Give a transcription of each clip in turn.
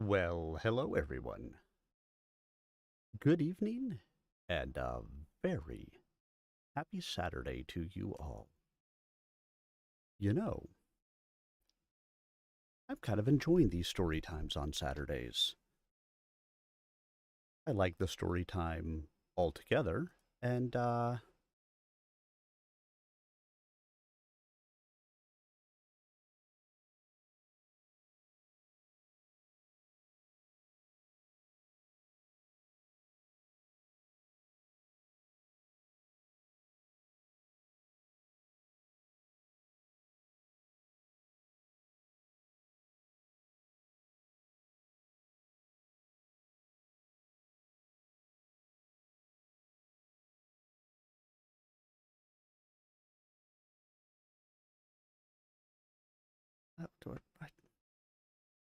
Well, hello everyone. Good evening and a very happy Saturday to you all. You know, I'm kind of enjoying these story times on Saturdays. I like the story time altogether, and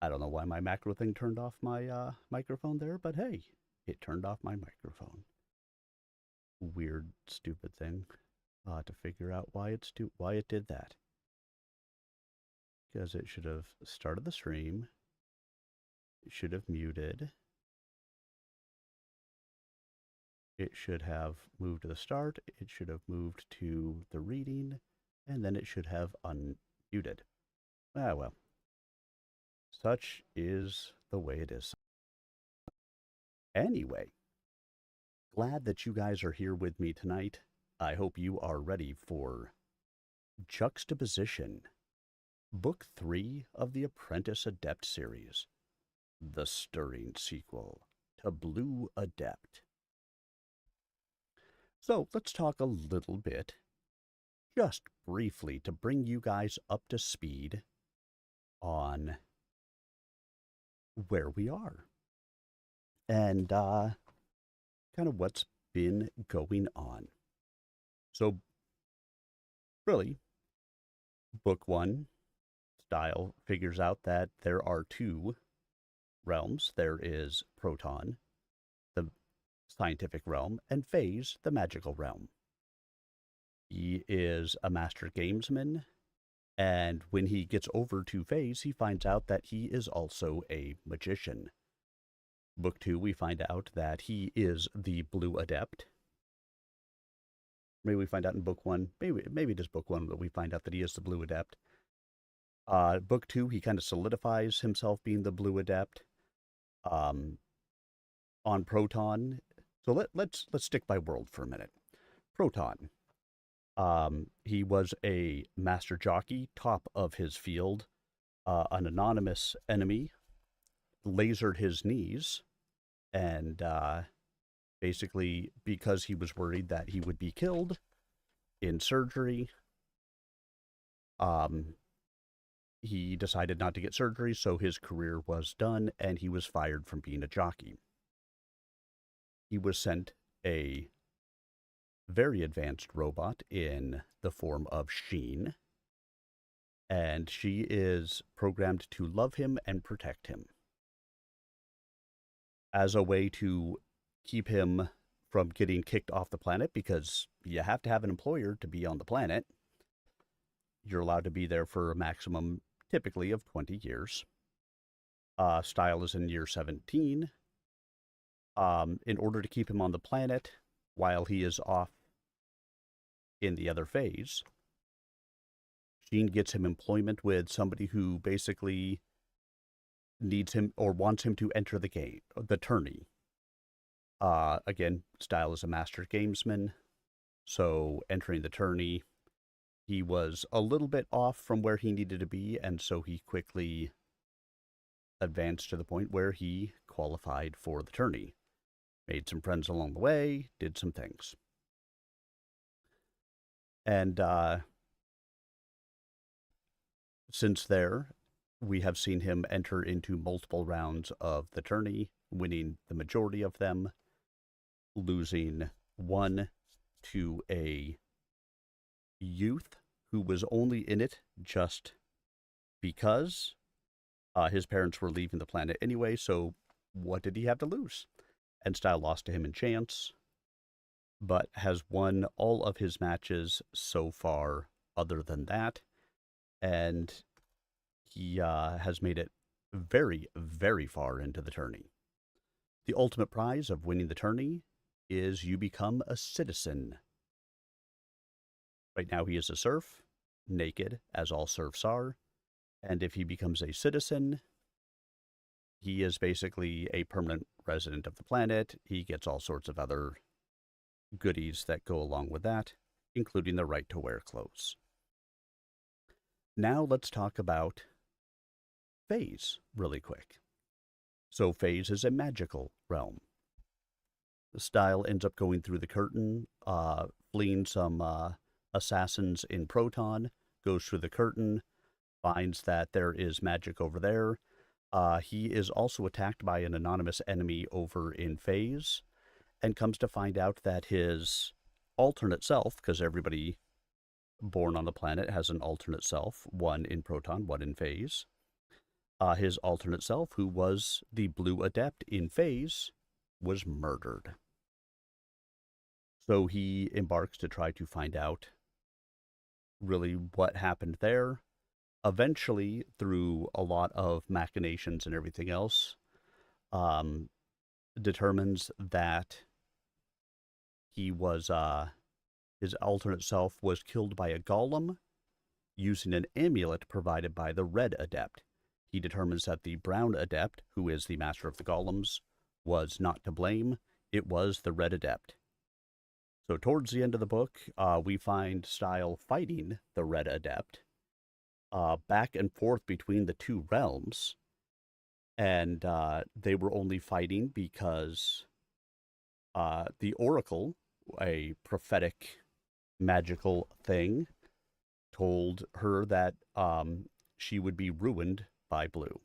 I don't know why my macro thing turned off my microphone there, but hey, it turned off my microphone. Weird, stupid thing. I'll have to figure out why it did that. Because it should have started the stream. It should have muted. It should have moved to the start. It should have moved to the reading, and then it should have unmuted. Ah, well. Such is the way it is. Anyway, glad that you guys are here with me tonight. I hope you are ready for Juxtaposition, Book 3 of the Apprentice Adept series, the stirring sequel to Blue Adept. So let's talk a little bit, just briefly, to bring you guys up to speed on where we are and kind of what's been going on. So, really, book 1, Stile figures out that there are two realms. There is Proton, the scientific realm, and Phaze, the magical realm. He is a master gamesman, and when he gets over to Phaze, he finds out that he is also a magician. Book 2, we find out that he is the Blue Adept. Maybe we find out in book 1, maybe just book 1, but we find out that he is the Blue Adept. Book 2, he kind of solidifies himself being the Blue Adept. On Proton, so let's stick by world for a minute. Proton. He was a master jockey, top of his field. An anonymous enemy lasered his knees, and basically, because he was worried that he would be killed in surgery, he decided not to get surgery, so his career was done, and he was fired from being a jockey. He was sent a very advanced robot in the form of Sheen, and she is programmed to love him and protect him. As a way to keep him from getting kicked off the planet, because you have to have an employer to be on the planet, you're allowed to be there for a maximum, typically, of 20 years. Stile is in year 17. In order to keep him on the planet while he is off in the other phase, Sheen gets him employment with somebody who basically needs him or wants him to enter the game, the tourney. Again, Stile is a master gamesman, so entering the tourney, he was a little bit off from where he needed to be, and so he quickly advanced to the point where he qualified for the tourney. Made some friends along the way, did some things. And since there, we have seen him enter into multiple rounds of the tourney, winning the majority of them, losing one to a youth who was only in it just because his parents were leaving the planet anyway, so what did he have to lose? And Stile lost to him in chance, but has won all of his matches so far other than that, and he has made it very, very far into the tourney. The ultimate prize of winning the tourney is you become a citizen. Right now he is a serf, naked, as all serfs are, and if he becomes a citizen, he is basically a permanent resident of the planet. He gets all sorts of other goodies that go along with that, including the right to wear clothes. Now let's talk about Phaze really quick. So Phaze is a magical realm. The Stile ends up going through the curtain, fleeing some assassins in Proton, goes through the curtain, finds that there is magic over there. He is also attacked by an anonymous enemy over in Phaze, and comes to find out that his alternate self, because everybody born on the planet has an alternate self, one in Proton, one in Phaze. His alternate self, who was the blue adept in Phaze, was murdered. So he embarks to try to find out really what happened there. Eventually, through a lot of machinations and everything else, determines that he was, his alternate self was killed by a golem using an amulet provided by the red adept. He determines that the brown adept, who is the master of the golems, was not to blame. It was the red adept. So towards the end of the book, we find Stile fighting the red adept, back and forth between the two realms. And they were only fighting because the Oracle, a prophetic magical thing, told her that she would be ruined by Blue.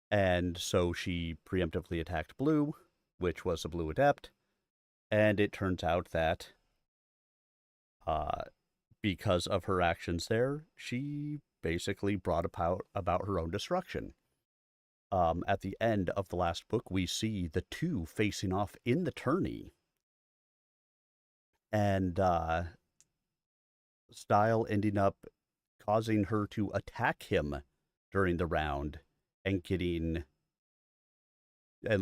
And so she preemptively attacked Blue, which was a blue adept. And it turns out that because of her actions there, she basically brought about her own destruction. At the end of the last book, we see the two facing off in the tourney. And Stile ending up causing her to attack him during the round and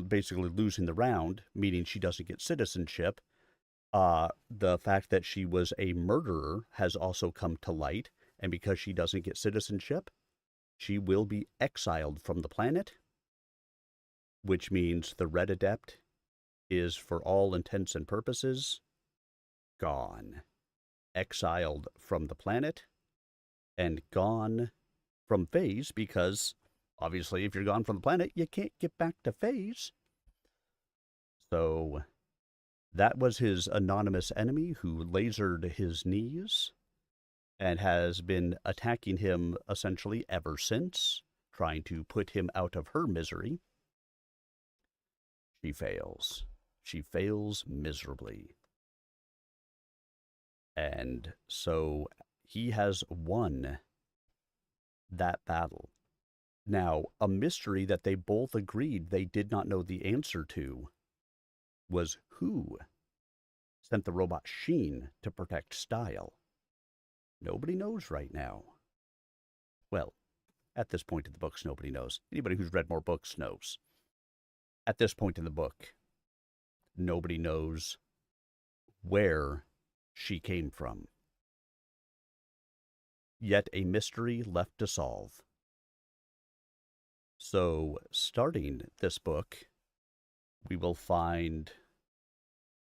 basically losing the round, meaning she doesn't get citizenship. The fact that she was a murderer has also come to light, and because she doesn't get citizenship, she will be exiled from the planet, which means the Red Adept is, for all intents and purposes, gone. Exiled from the planet, and gone from Phaze, because obviously if you're gone from the planet, you can't get back to Phaze. So that was his anonymous enemy who lasered his knees and has been attacking him essentially ever since, trying to put him out of her misery. She fails. She fails miserably. And so he has won that battle. Now, a mystery that they both agreed they did not know the answer to was who sent the robot Sheen to protect Stile. Nobody knows right now. Well, at this point in the books, nobody knows. Anybody who's read more books knows. At this point in the book, nobody knows where she came from. Yet a mystery left to solve. So, starting this book, we will find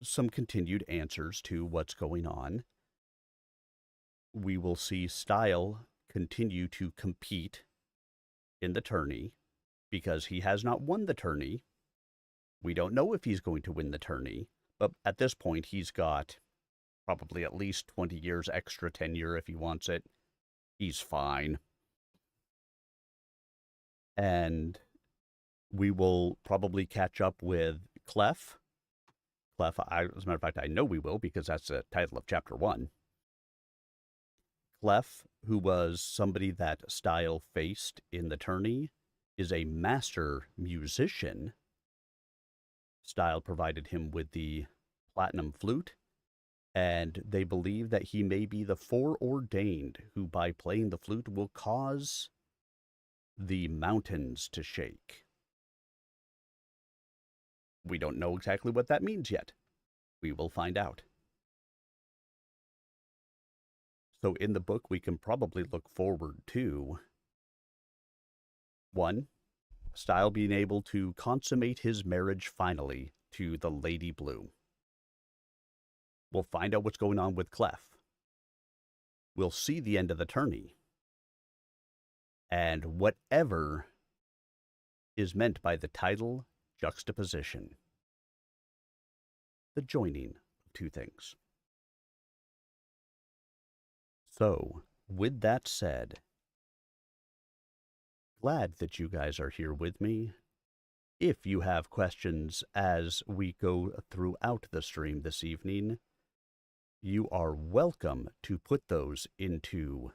some continued answers to what's going on. We will see Stile continue to compete in the tourney because he has not won the tourney. We don't know if he's going to win the tourney, but at this point he's got probably at least 20 years extra tenure if he wants it. He's fine. And we will probably catch up with Clef. As a matter of fact, I know we will because that's the title of chapter 1. Clef, who was somebody that Stile faced in the tourney, is a master musician. Stile provided him with the platinum flute, and they believe that he may be the foreordained who, by playing the flute, will cause the mountains to shake. We don't know exactly what that means yet. We will find out. So in the book, we can probably look forward to 1. Stile being able to consummate his marriage finally to the Lady Blue. We'll find out what's going on with Clef. We'll see the end of the tourney. And whatever is meant by the title Juxtaposition. The joining of two things. So, with that said, glad that you guys are here with me. If you have questions as we go throughout the stream this evening, you are welcome to put those into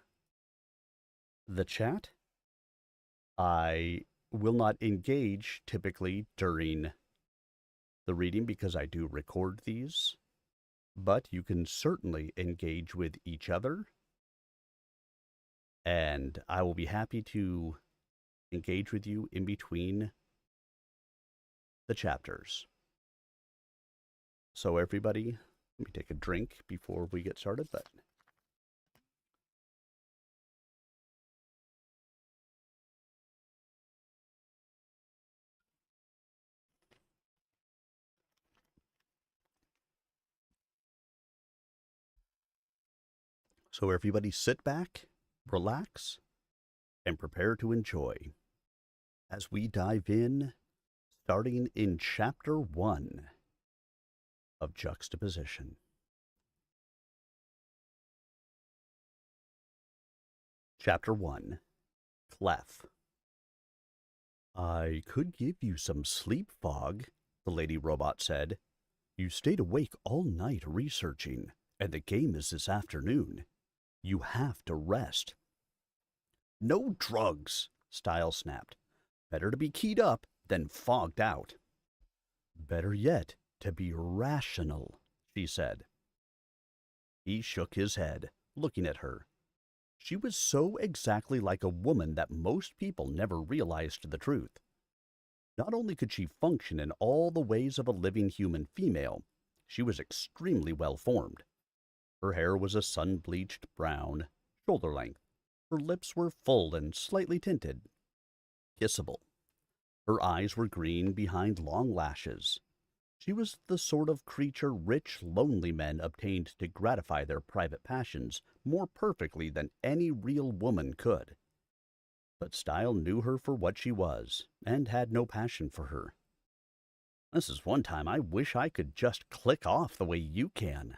the chat. I will not engage typically during the reading because I do record these, but you can certainly engage with each other, and I will be happy to engage with you in between the chapters. So everybody, let me take a drink before we get started, but so everybody sit back, relax, and prepare to enjoy as we dive in, starting in Chapter 1 of Juxtaposition. Chapter 1, Clef. I could give you some sleep fog, the lady robot said. You stayed awake all night researching, and the game is this afternoon. You have to rest. No drugs, Stile snapped. Better to be keyed up than fogged out. Better yet, to be rational, she said. He shook his head, looking at her. She was so exactly like a woman that most people never realized the truth. Not only could she function in all the ways of a living human female, she was extremely well formed. Her hair was a sun-bleached brown, shoulder-length. Her lips were full and slightly tinted. Kissable. Her eyes were green behind long lashes. She was the sort of creature rich, lonely men obtained to gratify their private passions more perfectly than any real woman could. But Stile knew her for what she was, and had no passion for her. This is one time I wish I could just click off the way you can.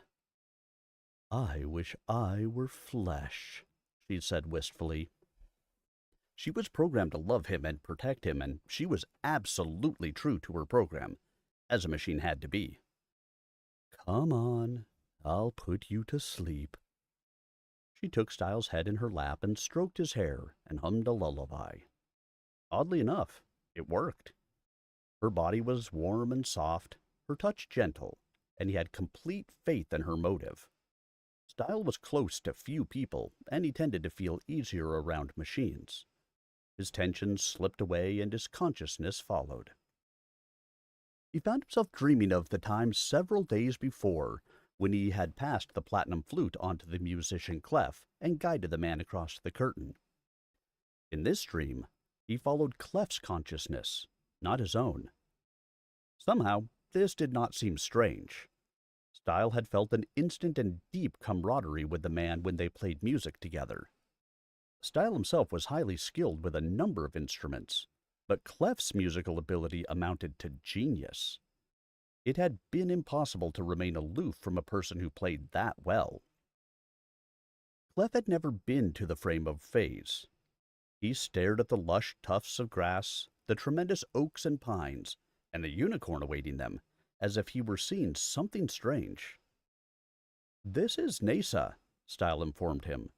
I wish I were flesh, she said wistfully. She was programmed to love him and protect him, and she was absolutely true to her program, as a machine had to be. Come on, I'll put you to sleep. She took Stile's head in her lap and stroked his hair and hummed a lullaby. Oddly enough, it worked. Her body was warm and soft, her touch gentle, and he had complete faith in her motive. Stile was close to few people, and he tended to feel easier around machines. His tensions slipped away and his consciousness followed. He found himself dreaming of the time several days before when he had passed the platinum flute onto the musician Clef and guided the man across the curtain. In this dream, he followed Clef's consciousness, not his own. Somehow, this did not seem strange. Stile had felt an instant and deep camaraderie with the man when they played music together. Stile himself was highly skilled with a number of instruments, but Clef's musical ability amounted to genius. It had been impossible to remain aloof from a person who played that well. Clef had never been to the frame of Phaze. He stared at the lush tufts of grass, the tremendous oaks and pines, and the unicorn awaiting them, as if he were seeing something strange. This is Nasa, Stile informed him,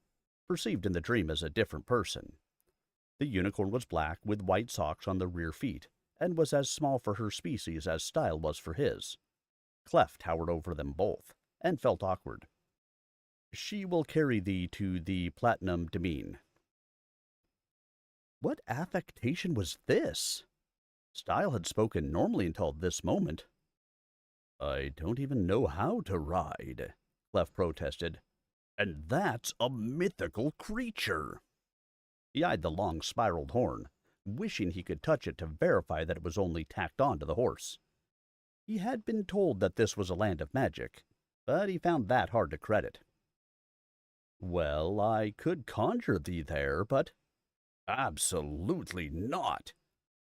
perceived in the dream as a different person. The unicorn was black with white socks on the rear feet, and was as small for her species as Stile was for his. Clef towered over them both, and felt awkward. She will carry thee to the platinum demesne. What affectation was this? Stile had spoken normally until this moment. I don't even know how to ride, Clef protested. And that's a mythical creature. He eyed the long spiraled horn, wishing he could touch it to verify that it was only tacked on to the horse. He had been told that this was a land of magic, but he found that hard to credit. Well, I could conjure thee there, but... Absolutely not.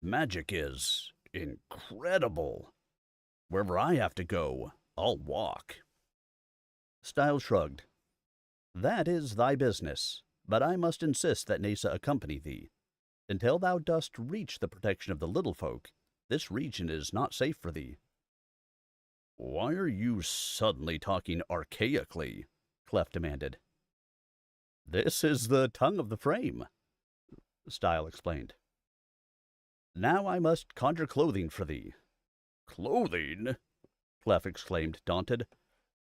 Magic is incredible. Wherever I have to go, I'll walk. Stile shrugged. That is thy business, but I must insist that Nasa accompany thee. Until thou dost reach the protection of the little folk, this region is not safe for thee. Why are you suddenly talking archaically? Clef demanded. This is the tongue of the frame, Stile explained. Now I must conjure clothing for thee. Clothing? Clef exclaimed, daunted.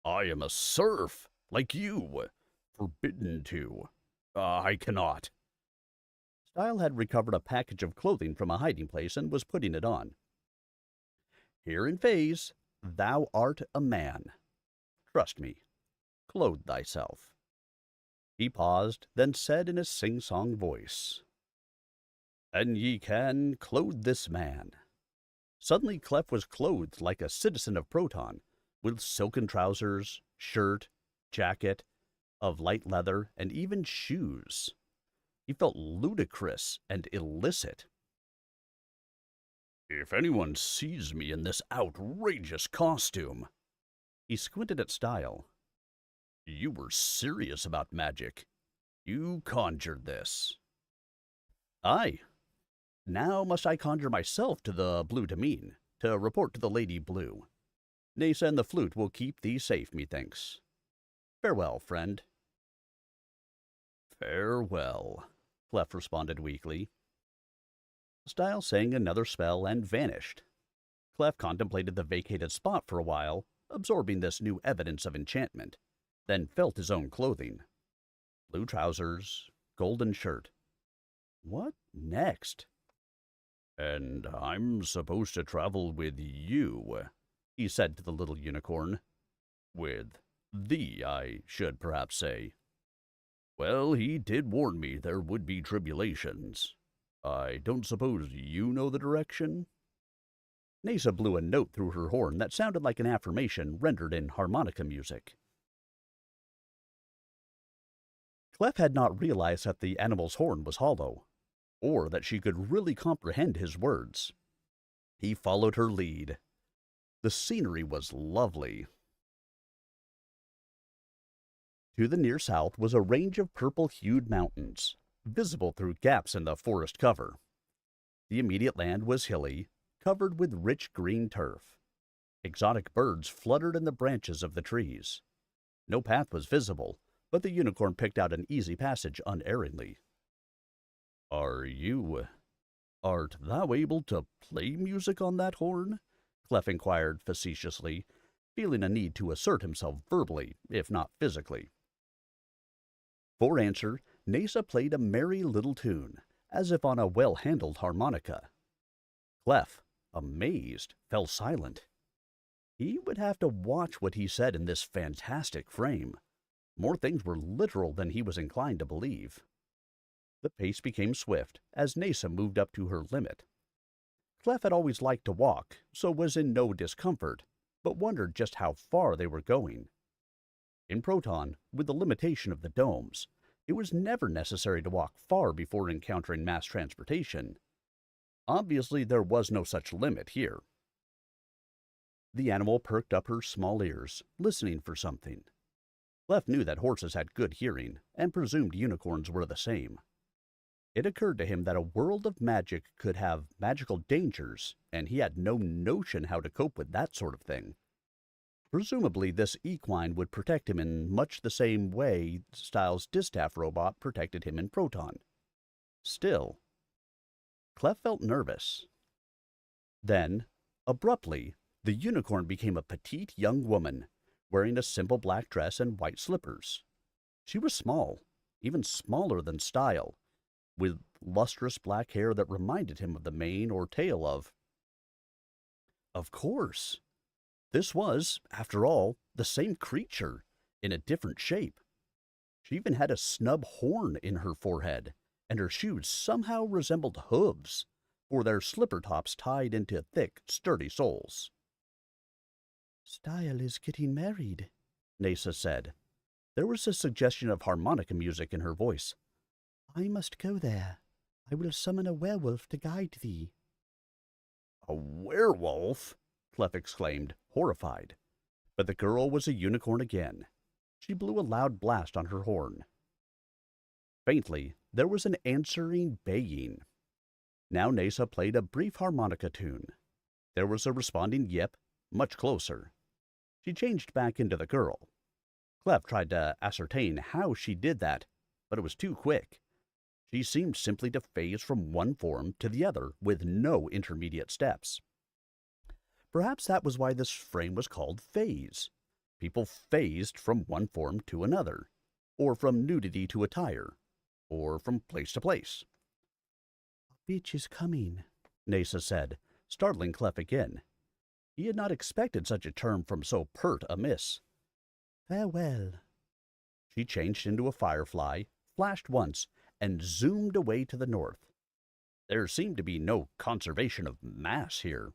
I am a serf, like you. Forbidden to. I cannot. Stile had recovered a package of clothing from a hiding place and was putting it on. Here in Phaze, thou art a man. Trust me. Clothe thyself. He paused, then said in a sing-song voice, And ye can clothe this man. Suddenly Clef was clothed like a citizen of Proton, with silken trousers, shirt, jacket, of light leather, and even shoes. He felt ludicrous and illicit. If anyone sees me in this outrageous costume, he squinted at Stile. You were serious about magic. You conjured this. Aye. Now must I conjure myself to the Blue Demesne, to report to the Lady Blue. Nasa and the flute will keep thee safe, methinks. Farewell, friend. Farewell, Clef responded weakly. Stile sang another spell and vanished. Clef contemplated the vacated spot for a while, absorbing this new evidence of enchantment, then felt his own clothing. Blue trousers, golden shirt. What next? And I'm supposed to travel with you, he said to the little unicorn. With thee, I should perhaps say. Well, he did warn me there would be tribulations. I don't suppose you know the direction? Nasa blew a note through her horn that sounded like an affirmation rendered in harmonica music. Clef had not realized that the animal's horn was hollow, or that she could really comprehend his words. He followed her lead. The scenery was lovely. To the near south was a range of purple-hued mountains, visible through gaps in the forest cover. The immediate land was hilly, covered with rich green turf. Exotic birds fluttered in the branches of the trees. No path was visible, but the unicorn picked out an easy passage unerringly. Art thou able to play music on that horn? Clef inquired facetiously, feeling a need to assert himself verbally, if not physically. For answer, Nasa played a merry little tune, as if on a well-handled harmonica. Clef, amazed, fell silent. He would have to watch what he said in this fantastic frame. More things were literal than he was inclined to believe. The pace became swift as Nasa moved up to her limit. Clef had always liked to walk, so was in no discomfort, but wondered just how far they were going. In Proton, with the limitation of the domes, it was never necessary to walk far before encountering mass transportation. Obviously, there was no such limit here. The animal perked up her small ears, listening for something. Clef knew that horses had good hearing, and presumed unicorns were the same. It occurred to him that a world of magic could have magical dangers, and he had no notion how to cope with that sort of thing. Presumably, this equine would protect him in much the same way Stile's distaff robot protected him in Proton. Still, Clef felt nervous. Then, abruptly, the unicorn became a petite young woman, wearing a simple black dress and white slippers. She was small, even smaller than Stile, with lustrous black hair that reminded him of the mane or tail of. Of course, this was, after all, the same creature, in a different shape. She even had a snub horn in her forehead, and her shoes somehow resembled hooves, for their slipper tops tied into thick, sturdy soles. "Stile is getting married," Nasa said. There was a suggestion of harmonica music in her voice. "I must go there. I will summon a werewolf to guide thee." "A werewolf?" Clef exclaimed, horrified. But the girl was a unicorn again. She blew a loud blast on her horn. Faintly, there was an answering baying. Now Nasa played a brief harmonica tune. There was a responding yip, much closer. She changed back into the girl. Clef tried to ascertain how she did that, but it was too quick. She seemed simply to phase from one form to the other with no intermediate steps. Perhaps that was why this frame was called phase. People phased from one form to another, or from nudity to attire, or from place to place. "A bitch is coming," Nasa said, startling Clef again. He had not expected such a term from so pert a miss. "Farewell." She changed into a firefly, flashed once, and zoomed away to the north. There seemed to be no conservation of mass here.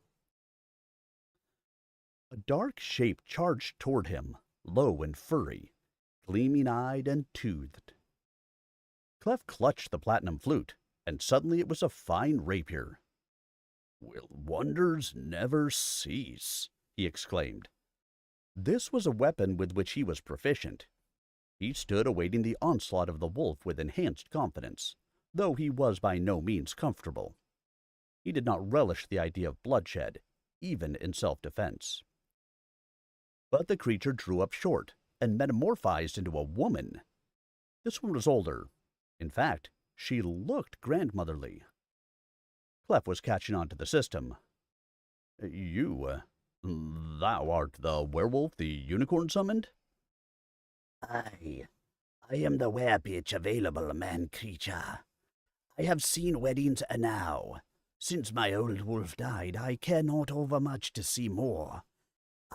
A dark shape charged toward him, low and furry, gleaming-eyed and toothed. Clef clutched the platinum flute, and suddenly it was a fine rapier. "Will wonders never cease?" he exclaimed. This was a weapon with which he was proficient. He stood awaiting the onslaught of the wolf with enhanced confidence, though he was by no means comfortable. He did not relish the idea of bloodshed, even in self-defense. But the creature drew up short and metamorphized into a woman. This one was older. In fact, she looked grandmotherly. Clef was catching on to the system. Thou art the werewolf the unicorn summoned?" I am the were-bitch available, man-creature. I have seen weddings enow. Since my old wolf died, I care not overmuch to see more.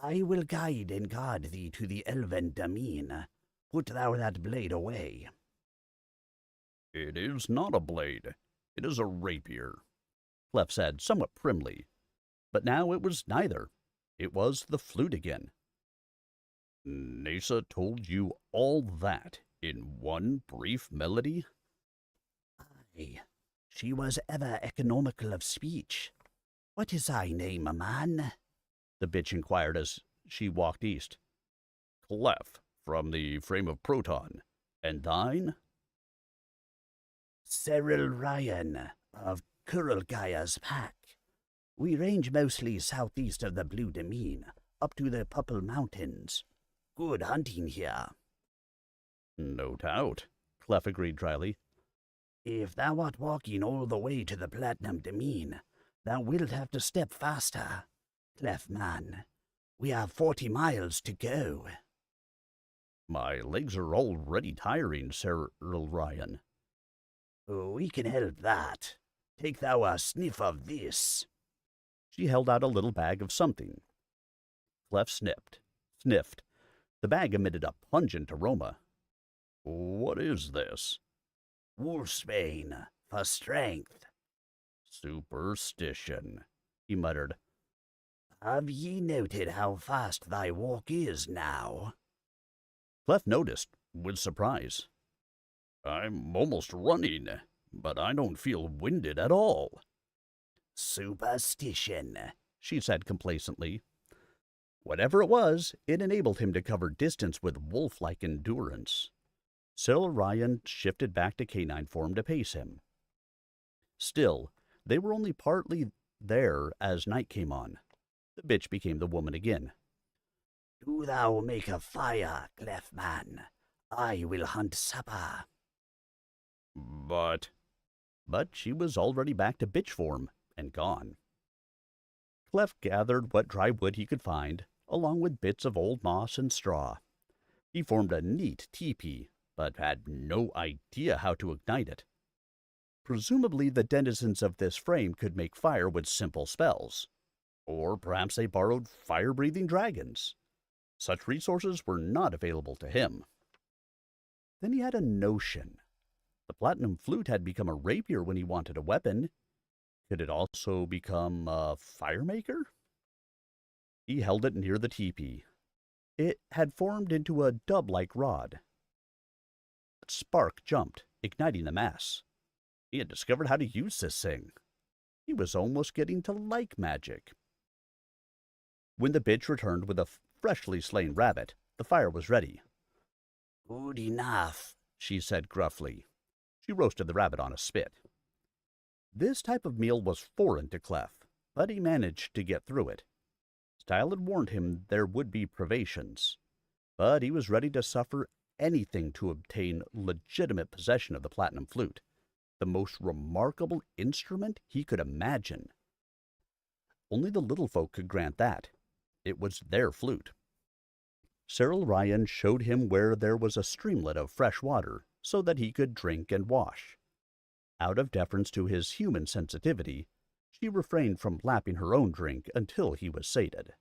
I will guide and guard thee to the elven domain. Put thou that blade away." "It is not a blade. It is a rapier," Clef said, somewhat primly. But now it was neither. It was the flute again. "Nasa told you all that in one brief melody?" "Aye, she was ever economical of speech. What is thy name, man?" the bitch inquired as she walked east. "Clef, from the frame of Proton. And thine?" "Cyril Ryan, of Kurulgaya's pack. We range mostly southeast of the Blue Domain, up to the Purple Mountains. Good hunting here." "No doubt," Clef agreed dryly. "If thou art walking all the way to the Platinum Domain, thou wilt have to step faster. Clef man, we have 40 miles to go." "My legs are already tiring, Cyril Ryan." "We can help that. Take thou a sniff of this." She held out a little bag of something. Clef sniffed. The bag emitted a pungent aroma. "What is this?" "Wolfsbane, for strength." "Superstition," he muttered. "Have ye noted how fast thy walk is now?" Clef noticed, with surprise. "I'm almost running, but I don't feel winded at all." "Superstition," she said complacently. Whatever it was, it enabled him to cover distance with wolf-like endurance. Cyril Ryan shifted back to canine form to pace him. Still, they were only partly there as night came on. The bitch became the woman again. "Do thou make a fire, Clef man. I will hunt supper." But she was already back to bitch form and gone. Clef gathered what dry wood he could find, along with bits of old moss and straw. He formed a neat teepee, but had no idea how to ignite it. Presumably the denizens of this frame could make fire with simple spells. Or perhaps they borrowed fire-breathing dragons. Such resources were not available to him. Then he had a notion. The platinum flute had become a rapier when he wanted a weapon. Could it also become a fire maker? He held it near the teepee. It had formed into a dub-like rod. A spark jumped, igniting the mass. He had discovered how to use this thing. He was almost getting to like magic. When the bitch returned with a freshly slain rabbit, the fire was ready. Good enough, she said gruffly. She roasted the rabbit on a spit. This type of meal was foreign to Clef, but he managed to get through it. Stile had warned him there would be privations, but he was ready to suffer anything to obtain legitimate possession of the platinum flute, the most remarkable instrument he could imagine. Only the little folk could grant that. It was their flute. Cyril Ryan showed him where there was a streamlet of fresh water so that he could drink and wash. Out of deference to his human sensitivity, she refrained from lapping her own drink until he was sated.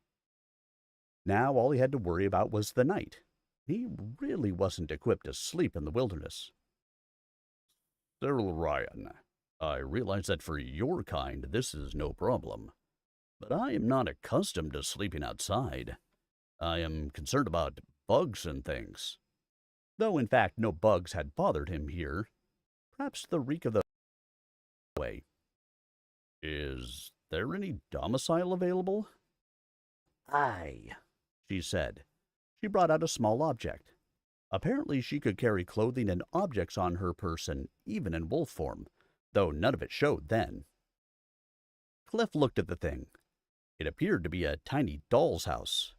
Now all he had to worry about was the night. He really wasn't equipped to sleep in the wilderness. Cyril Ryan, I realize that for your kind this is no problem, but I am not accustomed to sleeping outside. I am concerned about bugs and things. Though in fact no bugs had bothered him here. Perhaps the reek of the way. Is there any domicile available? Aye, she said. She brought out a small object. Apparently she could carry clothing and objects on her person, even in wolf form, though none of it showed then. Clef looked at the thing. It appeared to be a tiny doll's house.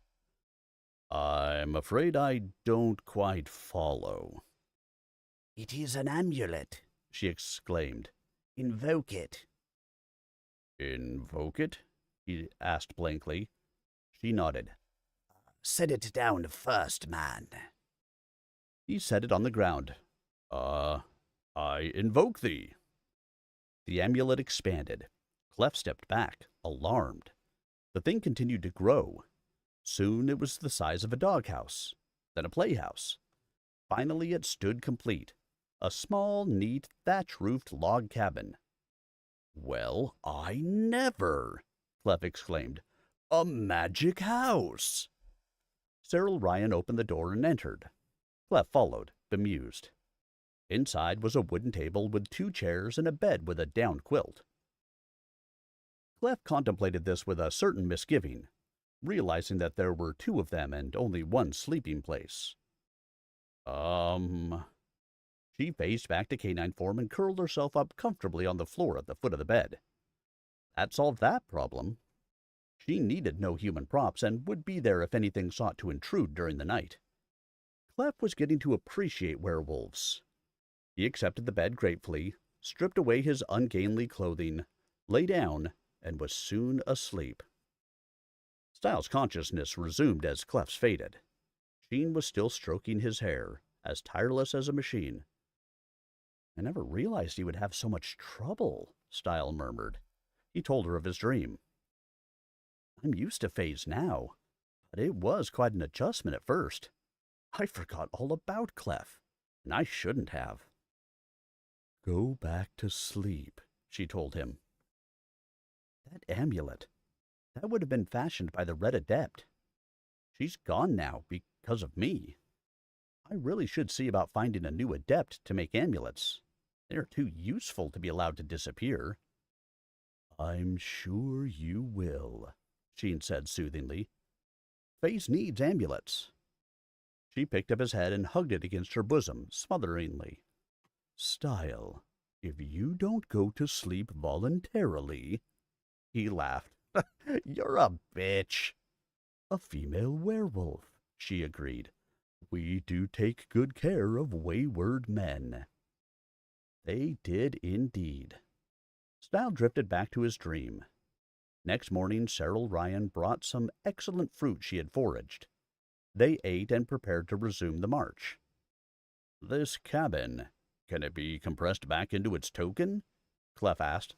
I'm afraid I don't quite follow. It is an amulet, she exclaimed. Invoke it. Invoke it? He asked blankly. She nodded. Set it down first, man. He set it on the ground. I invoke thee. The amulet expanded. Clef stepped back, alarmed. The thing continued to grow. Soon it was the size of a doghouse, then a playhouse. Finally it stood complete, a small, neat, thatch-roofed log cabin. Well, I never! Clef exclaimed. A magic house! Cyril Ryan opened the door and entered. Clef followed, bemused. Inside was a wooden table with 2 chairs and a bed with a down quilt. Clef contemplated this with a certain misgiving, realizing that there were 2 of them and only 1 sleeping place. She phased back to canine form and curled herself up comfortably on the floor at the foot of the bed. That solved that problem. She needed no human props and would be there if anything sought to intrude during the night. Clef was getting to appreciate werewolves. He accepted the bed gratefully, stripped away his ungainly clothing, lay down, and was soon asleep. Stile's consciousness resumed as Clef's faded. Sheen was still stroking his hair, as tireless as a machine. I never realized he would have so much trouble, Stile murmured. He told her of his dream. I'm used to Phaze now, but it was quite an adjustment at first. I forgot all about Clef, and I shouldn't have. Go back to sleep, she told him. That amulet, that would have been fashioned by the Red Adept. She's gone now because of me. I really should see about finding a new adept to make amulets. They're too useful to be allowed to disappear. I'm sure you will, Sheen said soothingly. Phaze needs amulets. She picked up his head and hugged it against her bosom, smotheringly. Stile, if you don't go to sleep voluntarily... He laughed. You're a bitch. A female werewolf, she agreed. We do take good care of wayward men. They did indeed. Stile drifted back to his dream. Next morning, Cyril Ryan brought some excellent fruit she had foraged. They ate and prepared to resume the march. This cabin, can it be compressed back into its token? Clef asked.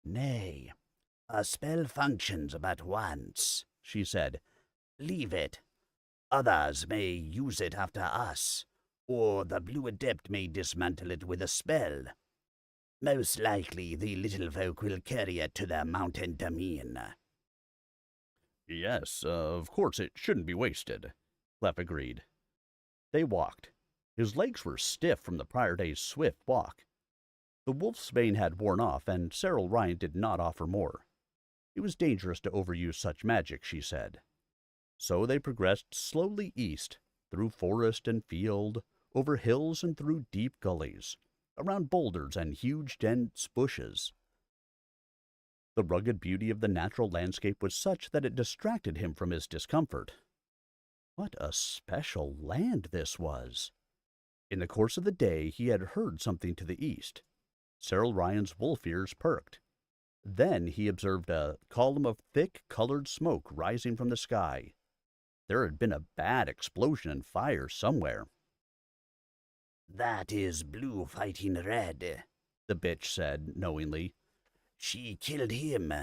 Nay, a spell functions but once, she said. Leave it. Others may use it after us, or the Blue Adept may dismantle it with a spell. Most likely the little folk will carry it to their mountain domain. Yes, of course it shouldn't be wasted, Clef agreed. They walked. His legs were stiff from the prior day's swift walk. The wolf's bane had worn off, and Cyril Ryan did not offer more. It was dangerous to overuse such magic, she said. So they progressed slowly east, through forest and field, over hills and through deep gullies, around boulders and huge dense bushes. The rugged beauty of the natural landscape was such that it distracted him from his discomfort. What a special land this was! In the course of the day he had heard something to the east. Cyril Ryan's wolf ears perked. Then he observed a column of thick, colored smoke rising from the sky. There had been a bad explosion and fire somewhere. That is Blue fighting Red, the bitch said knowingly. She killed him.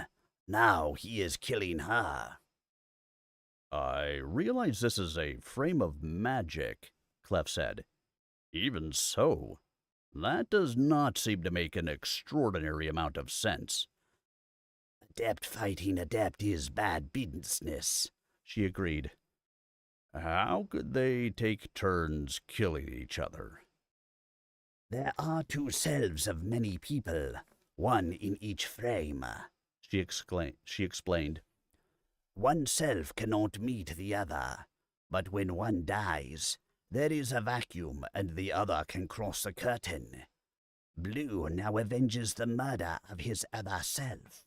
Now he is killing her. I realize this is a frame of magic, Clef said. Even so, that does not seem to make an extraordinary amount of sense. Adept fighting adept is bad business, she agreed. How could they take turns killing each other? There are two selves of many people, one in each frame, she explained. One self cannot meet the other, but when one dies, there is a vacuum and the other can cross the curtain. Blue now avenges the murder of his other self.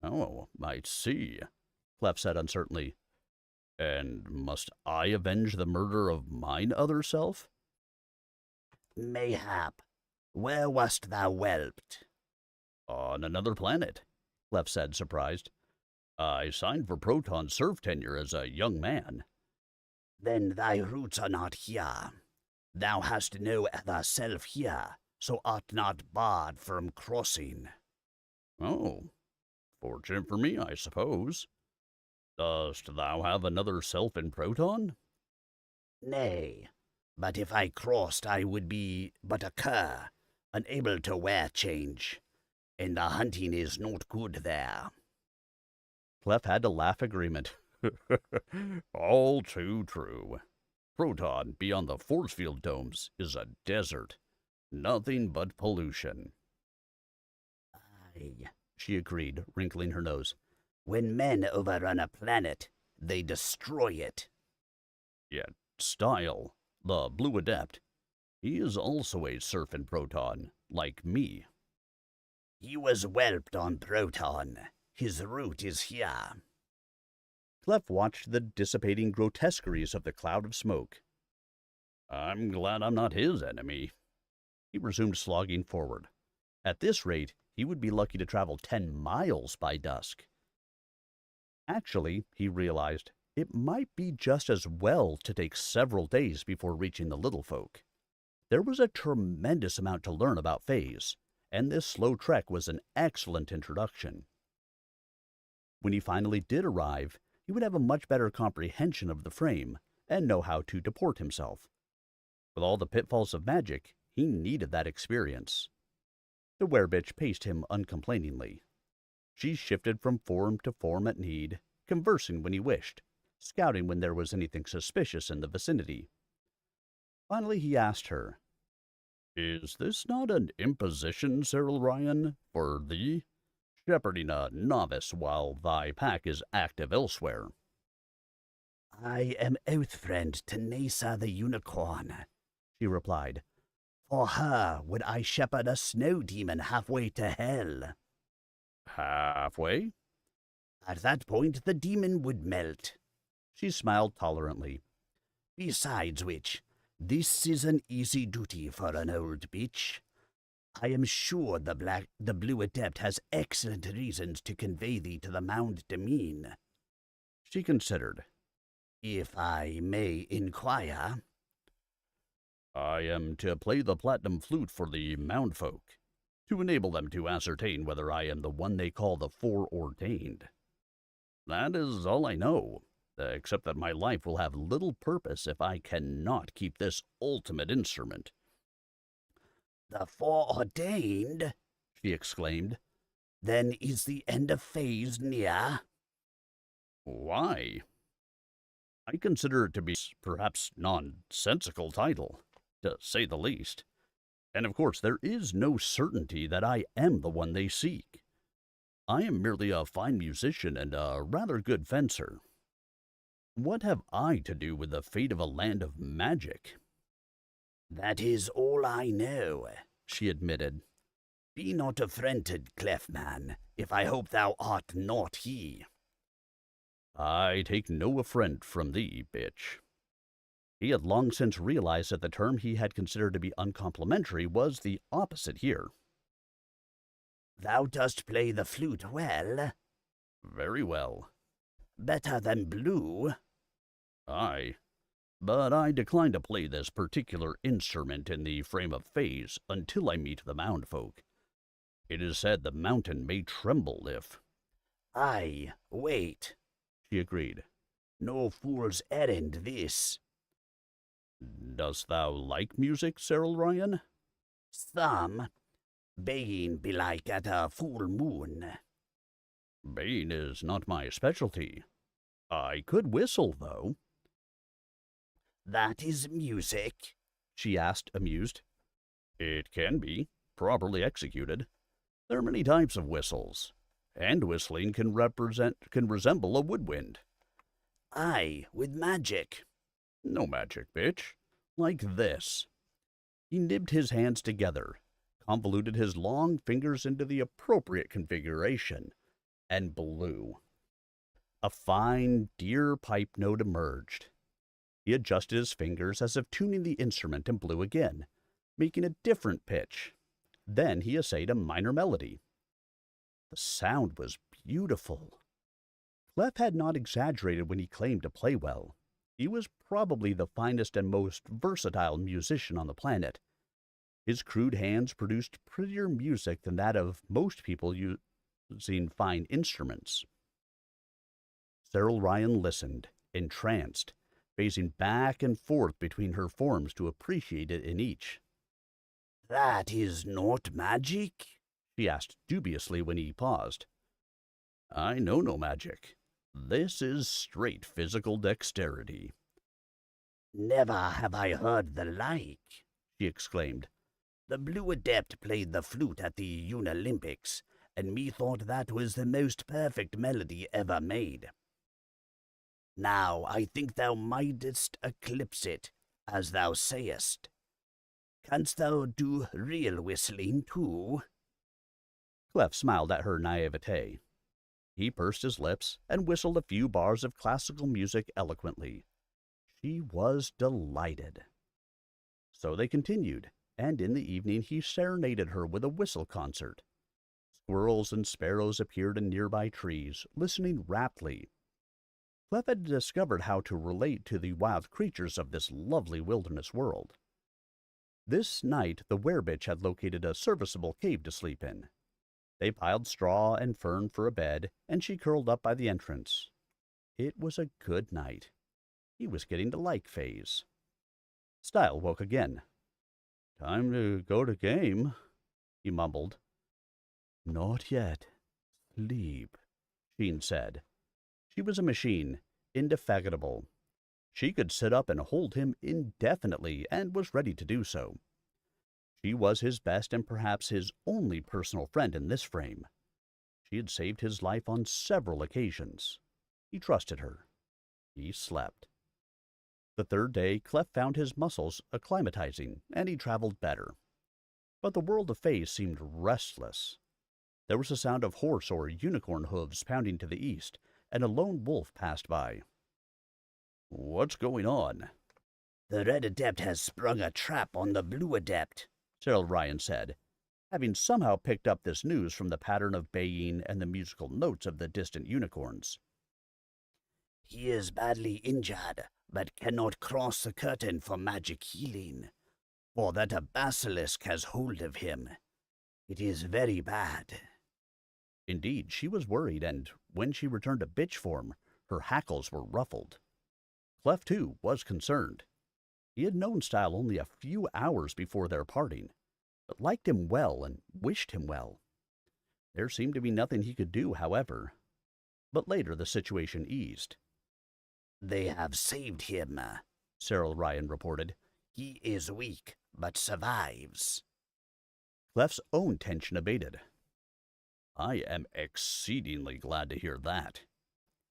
Oh, I see, Clef said uncertainly. And must I avenge the murder of mine other self? Mayhap. Where wast thou whelped? On another planet, Clef said, surprised. I signed for Proton serf tenure as a young man. Then thy roots are not here. Thou hast no other self here, so art not barred from crossing. Oh, fortunate for me, I suppose. Dost thou have another self in Proton? Nay, but if I crossed I would be but a cur, unable to wear change, and the hunting is not good there. Clef had to laugh agreement. All too true. Proton, beyond the force field domes, is a desert. Nothing but pollution. Aye, she agreed, wrinkling her nose. When men overrun a planet, they destroy it. Yet Stile, the Blue Adept, he is also a serf in Proton, like me. He was whelped on Proton. His root is here. Clef watched the dissipating grotesqueries of the cloud of smoke. I'm glad I'm not his enemy. He resumed slogging forward. At this rate, he would be lucky to travel 10 miles by dusk. Actually, he realized, it might be just as well to take several days before reaching the little folk. There was a tremendous amount to learn about Phaze, and this slow trek was an excellent introduction. When he finally did arrive, he would have a much better comprehension of the frame and know how to deport himself. With all the pitfalls of magic, he needed that experience. The werebitch paced him uncomplainingly. She shifted from form to form at need, conversing when he wished, scouting when there was anything suspicious in the vicinity. Finally he asked her, Is this not an imposition, Cyril Ryan, for thee, shepherding a novice while thy pack is active elsewhere? I am oath-friend to Nasa the Unicorn, she replied. For her would I shepherd a snow demon halfway to hell. Halfway? At that point the demon would melt. She smiled tolerantly. Besides which, this is an easy duty for an old bitch. I am sure the Blue Adept has excellent reasons to convey thee to the Mound Demesne. She considered. If I may inquire. I am to play the platinum flute for the Mound folk. to enable them to ascertain whether I am the one they call the foreordained. That is all I know, except that my life will have little purpose if I cannot keep this ultimate instrument." "The foreordained?" she exclaimed. "Then is the end of Phaze near?" "Why?" "I consider it to be perhaps nonsensical title, to say the least. And of course there is no certainty that I am the one they seek. I am merely a fine musician and a rather good fencer. What have I to do with the fate of a land of magic?" "That is all I know," she admitted. "Be not affronted, clef man, if I hope thou art not he." "I take no affront from thee, bitch." He had long since realized that the term he had considered to be uncomplimentary was the opposite here. "Thou dost play the flute well." "Very well." "Better than blue." "Aye. But I decline to play this particular instrument in the frame of Phaze until I meet the mound folk. It is said the mountain may tremble if—" "Aye, wait," she agreed. "No fool's errand this." "Dost thou like music, Cyril Ryan?" "Some. Baying belike at a full moon." "Baying is not my specialty. I could whistle, though." "That is music?" she asked, amused. "It can be, properly executed. There are many types of whistles. Hand whistling can resemble a woodwind." "Aye, with magic." "No magic, bitch. Like this." He nibbed his hands together, convoluted his long fingers into the appropriate configuration, and blew. A fine, dear pipe note emerged. He adjusted his fingers as if tuning the instrument and blew again, making a different pitch. Then he essayed a minor melody. The sound was beautiful. Clef had not exaggerated when he claimed to play well. He was probably the finest and most versatile musician on the planet. His crude hands produced prettier music than that of most people using fine instruments. Cyril Ryan listened, entranced, pacing back and forth between her forms to appreciate it in each. "That is not magic?" she asked dubiously when he paused. "I know no magic. This is straight physical dexterity." "Never have I heard the like," she exclaimed. "The Blue Adept played the flute at the Unolympics, and methought that was the most perfect melody ever made. Now I think thou mightest eclipse it, as thou sayest. Canst thou do real whistling too?" Clef smiled at her naivete. He pursed his lips and whistled a few bars of classical music eloquently. She was delighted. So they continued, and in the evening he serenaded her with a whistle concert. Squirrels and sparrows appeared in nearby trees, listening raptly. Clef had discovered how to relate to the wild creatures of this lovely wilderness world. This night the werebitch had located a serviceable cave to sleep in. They piled straw and fern for a bed, and she curled up by the entrance. It was a good night. He was getting to like Phaze. Stile woke again. "Time to go to game," he mumbled. "Not yet. Sleep," Sheen said. She was a machine, indefatigable. She could sit up and hold him indefinitely, and was ready to do so. She was his best and perhaps his only personal friend in this frame. She had saved his life on several occasions. He trusted her. He slept. The third day, Clef found his muscles acclimatizing, and he traveled better. But the world of Phaze seemed restless. There was a sound of horse or unicorn hooves pounding to the east, and a lone wolf passed by. "What's going on?" "The Red Adept has sprung a trap on the Blue Adept," Cyril Ryan said, having somehow picked up this news from the pattern of baying and the musical notes of the distant unicorns. "He is badly injured, but cannot cross the curtain for magic healing, for that a basilisk has hold of him. It is very bad. Indeed, she was worried, and when she returned to bitch form, her hackles were ruffled. Clef, too, was concerned. He had known Stile only a few hours before their parting, but liked him well and wished him well. There seemed to be nothing he could do, however. But later the situation eased. They have saved him, Cyril Ryan reported. He is weak, but survives. Clef's own tension abated. I am exceedingly glad to hear that.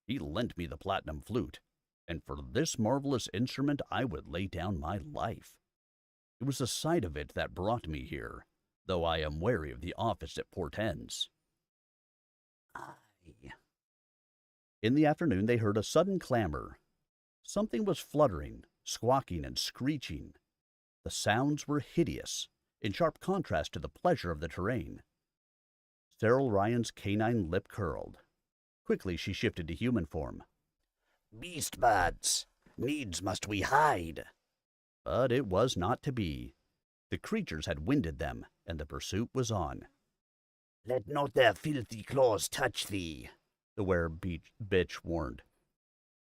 He lent me the platinum flute, and for this marvelous instrument I would lay down my life. It was the sight of it that brought me here, though I am wary of the office it portends. In the afternoon they heard a sudden clamor. Something was fluttering, squawking, and screeching. The sounds were hideous, in sharp contrast to the pleasure of the terrain. Cyril Ryan's canine lip curled. Quickly she shifted to human form. Beast birds, needs must we hide. But it was not to be. The creatures had winded them, and the pursuit was on. Let not their filthy claws touch thee, the were-bitch warned.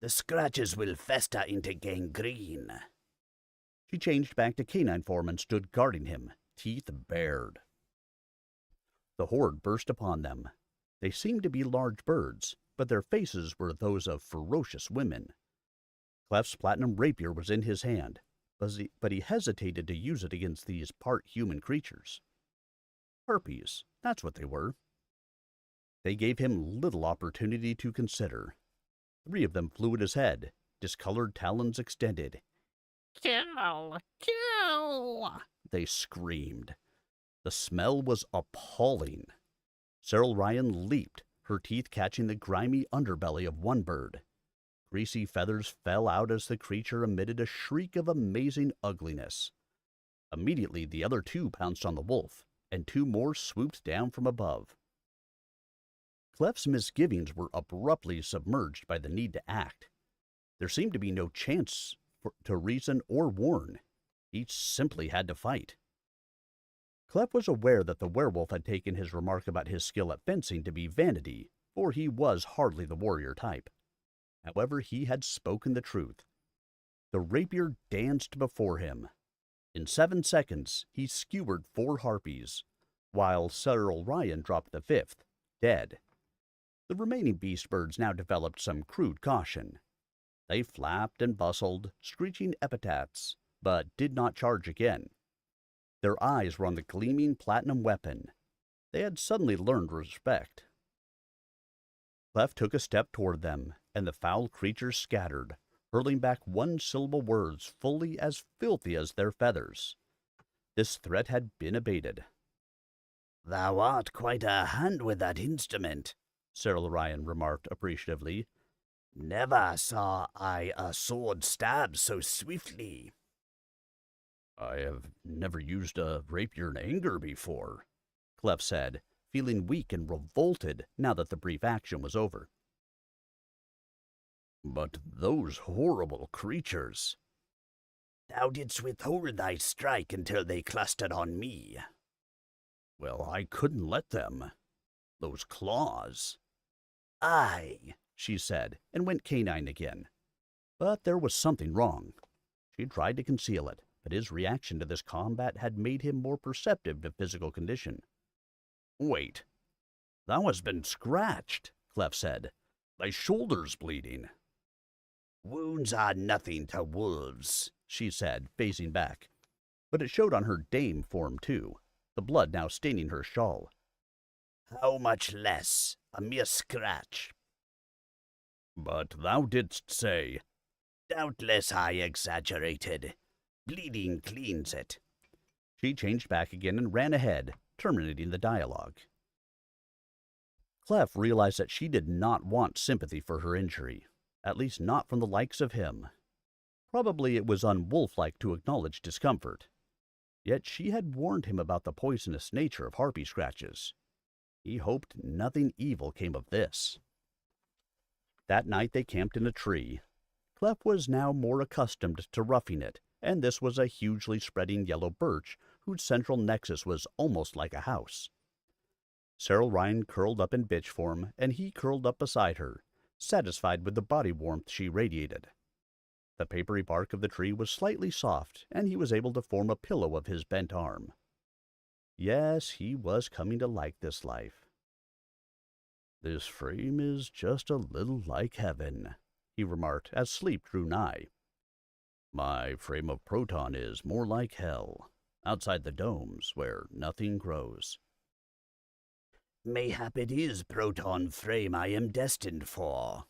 The scratches will fester into gangrene. She changed back to canine form and stood guarding him, teeth bared. The horde burst upon them. They seemed to be large birds, but their faces were those of ferocious women. Clef's platinum rapier was in his hand, but he hesitated to use it against these part-human creatures. Harpies, that's what they were. They gave him little opportunity to consider. 3 of them flew at his head, discolored talons extended. Kill! Kill! They screamed. The smell was appalling. Cyril Ryan leaped, her teeth catching the grimy underbelly of one bird. Greasy feathers fell out as the creature emitted a shriek of amazing ugliness. Immediately the other 2 pounced on the wolf, and 2 more swooped down from above. Clef's misgivings were abruptly submerged by the need to act. There seemed to be no chance to reason or warn. Each simply had to fight. Clef was aware that the werewolf had taken his remark about his skill at fencing to be vanity, for he was hardly the warrior type. However, he had spoken the truth. The rapier danced before him. In 7 seconds, he skewered 4 harpies, while Cyril Ryan dropped the 5th, dead. The remaining beast birds now developed some crude caution. They flapped and bustled, screeching epithets, but did not charge again. Their eyes were on the gleaming platinum weapon. They had suddenly learned respect. Clef took a step toward them, and the foul creatures scattered, hurling back one-syllable words fully as filthy as their feathers. This threat had been abated. Thou art quite a hand with that instrument, Cyril Ryan remarked appreciatively. Never saw I a sword stab so swiftly. I have never used a rapier in anger before, Clef said, feeling weak and revolted now that the brief action was over. But those horrible creatures. Thou didst withhold thy strike until they clustered on me. Well, I couldn't let them. Those claws. Aye, she said, and went canine again. But there was something wrong. She tried to conceal it, but his reaction to this combat had made him more perceptive to physical condition. Wait, thou hast been scratched, Clef said. Thy shoulder's bleeding. Wounds are nothing to wolves, she said, phasing back. But it showed on her dame form, too, the blood now staining her shawl. How much less? A mere scratch. But thou didst say. Doubtless I exaggerated. Bleeding cleans it. She changed back again and ran ahead, terminating the dialogue. Clef realized that she did not want sympathy for her injury, at least not from the likes of him. Probably it was unwolf-like to acknowledge discomfort. Yet she had warned him about the poisonous nature of harpy scratches. He hoped nothing evil came of this. That night they camped in a tree. Clef was now more accustomed to roughing it, and this was a hugely spreading yellow birch whose central nexus was almost like a house. Cyril Ryan curled up in bitch form, and he curled up beside her, satisfied with the body warmth she radiated. The papery bark of the tree was slightly soft, and he was able to form a pillow of his bent arm. Yes, he was coming to like this life. "This frame is just a little like heaven," he remarked as sleep drew nigh. "My frame of Proton is more like hell, outside the domes where nothing grows." "Mayhap it is Proton frame I am destined for,"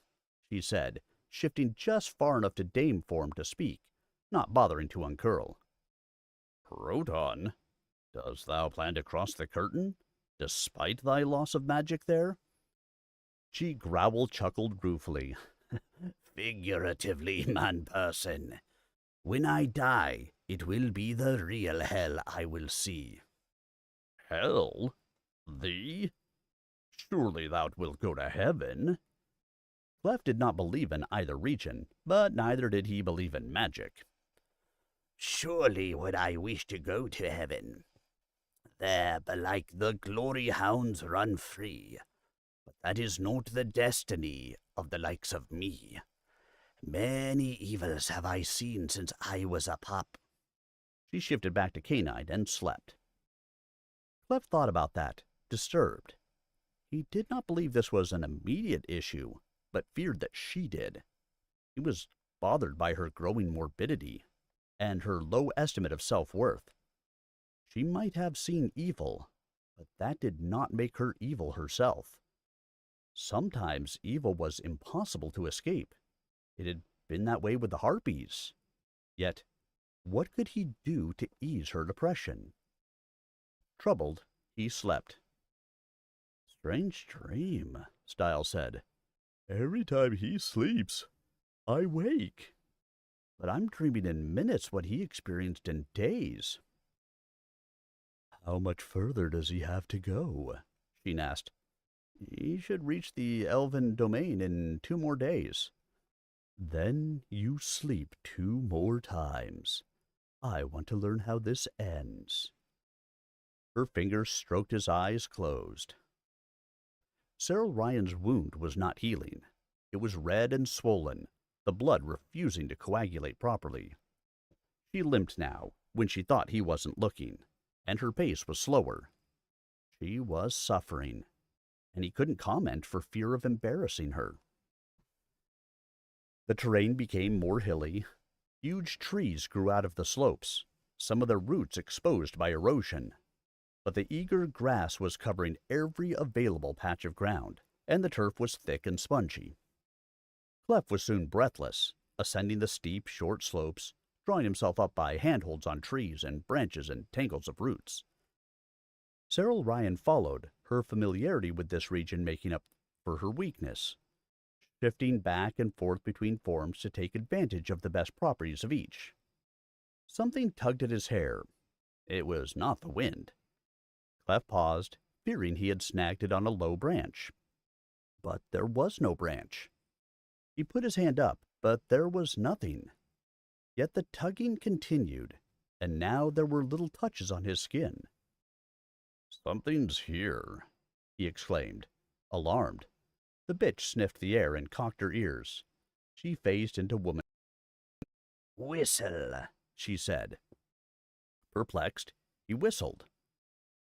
she said, shifting just far enough to dame form to speak, not bothering to uncurl. "Proton? Dost thou plan to cross the curtain, despite thy loss of magic there?" She chuckled ruefully. "Figuratively, man person. When I die, it will be the real hell I will see." "Hell? Thee? Surely thou wilt go to heaven." Clef did not believe in either region, but neither did he believe in magic. "Surely would I wish to go to heaven. There, belike the glory hounds run free. But that is not the destiny of the likes of me. Many evils have I seen since I was a pup." She shifted back to canine and slept. Clef thought about that, disturbed. He did not believe this was an immediate issue, but feared that she did. He was bothered by her growing morbidity and her low estimate of self-worth. She might have seen evil, but that did not make her evil herself. Sometimes evil was impossible to escape. It had been that way with the harpies. Yet, what could he do to ease her depression? Troubled, he slept. "Strange dream," Stile said. "Every time he sleeps, I wake. But I'm dreaming in minutes what he experienced in days." "How much further does he have to go?" she asked. "He should reach the elven domain in 2 more days." "Then you sleep 2 more times. I want to learn how this ends." Her fingers stroked his eyes closed. Cyril Ryan's wound was not healing. It was red and swollen, the blood refusing to coagulate properly. She limped now, when she thought he wasn't looking, and her pace was slower. She was suffering, and he couldn't comment for fear of embarrassing her. The terrain became more hilly. Huge trees grew out of the slopes, some of their roots exposed by erosion. But the eager grass was covering every available patch of ground, and the turf was thick and spongy. Clef was soon breathless, ascending the steep, short slopes, drawing himself up by handholds on trees and branches and tangles of roots. Cyril Ryan followed, her familiarity with this region making up for her weakness, shifting back and forth between forms to take advantage of the best properties of each. Something tugged at his hair. It was not the wind. Clef paused, fearing he had snagged it on a low branch. But there was no branch. He put his hand up, but there was nothing. Yet the tugging continued, and now there were little touches on his skin. "Something's here," he exclaimed, alarmed. The bitch sniffed the air and cocked her ears. She phased into woman. "Whistle," she said. Perplexed, he whistled.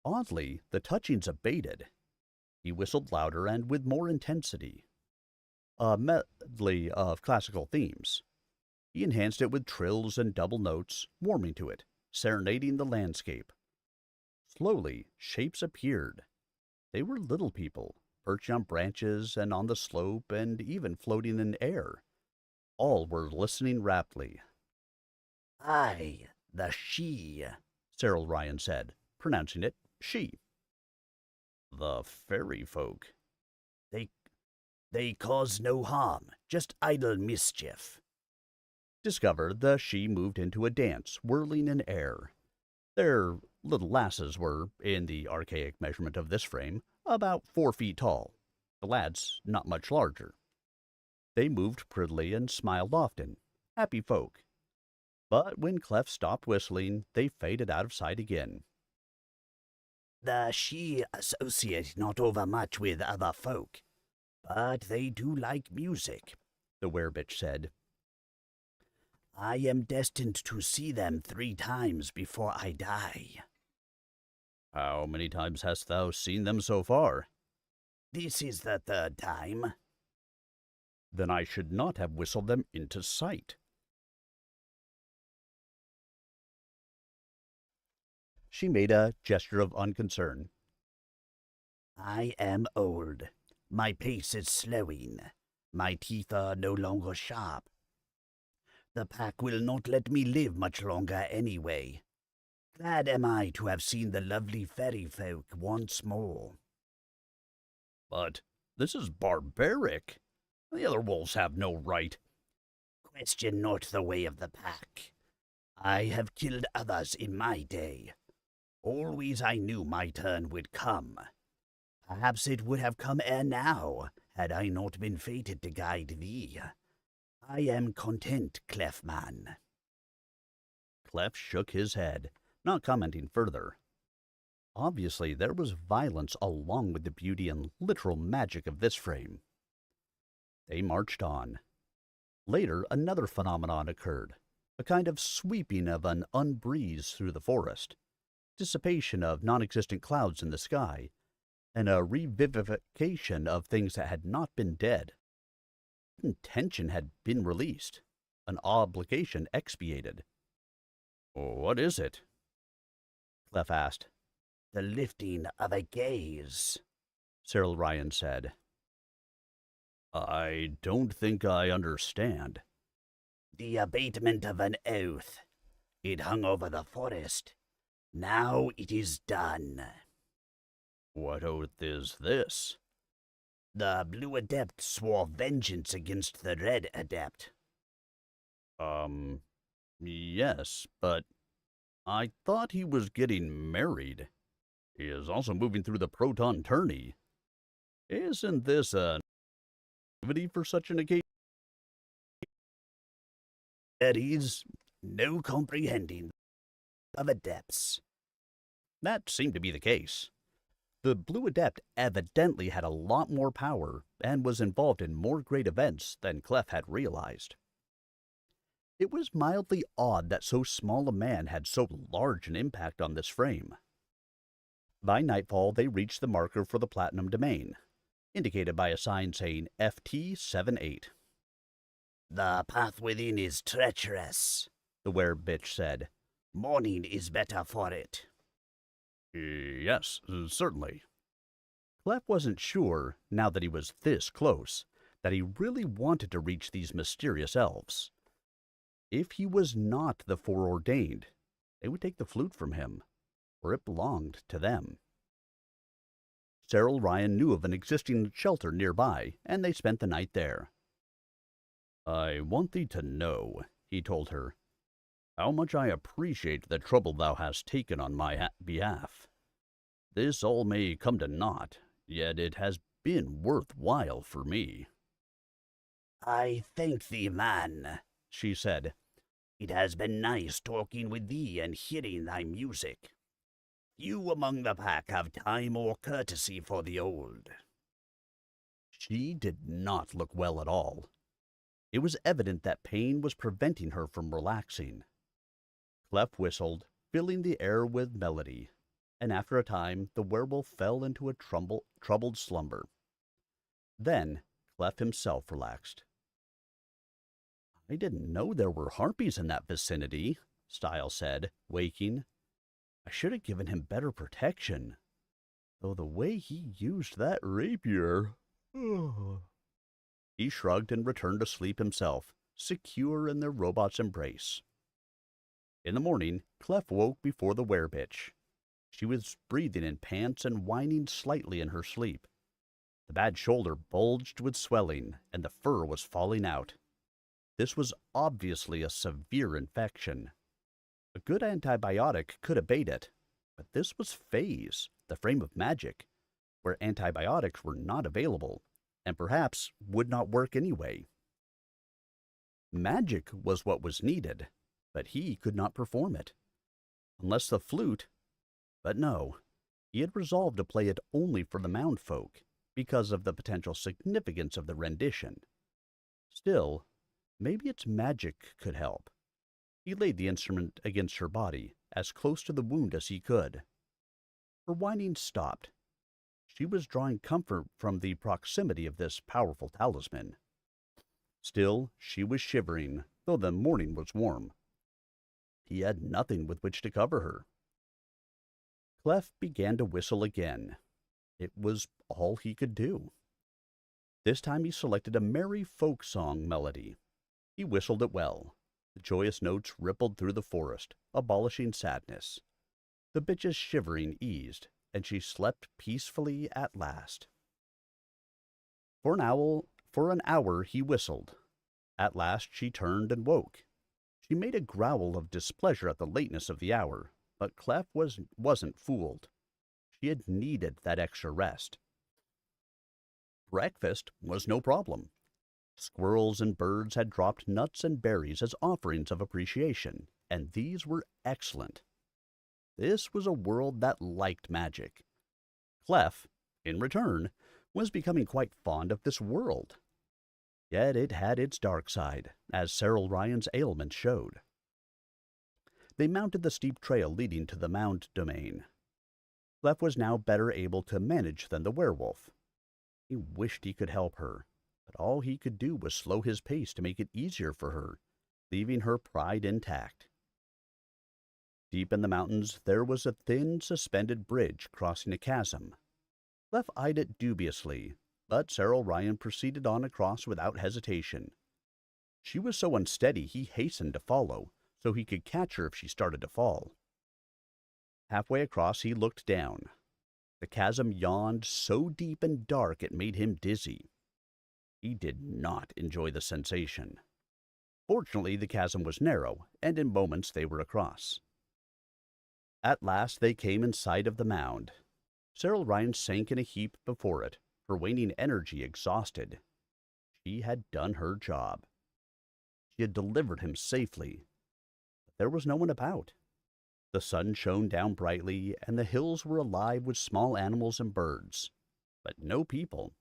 Oddly, the touchings abated. He whistled louder and with more intensity. A medley of classical themes. He enhanced it with trills and double notes, warming to it, serenading the landscape. Slowly, shapes appeared. They were little people, perched on branches and on the slope and even floating in air. All were listening raptly. "Aye, the she," Cyril Ryan said, pronouncing it she. "The fairy folk." They cause no harm, just idle mischief." Discovered, the she moved into a dance, whirling in air. Their little lasses were, in the archaic measurement of this frame, about 4 feet tall, the lads not much larger. They moved prettily and smiled often, happy folk. But when Clef stopped whistling, they faded out of sight again. The she associate not overmuch with other folk, but they do like music, the werebitch said. I am destined to see them 3 times before I die. How many times hast thou seen them so far? This is the 3rd time. Then I should not have whistled them into sight. She made a gesture of unconcern. I am old. My pace is slowing. My teeth are no longer sharp. The pack will not let me live much longer anyway. Glad am I to have seen the lovely fairy folk once more. But this is barbaric. The other wolves have no right. Question not the way of the pack. I have killed others in my day. Always I knew my turn would come. Perhaps it would have come ere now, had I not been fated to guide thee. I am content, Clefman. Clef shook his head, not commenting further. Obviously, there was violence along with the beauty and literal magic of this frame. They marched on. Later, another phenomenon occurred, a kind of sweeping of an unbreeze through the forest, dissipation of non-existent clouds in the sky, and a revivification of things that had not been dead. Tension had been released, an obligation expiated. What is it? Clef asked. The lifting of a gaze, Cyril Ryan said. I don't think I understand. The abatement of an oath. It hung over the forest. Now it is done. What oath is this? The Blue Adept swore vengeance against the Red Adept. Yes, but I thought he was getting married. He is also moving through the Proton tourney. Isn't this a activity for such an occasion? There is no comprehending of adepts. That seemed to be the case. The Blue Adept evidently had a lot more power and was involved in more great events than Clef had realized. It was mildly odd that so small a man had so large an impact on this frame. By nightfall, they reached the marker for the Platinum Domain, indicated by a sign saying FT78. The path within is treacherous, the werebitch said. Morning is better for it. Yes, certainly. Clef wasn't sure, now that he was this close, that he really wanted to reach these mysterious elves. If he was not the foreordained, they would take the flute from him, for it belonged to them. Cyril Ryan knew of an existing shelter nearby, and they spent the night there. I want thee to know, he told her, how much I appreciate the trouble thou hast taken on my behalf. This all may come to naught, yet it has been worthwhile for me. I thank thee, man, she said. It has been nice talking with thee and hearing thy music. Few among the pack have time or courtesy for the old. She did not look well at all. It was evident that pain was preventing her from relaxing. Clef whistled, filling the air with melody, and after a time the werewolf fell into a troubled slumber. Then Clef himself relaxed. I didn't know there were harpies in that vicinity, Stile said, waking. I should have given him better protection. Though the way he used that rapier... He shrugged and returned to sleep himself, secure in their robot's embrace. In the morning, Clef woke before the werebitch. She was breathing in pants and whining slightly in her sleep. The bad shoulder bulged with swelling, and the fur was falling out. This was obviously a severe infection. A good antibiotic could abate it, but this was Phaze, the frame of magic, where antibiotics were not available, and perhaps would not work anyway. Magic was what was needed, but he could not perform it. Unless the flute, but no, He had resolved to play it only for the mound folk, because of the potential significance of the rendition. Still, maybe its magic could help. He laid the instrument against her body, as close to the wound as he could. Her whining stopped. She was drawing comfort from the proximity of this powerful talisman. Still, she was shivering, though the morning was warm. He had nothing with which to cover her. Clef began to whistle again. It was all he could do. This time he selected a merry folk song melody. He whistled it well. The joyous notes rippled through the forest, abolishing sadness. The bitch's shivering eased, and she slept peacefully at last. For an hour he whistled. At last she turned and woke. She made a growl of displeasure at the lateness of the hour, but Clef wasn't fooled. She had needed that extra rest. Breakfast was no problem. Squirrels and birds had dropped nuts and berries as offerings of appreciation, and these were excellent. This was a world that liked magic. Clef, in return, was becoming quite fond of this world. Yet it had its dark side, as Cyril Ryan's ailment showed. They mounted the steep trail leading to the mound domain. Clef was now better able to manage than the werewolf. He wished he could help her, but all he could do was slow his pace to make it easier for her, leaving her pride intact. Deep in the mountains there was a thin, suspended bridge crossing a chasm. Clef eyed it dubiously, but Cyril Ryan proceeded on across without hesitation. She was so unsteady he hastened to follow, so he could catch her if she started to fall. Halfway across he looked down. The chasm yawned so deep and dark it made him dizzy. He did not enjoy the sensation. Fortunately, the chasm was narrow, and in moments they were across. At last they came in sight of the mound. Cyril Ryan sank in a heap before it, her waning energy exhausted. She had done her job. She had delivered him safely. But there was no one about. The sun shone down brightly, and the hills were alive with small animals and birds, but no people.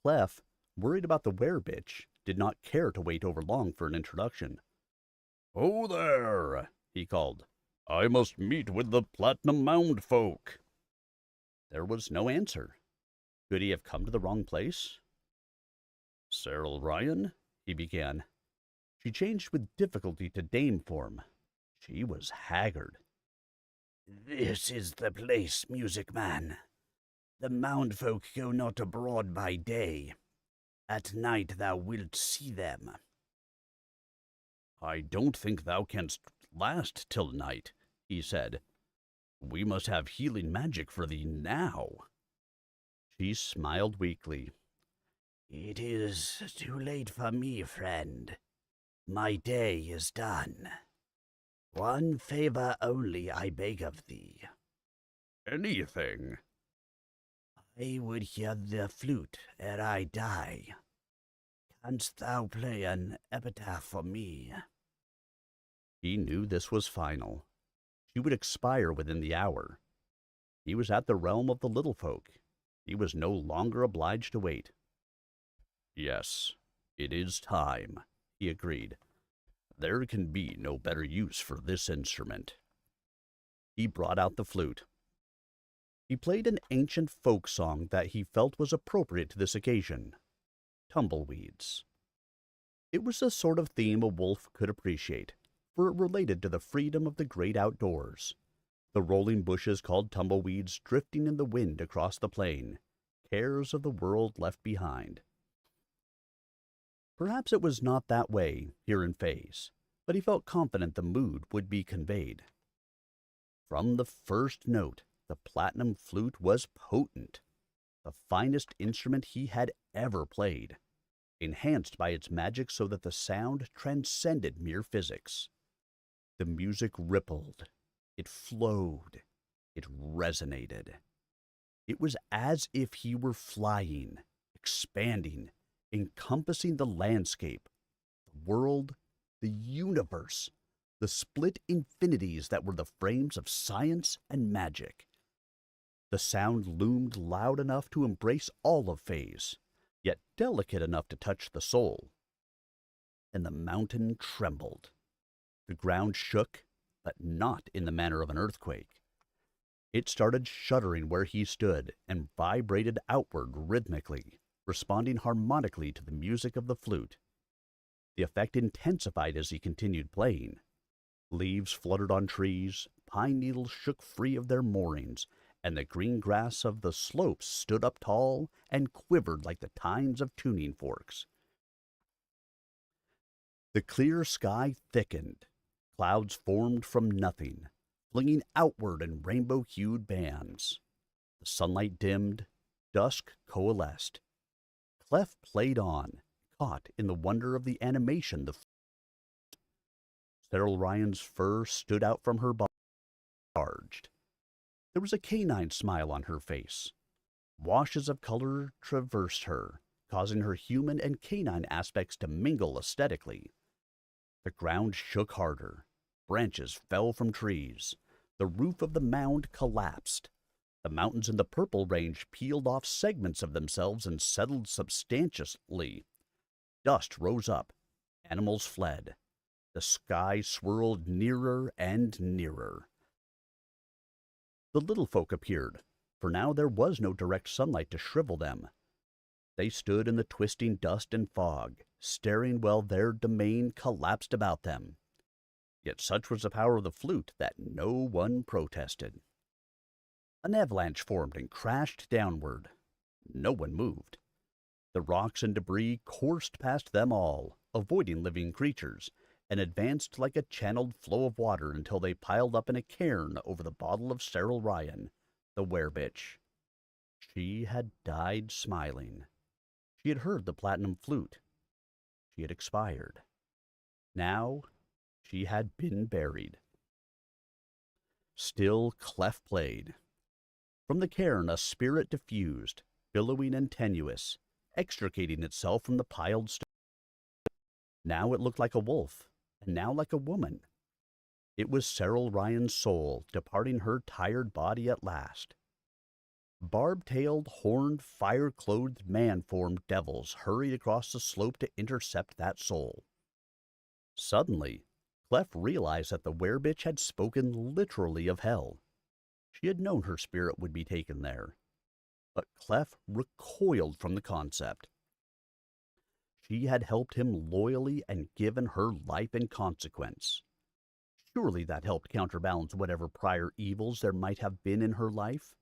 Clef, worried about the werebitch, did not care to wait over long for an introduction. "Oh there," he called. "I must meet with the Platinum Mound folk." There was no answer. Could he have come to the wrong place? "Cyril Ryan," he began. She changed with difficulty to dame form. She was haggard. "This is the place, music man. The mound folk go not abroad by day. At night thou wilt see them." "I don't think thou canst last till night," he said. "We must have healing magic for thee now." She smiled weakly. "It is too late for me, friend. My day is done. One favor only I beg of thee." "Anything." "I would hear the flute ere I die. Canst thou play an epitaph for me?" He knew this was final. She would expire within the hour. He was at the realm of the little folk. He was no longer obliged to wait. "Yes, it is time," he agreed. "There can be no better use for this instrument." He brought out the flute. He played an ancient folk song that he felt was appropriate to this occasion, Tumbleweeds. It was the sort of theme a wolf could appreciate, for it related to the freedom of the great outdoors. The rolling bushes called tumbleweeds drifting in the wind across the plain, cares of the world left behind. Perhaps it was not that way here in Phaze, but he felt confident the mood would be conveyed. From the first note, the platinum flute was potent, the finest instrument he had ever played, enhanced by its magic so that the sound transcended mere physics. The music rippled, it flowed, it resonated. It was as if he were flying, expanding, encompassing the landscape, the world, the universe, the split infinities that were the frames of science and magic. The sound loomed loud enough to embrace all of Phaze, yet delicate enough to touch the soul. And the mountain trembled. The ground shook, but not in the manner of an earthquake. It started shuddering where he stood and vibrated outward rhythmically, responding harmonically to the music of the flute. The effect intensified as he continued playing. Leaves fluttered on trees, pine needles shook free of their moorings, and the green grass of the slopes stood up tall and quivered like the tines of tuning forks. The clear sky thickened. Clouds formed from nothing, flinging outward in rainbow-hued bands. The sunlight dimmed, dusk coalesced. Clef played on, caught in the wonder of the animation. The Cyril Ryan's fur stood out from her body, charged. There was a canine smile on her face. Washes of color traversed her, causing her human and canine aspects to mingle aesthetically. The ground shook harder. Branches fell from trees. The roof of the mound collapsed. The mountains in the purple range peeled off segments of themselves and settled substantially. Dust rose up. Animals fled. The sky swirled nearer and nearer. The little folk appeared, for now there was no direct sunlight to shrivel them. They stood in the twisting dust and fog, staring while their domain collapsed about them. Yet such was the power of the flute that no one protested. An avalanche formed and crashed downward. No one moved. The rocks and debris coursed past them all, avoiding living creatures, and advanced like a channeled flow of water until they piled up in a cairn over the bottle of Cyril Ryan, the werebitch. She had died smiling. She had heard the platinum flute. She had expired. Now she had been buried. Still Clef played. From the cairn a spirit diffused, billowing and tenuous, extricating itself from the piled stone. Now it looked like a wolf, and now like a woman. It was Cyril Ryan's soul departing her tired body at last. Barb-tailed, horned, fire-clothed, man-formed devils hurried across the slope to intercept that soul. Suddenly, Clef realized that the werebitch had spoken literally of hell. She had known her spirit would be taken there. But Clef recoiled from the concept. She had helped him loyally and given her life in consequence. Surely that helped counterbalance whatever prior evils there might have been in her life.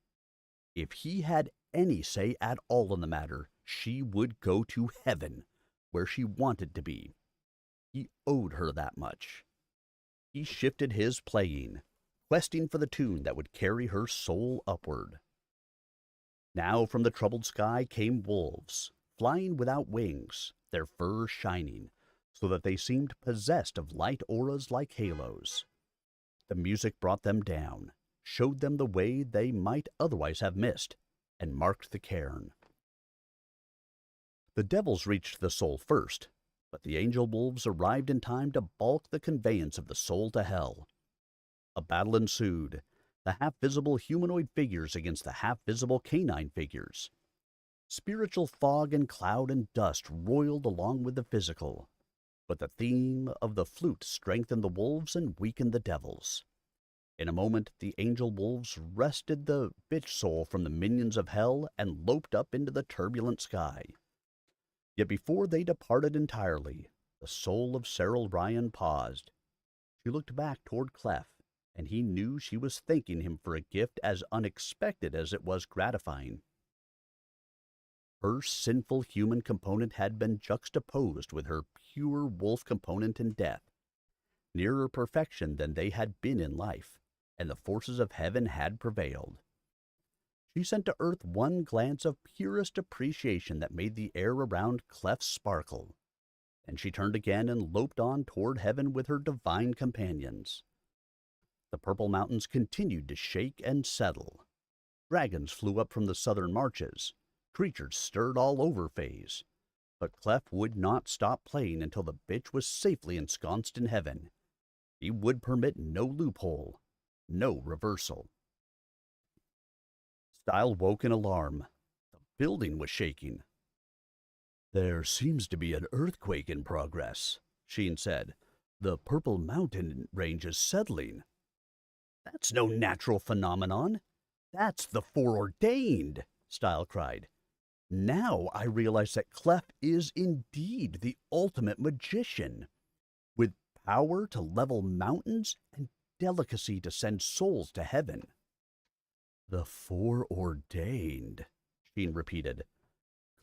If he had any say at all in the matter, she would go to heaven, where she wanted to be. He owed her that much. He shifted his playing, questing for the tune that would carry her soul upward. Now from the troubled sky came wolves, flying without wings, their fur shining, so that they seemed possessed of light auras like halos. The music brought them down, showed them the way they might otherwise have missed, and marked the cairn. The devils reached the soul first, but the angel wolves arrived in time to balk the conveyance of the soul to hell. A battle ensued, the half-visible humanoid figures against the half-visible canine figures. Spiritual fog and cloud and dust roiled along with the physical, but the theme of the flute strengthened the wolves and weakened the devils. In a moment, the angel wolves wrested the bitch soul from the minions of hell and loped up into the turbulent sky. Yet before they departed entirely, the soul of Cyril Ryan paused. She looked back toward Clef, and he knew she was thanking him for a gift as unexpected as it was gratifying. Her sinful human component had been juxtaposed with her pure wolf component in death, nearer perfection than they had been in life, and the forces of heaven had prevailed. She sent to earth one glance of purest appreciation that made the air around Clef sparkle, and she turned again and loped on toward heaven with her divine companions. The purple mountains continued to shake and settle. Dragons flew up from the southern marches. Creatures stirred all over Phaze. But Clef would not stop playing until the bitch was safely ensconced in heaven. He would permit no loophole, no reversal. Stile woke in alarm. The building was shaking. There seems to be an earthquake in progress, Sheen said. The Purple Mountain range is settling. That's no natural phenomenon. That's the foreordained, Stile cried. Now I realize that Clef is indeed the ultimate magician, with power to level mountains and delicacy to send souls to heaven. The foreordained, Sheen repeated.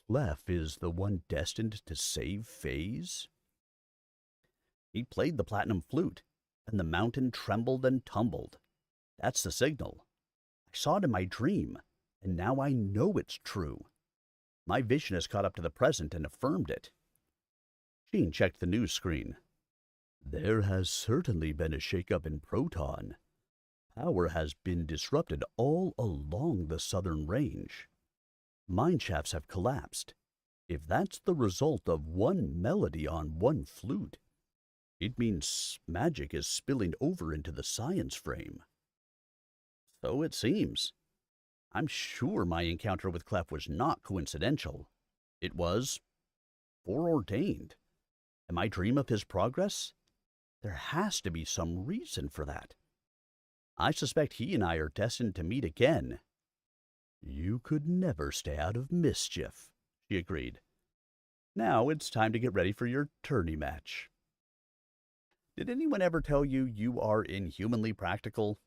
Clef is the one destined to save Phaze? He played the platinum flute, and the mountain trembled and tumbled. That's the signal. I saw it in my dream, and now I know it's true. My vision has caught up to the present and affirmed it. Sheen checked the news screen. There has certainly been a shake-up in Proton. Power has been disrupted all along the southern range. Mine shafts have collapsed. If that's the result of one melody on one flute, it means magic is spilling over into the science frame. So it seems. I'm sure my encounter with Clef was not coincidental. It was foreordained. Am I dream of his progress? There has to be some reason for that. I suspect he and I are destined to meet again. You could never stay out of mischief, she agreed. Now it's time to get ready for your tourney match. Did anyone ever tell you you are inhumanly practical?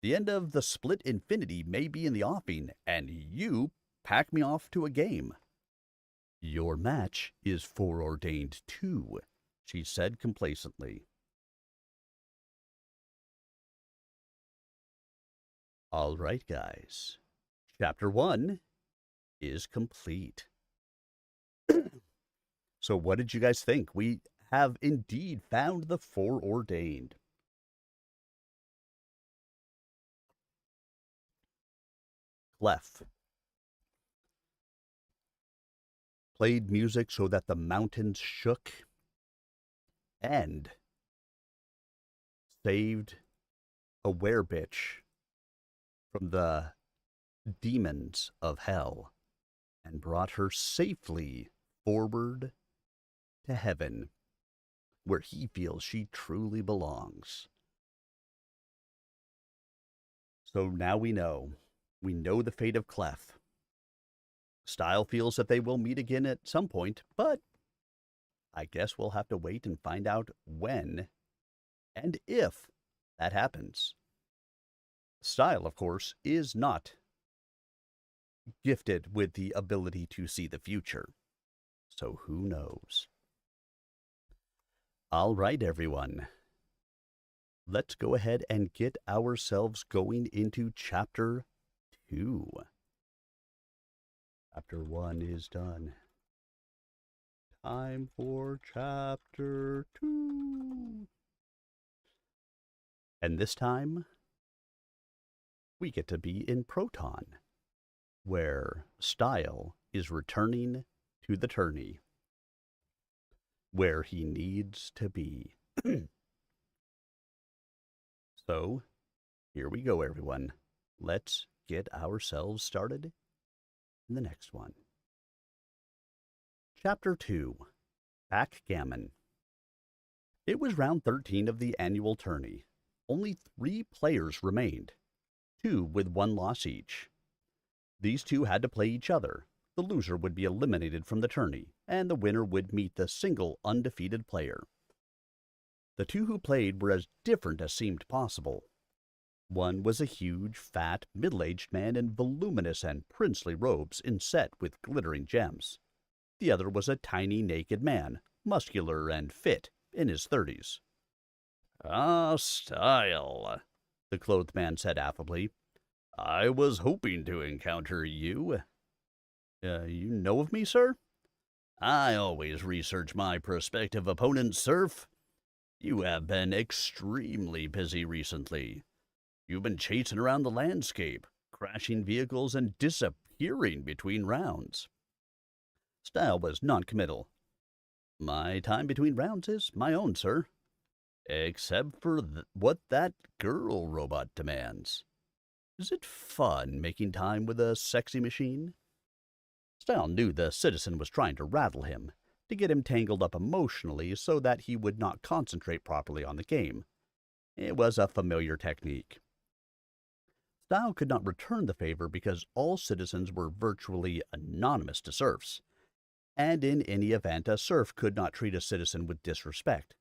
The end of the split infinity may be in the offing, and you pack me off to a game. Your match is foreordained too, she said complacently. All right, guys. Chapter 1 is complete. So what did you guys think? We have indeed found the foreordained. Clef played music so that the mountains shook and saved a werebitch from the demons of hell and brought her safely forward to heaven, where he feels she truly belongs. So now we know the fate of Clef. Stile feels that they will meet again at some point, but I guess we'll have to wait and find out when and if that happens. Stile, of course, is not gifted with the ability to see the future. So who knows? All right, everyone. Let's go ahead and get ourselves going into Chapter 2. Chapter 1 is done. Time for Chapter 2. And this time, we get to be in Proton, where Stile is returning to the tourney, where he needs to be. So, here we go, everyone. Let's get ourselves started in the next one. Chapter 2, Backgammon. It was round 13 of the annual tourney. Only 3 players remained, 2 with 1 loss each. These 2 had to play each other. The loser would be eliminated from the tourney, and the winner would meet the single undefeated player. The 2 who played were as different as seemed possible. One was a huge, fat, middle-aged man in voluminous and princely robes inset with glittering gems. The other was a tiny, naked man, muscular and fit, in his 30s. "Ah, Stile," the clothed man said affably. "I was hoping to encounter you." You know of me, sir?" "I always research my prospective opponents, Surf. You have been extremely busy recently. You've been chasing around the landscape, crashing vehicles and disappearing between rounds." Stile was noncommittal. "My time between rounds is my own, sir. Except for what that girl robot demands." Is it fun making time with a sexy machine? Stile knew the citizen was trying to rattle him, to get him tangled up emotionally so that he would not concentrate properly on the game. It was a familiar technique. Stile could not return the favor because all citizens were virtually anonymous to serfs, and in any event a serf could not treat a citizen with disrespect.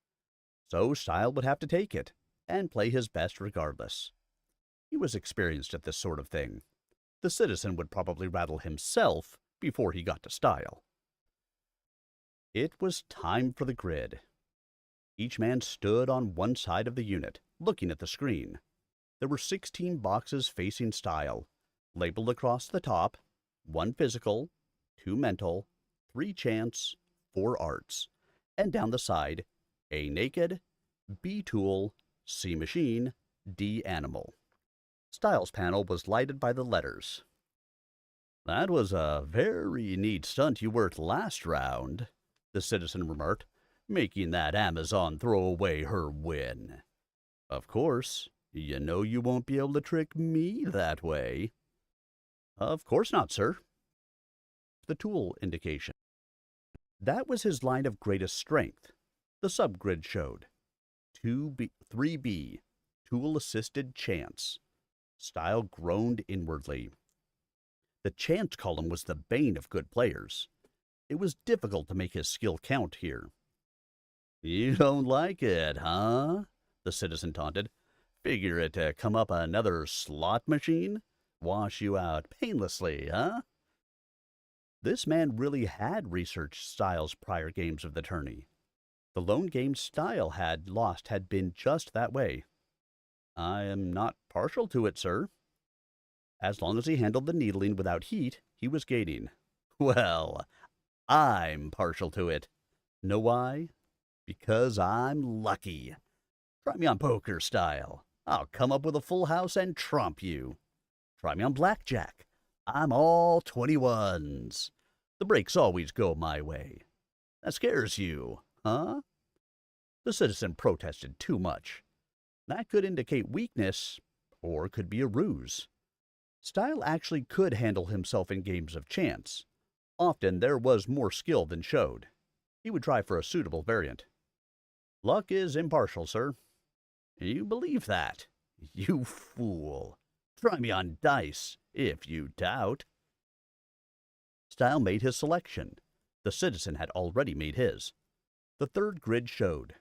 So Stile would have to take it, and play his best regardless. He was experienced at this sort of thing. The citizen would probably rattle himself before he got to Stile. It was time for the grid. Each man stood on one side of the unit, looking at the screen. There were 16 boxes facing Stile, labeled across the top, 1 physical, 2 mental, 3 chance, 4 arts, and down the side, A naked, B tool, C machine, D animal. Stile's panel was lighted by the letters. "That was a very neat stunt you worked last round," the citizen remarked, "making that Amazon throw away her win. Of course, you know you won't be able to trick me that way." "Of course not, sir." The tool indication. That was his line of greatest strength. The subgrid showed 3B, tool-assisted chance. Stile groaned inwardly. The chance column was the bane of good players. It was difficult to make his skill count here. "You don't like it, huh?" the citizen taunted. "Figure it to come up another slot machine? Wash you out painlessly, huh?" This man really had researched Stile's prior games of the tourney. The lone game Stile had lost had been just that way. "I am not partial to it, sir." As long as he handled the needling without heat, he was gaining. "Well, I'm partial to it. Know why? Because I'm lucky. Try me on poker, Stile. I'll come up with a full house and trump you. Try me on blackjack. I'm all 21s. The breaks always go my way. That scares you, huh?" The citizen protested too much. That could indicate weakness, or could be a ruse. Stile actually could handle himself in games of chance. Often there was more skill than showed. He would try for a suitable variant. "Luck is impartial, sir." "You believe that? You fool. Try me on dice, if you doubt." Stile made his selection. The citizen had already made his. The third grid showed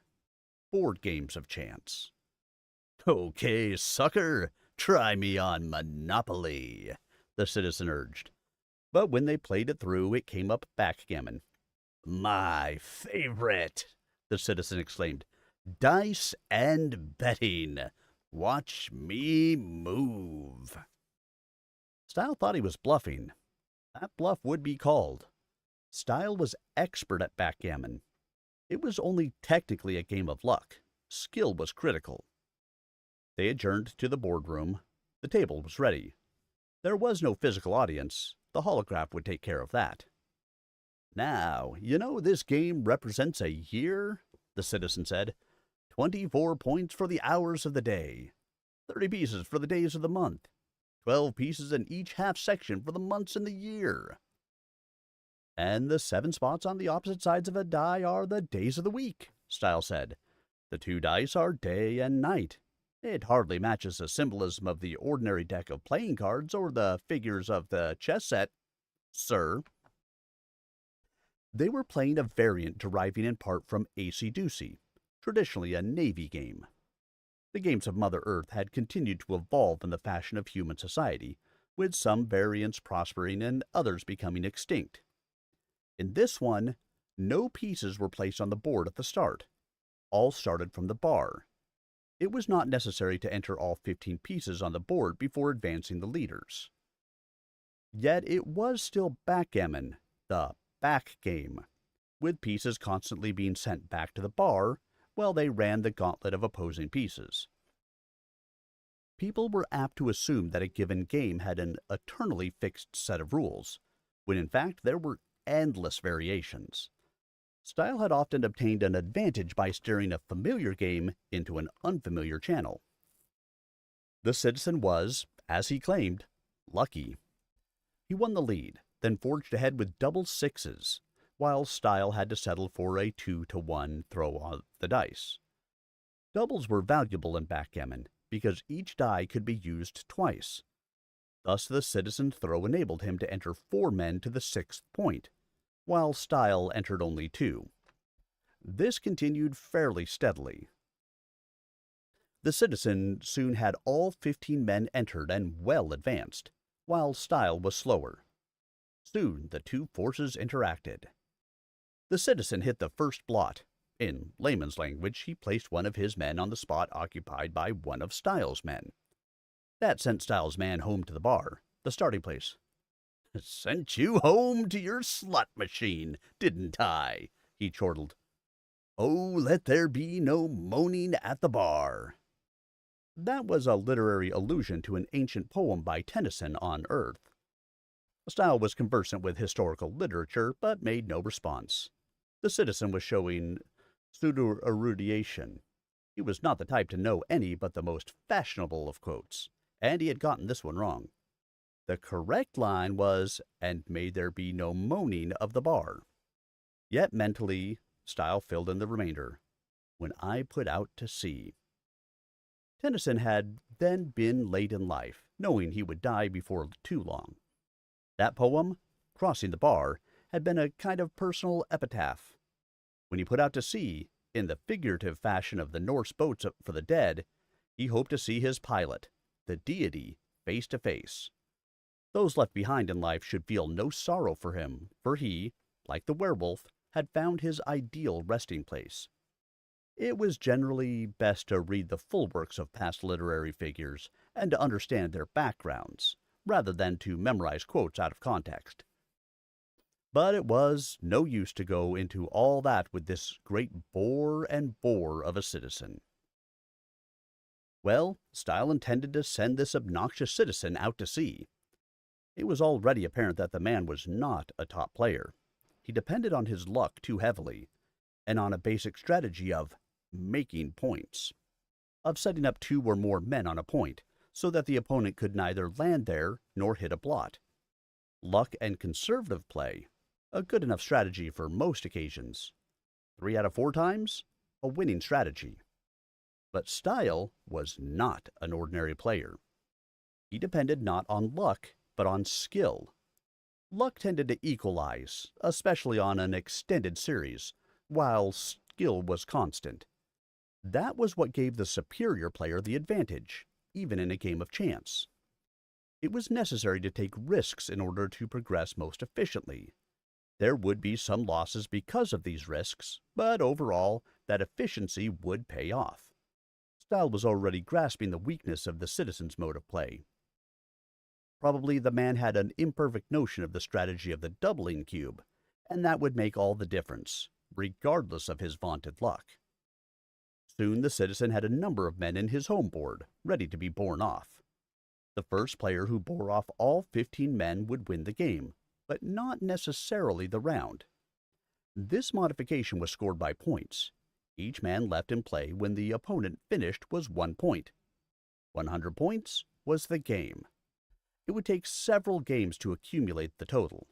board games of chance. "Okay, sucker, try me on Monopoly," the citizen urged. But when they played it through, it came up backgammon. "My favorite," the citizen exclaimed. "Dice and betting. Watch me move." Stile thought he was bluffing. That bluff would be called. Stile was expert at backgammon. It was only technically a game of luck. Skill was critical. They adjourned to the boardroom. The table was ready. There was no physical audience. The holograph would take care of that. "Now, you know this game represents a year," the citizen said. 24 points for the hours of the day. 30 pieces for the days of the month. 12 pieces in each half section for the months in the year. "And the 7 spots on the opposite sides of a die are the days of the week," Stile said. "The 2 dice are day and night. It hardly matches the symbolism of the ordinary deck of playing cards or the figures of the chess set, sir." They were playing a variant deriving in part from Acey-Deucey, traditionally a Navy game. The games of Mother Earth had continued to evolve in the fashion of human society, with some variants prospering and others becoming extinct. In this one, no pieces were placed on the board at the start. All started from the bar. It was not necessary to enter all 15 pieces on the board before advancing the leaders. Yet it was still backgammon, the back game, with pieces constantly being sent back to the bar while they ran the gauntlet of opposing pieces. People were apt to assume that a given game had an eternally fixed set of rules, when in fact there were endless variations. Stile had often obtained an advantage by steering a familiar game into an unfamiliar channel. The citizen was, as he claimed, lucky. He won the lead, then forged ahead with double sixes, while Stile had to settle for a 2-to-1 throw of the dice. Doubles were valuable in backgammon because each die could be used twice. Thus the citizen throw enabled him to enter 4 men to the 6th point, while Stile entered only 2. This continued fairly steadily. The citizen soon had all 15 men entered and well advanced, while Stile was slower. Soon the two forces interacted. The citizen hit the first blot. In layman's language, he placed one of his men on the spot occupied by one of Stile's men. That sent Stile's man home to the bar, the starting place. "Sent you home to your slot machine, didn't I?" he chortled. "Oh, let there be no moaning at the bar." That was a literary allusion to an ancient poem by Tennyson on Earth. Stile was conversant with historical literature, but made no response. The citizen was showing pseudo-erudition. He was not the type to know any but the most fashionable of quotes, and he had gotten this one wrong. The correct line was, "and may there be no moaning of the bar." Yet mentally, Stile filled in the remainder, "when I put out to sea." Tennyson had then been late in life, knowing he would die before too long. That poem, Crossing the Bar, had been a kind of personal epitaph. When he put out to sea, in the figurative fashion of the Norse boats for the dead, he hoped to see his pilot, the deity, face to face. Those left behind in life should feel no sorrow for him, for he, like the werewolf, had found his ideal resting place. It was generally best to read the full works of past literary figures and to understand their backgrounds, rather than to memorize quotes out of context. But it was no use to go into all that with this great bore of a citizen. Well, Stile intended to send this obnoxious citizen out to sea. It was already apparent that the man was not a top player. He depended on his luck too heavily, and on a basic strategy of making points, of setting up 2 or more men on a point, so that the opponent could neither land there nor hit a blot. Luck and conservative play, a good enough strategy for most occasions. 3 out of 4 times, a winning strategy. But Stile was not an ordinary player. He depended not on luck, but on skill. Luck tended to equalize, especially on an extended series, while skill was constant. That was what gave the superior player the advantage, even in a game of chance. It was necessary to take risks in order to progress most efficiently. There would be some losses because of these risks, but overall, that efficiency would pay off. Stile was already grasping the weakness of the citizen's mode of play. Probably the man had an imperfect notion of the strategy of the doubling cube, and that would make all the difference, regardless of his vaunted luck. Soon the citizen had a number of men in his home board, ready to be borne off. The first player who bore off all 15 men would win the game, but not necessarily the round. This modification was scored by points. Each man left in play when the opponent finished was 1 point. 100 points was the game. It would take several games to accumulate the total.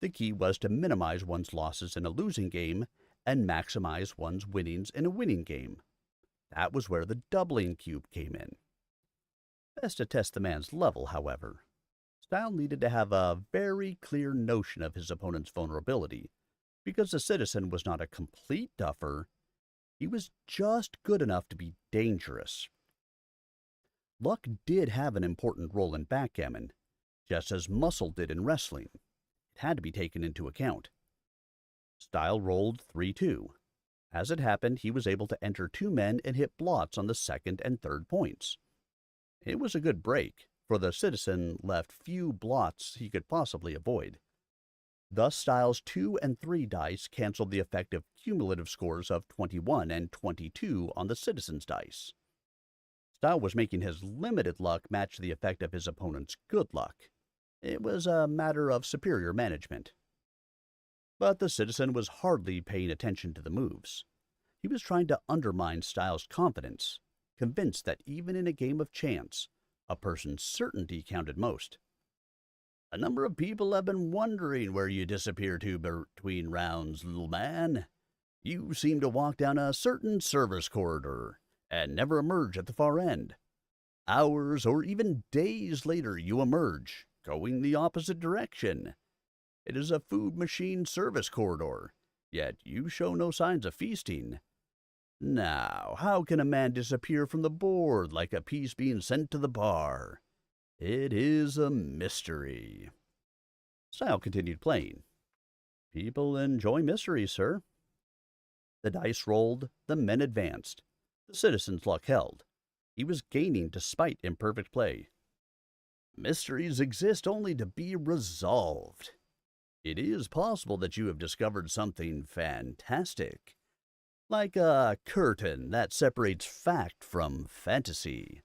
The key was to minimize one's losses in a losing game and maximize one's winnings in a winning game. That was where the doubling cube came in. Best to test the man's level, however. Stile needed to have a very clear notion of his opponent's vulnerability, because the citizen was not a complete duffer. He was just good enough to be dangerous. Luck did have an important role in backgammon, just as muscle did in wrestling. It had to be taken into account. Stile rolled 3-2. As it happened, he was able to enter 2 men and hit blots on the 2nd and 3rd points. It was a good break, for the citizen left few blots he could possibly avoid. Thus Stile's 2 and 3 dice canceled the effect of cumulative scores of 21 and 22 on the citizen's dice. Stile was making his limited luck match the effect of his opponent's good luck. It was a matter of superior management. But the citizen was hardly paying attention to the moves. He was trying to undermine Stile's confidence, convinced that even in a game of chance, A person's certainty counted most. "A number of people have been wondering where you disappear to between rounds, little man. You seem to walk down a certain service corridor and never emerge at the far end. Hours or even days later, you emerge, going the opposite direction. It is a food machine service corridor, yet you show no signs of feasting. Now, how can a man disappear from the board like a piece being sent to the bar? It is a mystery." Stile continued playing. "People enjoy mysteries, sir." The dice rolled, the men advanced. The citizen's luck held. He was gaining despite imperfect play. "Mysteries exist only to be resolved. It is possible that you have discovered something fantastic, like a curtain that separates fact from fantasy,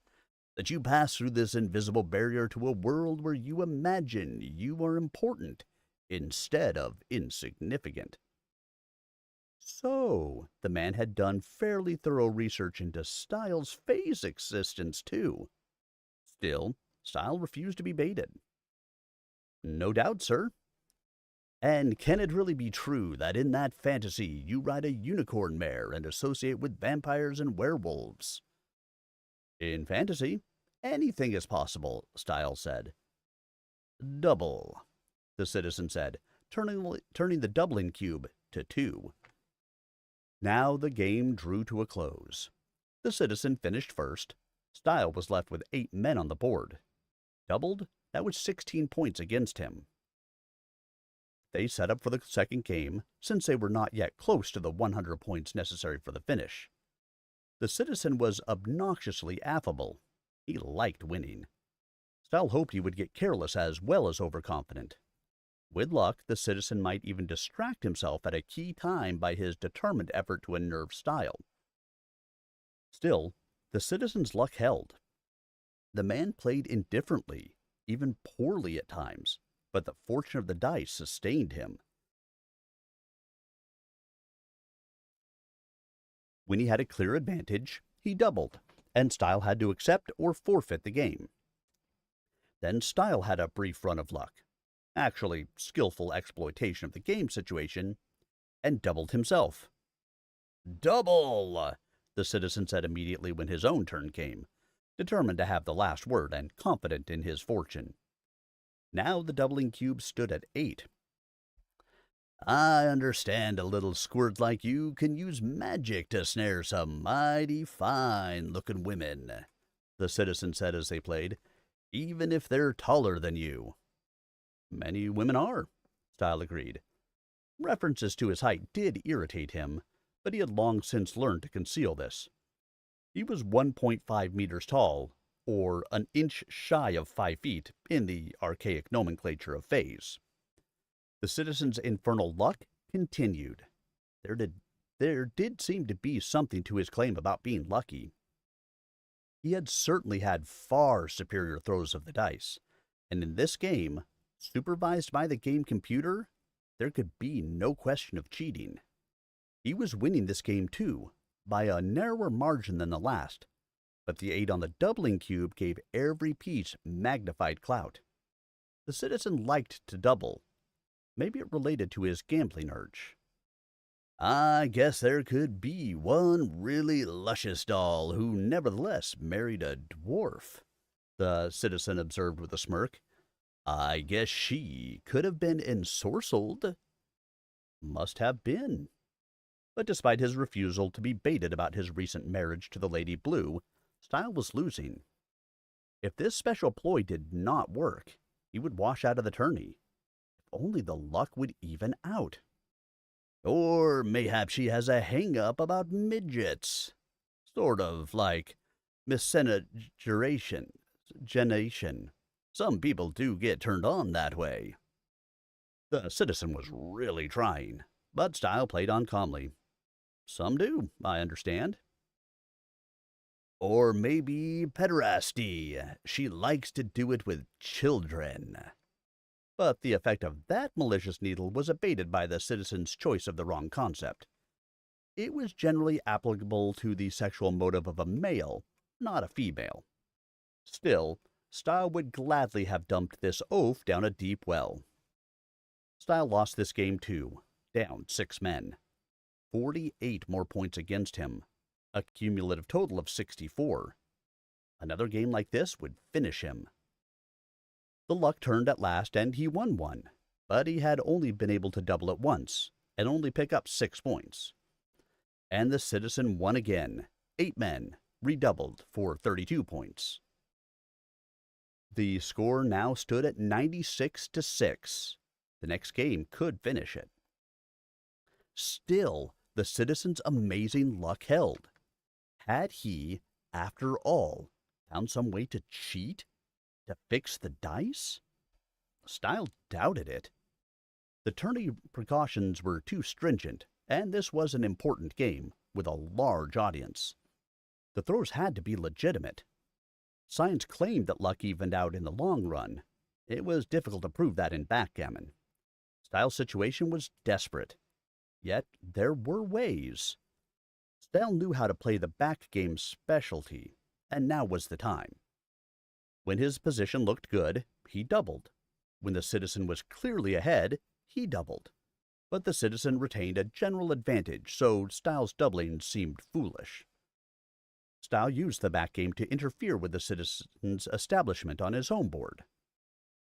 that you pass through this invisible barrier to a world where you imagine you are important instead of insignificant." So, the man had done fairly thorough research into Stile's Phaze existence, too. Still, Stile refused to be baited. "No doubt, sir. And can it really be true that in that fantasy you ride a unicorn mare and associate with vampires and werewolves?" "In fantasy, anything is possible," Stile said. "Double," the citizen said, turning the doubling cube to 2. Now the game drew to a close. The citizen finished first. Stile was left with 8 men on the board. Doubled, that was 16 points against him. They set up for the second game, since they were not yet close to the 100 points necessary for the finish. The citizen was obnoxiously affable. He liked winning. Stile hoped he would get careless as well as overconfident. With luck, the citizen might even distract himself at a key time by his determined effort to unnerve Stile. Still, the citizen's luck held. The man played indifferently, even poorly at times, but the fortune of the dice sustained him. When he had a clear advantage, he doubled, and Stile had to accept or forfeit the game. Then Stile had a brief run of luck, actually skillful exploitation of the game situation, and doubled himself. "Double!" the citizen said immediately when his own turn came, determined to have the last word and confident in his fortune. Now the doubling cube stood at 8. "I understand a little squirt like you can use magic to snare some mighty fine-looking women," the citizen said as they played, "even if they're taller than you." "Many women are," Stile agreed. References to his height did irritate him, but he had long since learned to conceal this. He was 1.5 meters tall, or an inch shy of 5 feet in the archaic nomenclature of Phaze. The citizen's infernal luck continued. There did seem to be something to his claim about being lucky. He had certainly had far superior throws of the dice, and in this game, supervised by the game computer, there could be no question of cheating. He was winning this game too, by a narrower margin than the last, but the 8 on the doubling cube gave every piece magnified clout. The citizen liked to double. Maybe it related to his gambling urge. "I guess there could be one really luscious doll who nevertheless married a dwarf," the citizen observed with a smirk. "I guess she could have been ensorcelled." Must have been. But despite his refusal to be baited about his recent marriage to the Lady Blue, Stile was losing. If this special ploy did not work, he would wash out of the tourney. If only the luck would even out. Or mayhap she has a hang-up about midgets. Sort of like miscegenation. Some people do get turned on that way. The citizen was really trying, but Stile played on calmly. "Some do, I understand." "Or maybe pederasty. She likes to do it with children." But the effect of that malicious needle was abated by the citizen's choice of the wrong concept. It was generally applicable to the sexual motive of a male, not a female. Still, Stile would gladly have dumped this oaf down a deep well. Stile lost this game too, down 6 men. 48 more points against him, a cumulative total of 64. Another game like this would finish him. The luck turned at last and he won one, but he had only been able to double it once and only pick up 6 points. And the citizen won again, 8 men, redoubled for 32 points. The score now stood at 96-6. The next game could finish it. Still, the citizen's amazing luck held. Had he, after all, found some way to cheat? To fix the dice? Stile doubted it. The tourney precautions were too stringent, and this was an important game with a large audience. The throws had to be legitimate. Science claimed that luck evened out in the long run. It was difficult to prove that in backgammon. Stile's situation was desperate. Yet there were ways. Stile knew how to play the backgammon specialty, and now was the time. When his position looked good, he doubled. When the citizen was clearly ahead, he doubled. But the citizen retained a general advantage, so Stile's doubling seemed foolish. Stile used the backgame to interfere with the citizen's establishment on his home board.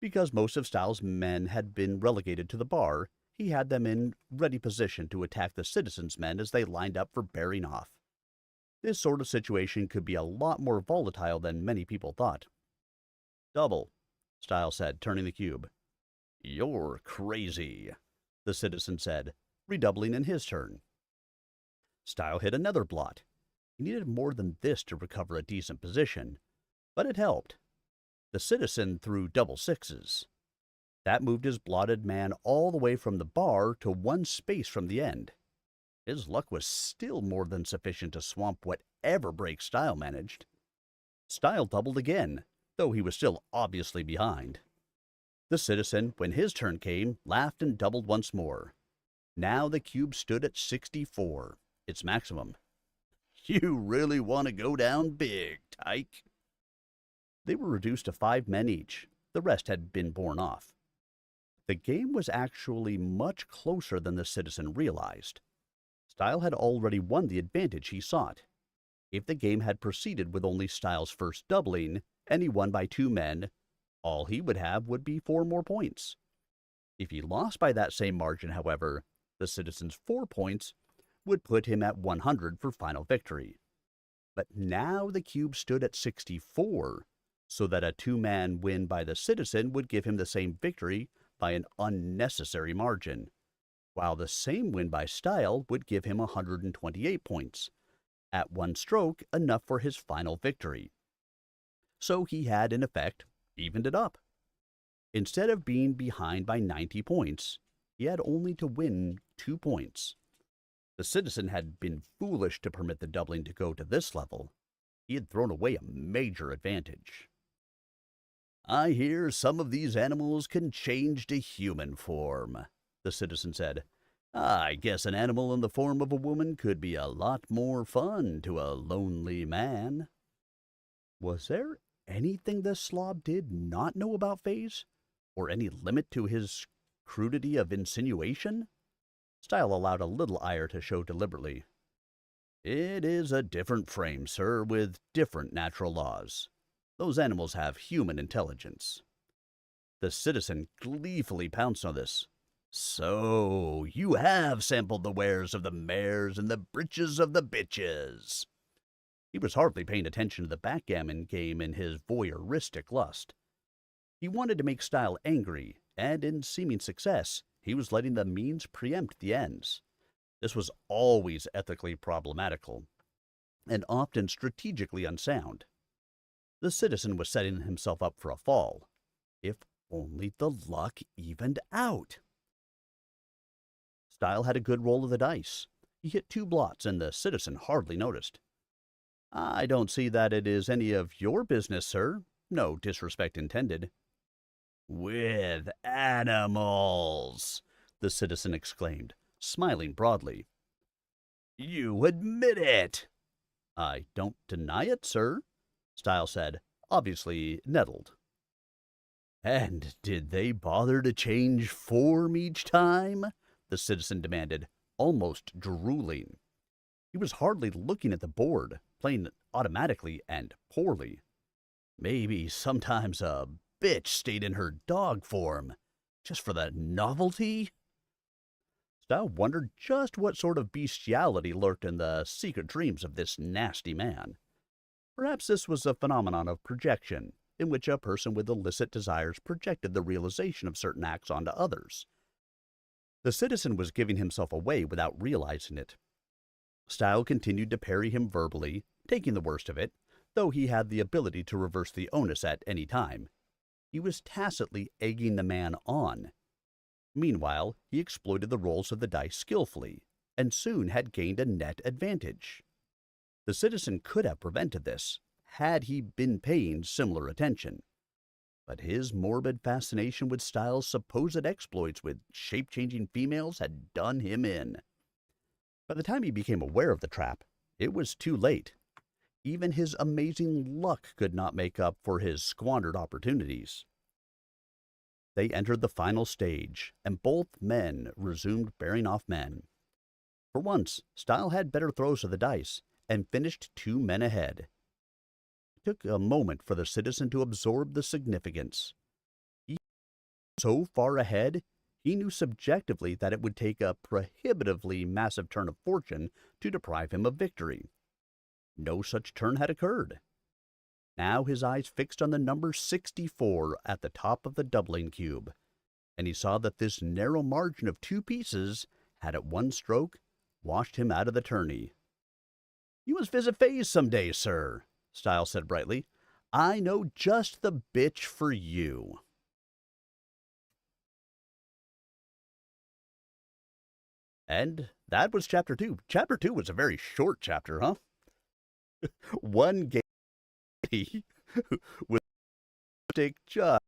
Because most of Stile's men had been relegated to the bar, he had them in ready position to attack the citizen's men as they lined up for bearing off. This sort of situation could be a lot more volatile than many people thought. "Double," Stile said, turning the cube. "You're crazy," the citizen said, redoubling in his turn. Stile hit another blot. He needed more than this to recover a decent position, but it helped. The citizen threw double 6s. That moved his blotted man all the way from the bar to 1 space from the end. His luck was still more than sufficient to swamp whatever break Stile managed. Stile doubled again, though he was still obviously behind. The citizen, when his turn came, laughed and doubled once more. Now the cube stood at 64, its maximum. "You really want to go down big, Tyke." They were reduced to 5 men each. The rest had been borne off. The game was actually much closer than the citizen realized. Stile had already won the advantage he sought. If the game had proceeded with only Stile's first doubling, and he won by 2 men, all he would have would be 4 more points. If he lost by that same margin, however, the citizen's 4 points would put him at 100 for final victory. But now the cube stood at 64, so that a 2-man win by the citizen would give him the same victory by an unnecessary margin, while the same win by Stile would give him 128 points, at 1 stroke enough for his final victory. So he had, in effect, evened it up. Instead of being behind by 90 points, he had only to win 2 points. The citizen had been foolish to permit the doubling to go to this level. He had thrown away a major advantage. "I hear some of these animals can change to human form," the citizen said. "I guess an animal in the form of a woman could be a lot more fun to a lonely man." Was there anything this slob did not know about Phaze? Or any limit to his crudity of insinuation? Stile allowed a little ire to show deliberately. "It is a different frame, sir, with different natural laws. Those animals have human intelligence." The citizen gleefully pounced on this. "So, you have sampled the wares of the mares and the breeches of the bitches." He was hardly paying attention to the backgammon game in his voyeuristic lust. He wanted to make Stile angry, and in seeming success, he was letting the means preempt the ends. This was always ethically problematical, and often strategically unsound. The citizen was setting himself up for a fall. If only the luck evened out. Stile had a good roll of the dice. He hit 2 blots, and the citizen hardly noticed. "I don't see that it is any of your business, sir. No disrespect intended." "With animals!" the citizen exclaimed, smiling broadly. "You admit it!" "I don't deny it, sir," Stile said, obviously nettled. "And did they bother to change form each time?" the citizen demanded, almost drooling. He was hardly looking at the board, playing automatically and poorly. Maybe sometimes a bitch stayed in her dog form, just for the novelty? Stile wondered just what sort of bestiality lurked in the secret dreams of this nasty man. Perhaps this was a phenomenon of projection, in which a person with illicit desires projected the realization of certain acts onto others. The citizen was giving himself away without realizing it. Stile continued to parry him verbally, taking the worst of it, though he had the ability to reverse the onus at any time. He was tacitly egging the man on. Meanwhile, he exploited the rolls of the dice skillfully, and soon had gained a net advantage. The citizen could have prevented this, had he been paying similar attention. But his morbid fascination with Stile's supposed exploits with shape-changing females had done him in. By the time he became aware of the trap, it was too late. Even his amazing luck could not make up for his squandered opportunities. They entered the final stage, and both men resumed bearing off men. For once, Stile had better throws of the dice, and finished 2 men ahead. It took a moment for the citizen to absorb the significance. He was so far ahead, he knew subjectively that it would take a prohibitively massive turn of fortune to deprive him of victory. No such turn had occurred. Now his eyes fixed on the number 64 at the top of the doubling cube, and he saw that this narrow margin of 2 pieces had at one stroke washed him out of the tourney. "You must visit Phaze some day, sir," Stile said brightly. "I know just the bitch for you." And that was Chapter 2. Chapter 2 was a very short chapter, huh? One game with take just.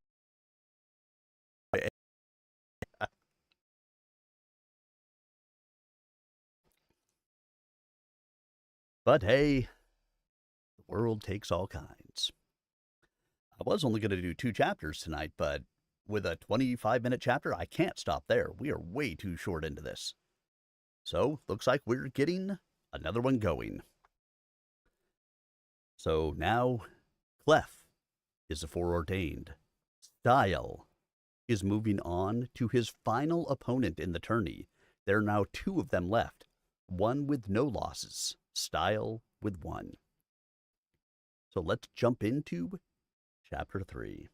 But hey, the world takes all kinds. I was only going to do 2 chapters tonight, but with a 25-minute chapter, I can't stop there. We are way too short into this. So, looks like we're getting another one going. So now, Clef is a foreordained. Stile is moving on to his final opponent in the tourney. There are now 2 of them left, one with no losses, Stile with 1. So let's jump into Chapter 3.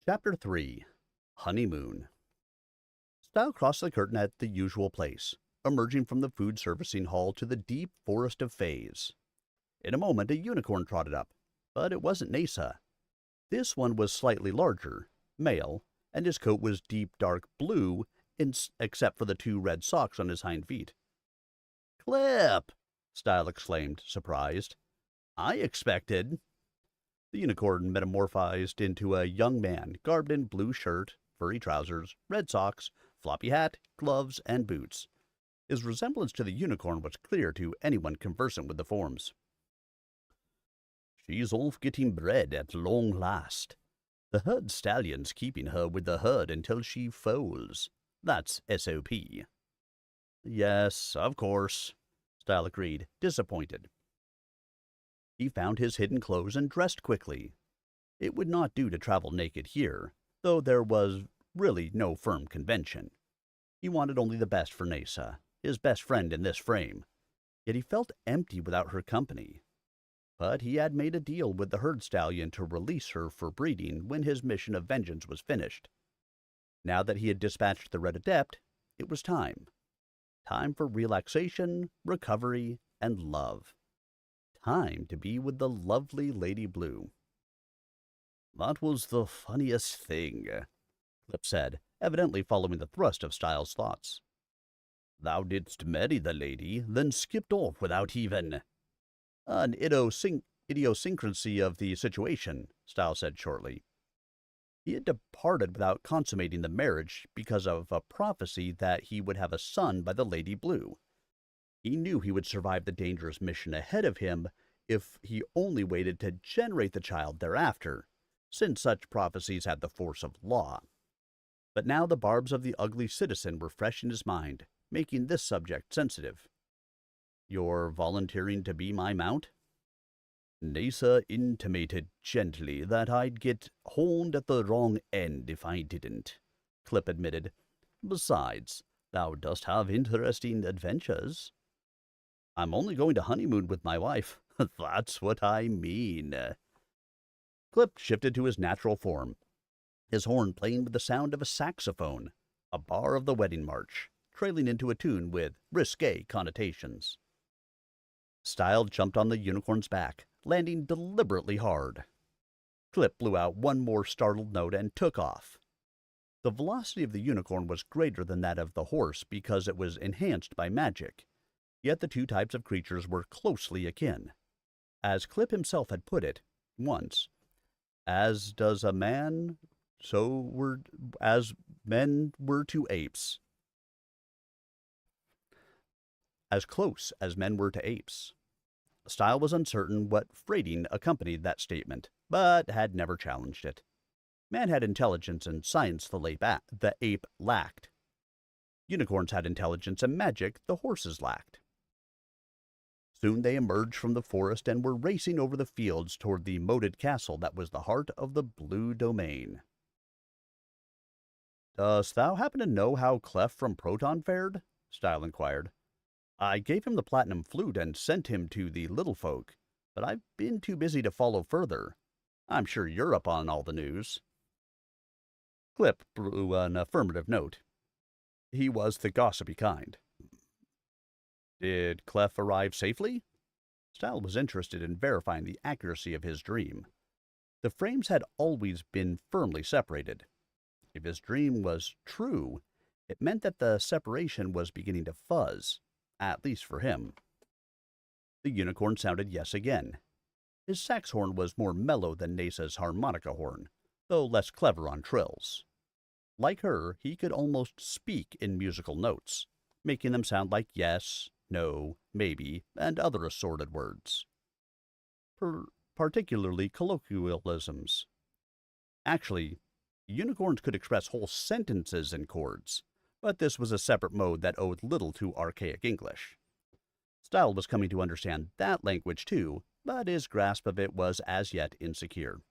Chapter 3, Honeymoon. Stile crossed the curtain at the usual place, emerging from the food servicing hall to the deep forest of Phaze. In a moment, a unicorn trotted up, but it wasn't Nasa. This one was slightly larger, male, and his coat was deep dark blue, except for the 2 red socks on his hind feet. "Clip!" Stile exclaimed, surprised. "I expected—" The unicorn metamorphosed into a young man, garbed in blue shirt, furry trousers, red socks, floppy hat, gloves, and boots. His resemblance to the unicorn was clear to anyone conversant with the forms. "She's off getting bred at long last. The herd stallion's keeping her with the herd until she foals. That's SOP. "Yes, of course," Stile agreed, disappointed. He found his hidden clothes and dressed quickly. It would not do to travel naked here, though there was really no firm convention. He wanted only the best for Nasa, his best friend in this frame. Yet he felt empty without her company. But he had made a deal with the herd stallion to release her for breeding when his mission of vengeance was finished. Now that he had dispatched the Red Adept, it was time. Time for relaxation, recovery, and love. Time to be with the lovely Lady Blue. "That was the funniest thing," Clip said, evidently following the thrust of Stile's thoughts. "Thou didst marry the lady, then skipped off without even—" "An idiosyncrasy of the situation," Stile said shortly. He had departed without consummating the marriage because of a prophecy that he would have a son by the Lady Blue. He knew he would survive the dangerous mission ahead of him if he only waited to generate the child thereafter, since such prophecies had the force of law. But now the barbs of the ugly citizen were fresh in his mind, making this subject sensitive. "You're volunteering to be my mount?" "Nasa intimated gently that I'd get horned at the wrong end if I didn't," Clip admitted. "Besides, thou dost have interesting adventures." "I'm only going to honeymoon with my wife." "That's what I mean." Clip shifted to his natural form, his horn playing with the sound of a saxophone, a bar of the wedding march, trailing into a tune with risque connotations. Stile jumped on the unicorn's back, landing deliberately hard. Clip blew out one more startled note and took off. The velocity of the unicorn was greater than that of the horse because it was enhanced by magic, yet the two types of creatures were closely akin. As Clip himself had put it once, "As does a man, as men were to apes." As close as men were to apes. Stile was uncertain what freighting accompanied that statement, but had never challenged it. Man had intelligence and science the ape lacked. Unicorns had intelligence and magic the horses lacked. Soon they emerged from the forest and were racing over the fields toward the moated castle that was the heart of the Blue Domain. "Dost thou happen to know how Clef from Proton fared?" Stile inquired. "I gave him the platinum flute and sent him to the little folk, but I've been too busy to follow further. I'm sure you're up on all the news." Clip blew an affirmative note. He was the gossipy kind. "Did Clef arrive safely?" Stile was interested in verifying the accuracy of his dream. The frames had always been firmly separated. If his dream was true, it meant that the separation was beginning to fuzz, at least for him. The unicorn sounded yes again. His sax horn was more mellow than Nasa's harmonica horn, though less clever on trills. Like her, he could almost speak in musical notes, making them sound like yes, no, maybe, and other assorted words. Particularly colloquialisms. Actually, unicorns could express whole sentences in chords, but this was a separate mode that owed little to archaic English. Stile was coming to understand that language too, but his grasp of it was as yet insecure.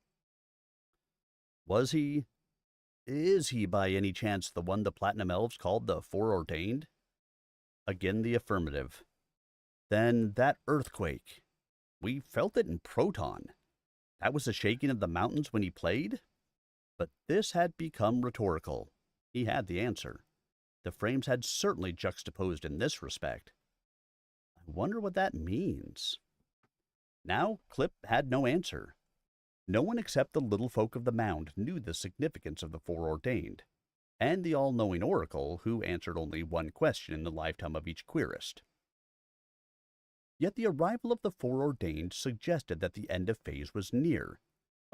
Is he by any chance the one the Platinum Elves called the Foreordained? Again the affirmative. Then that earthquake. We felt it in Proton. That was the shaking of the mountains when he played? But this had become rhetorical. He had the answer. The frames had certainly juxtaposed in this respect. I wonder what that means. Now Clip had no answer. No one except the little folk of the mound knew the significance of the Foreordained, and the all-knowing oracle who answered only one question in the lifetime of each querist. Yet the arrival of the Foreordained suggested that the end of Phaze was near,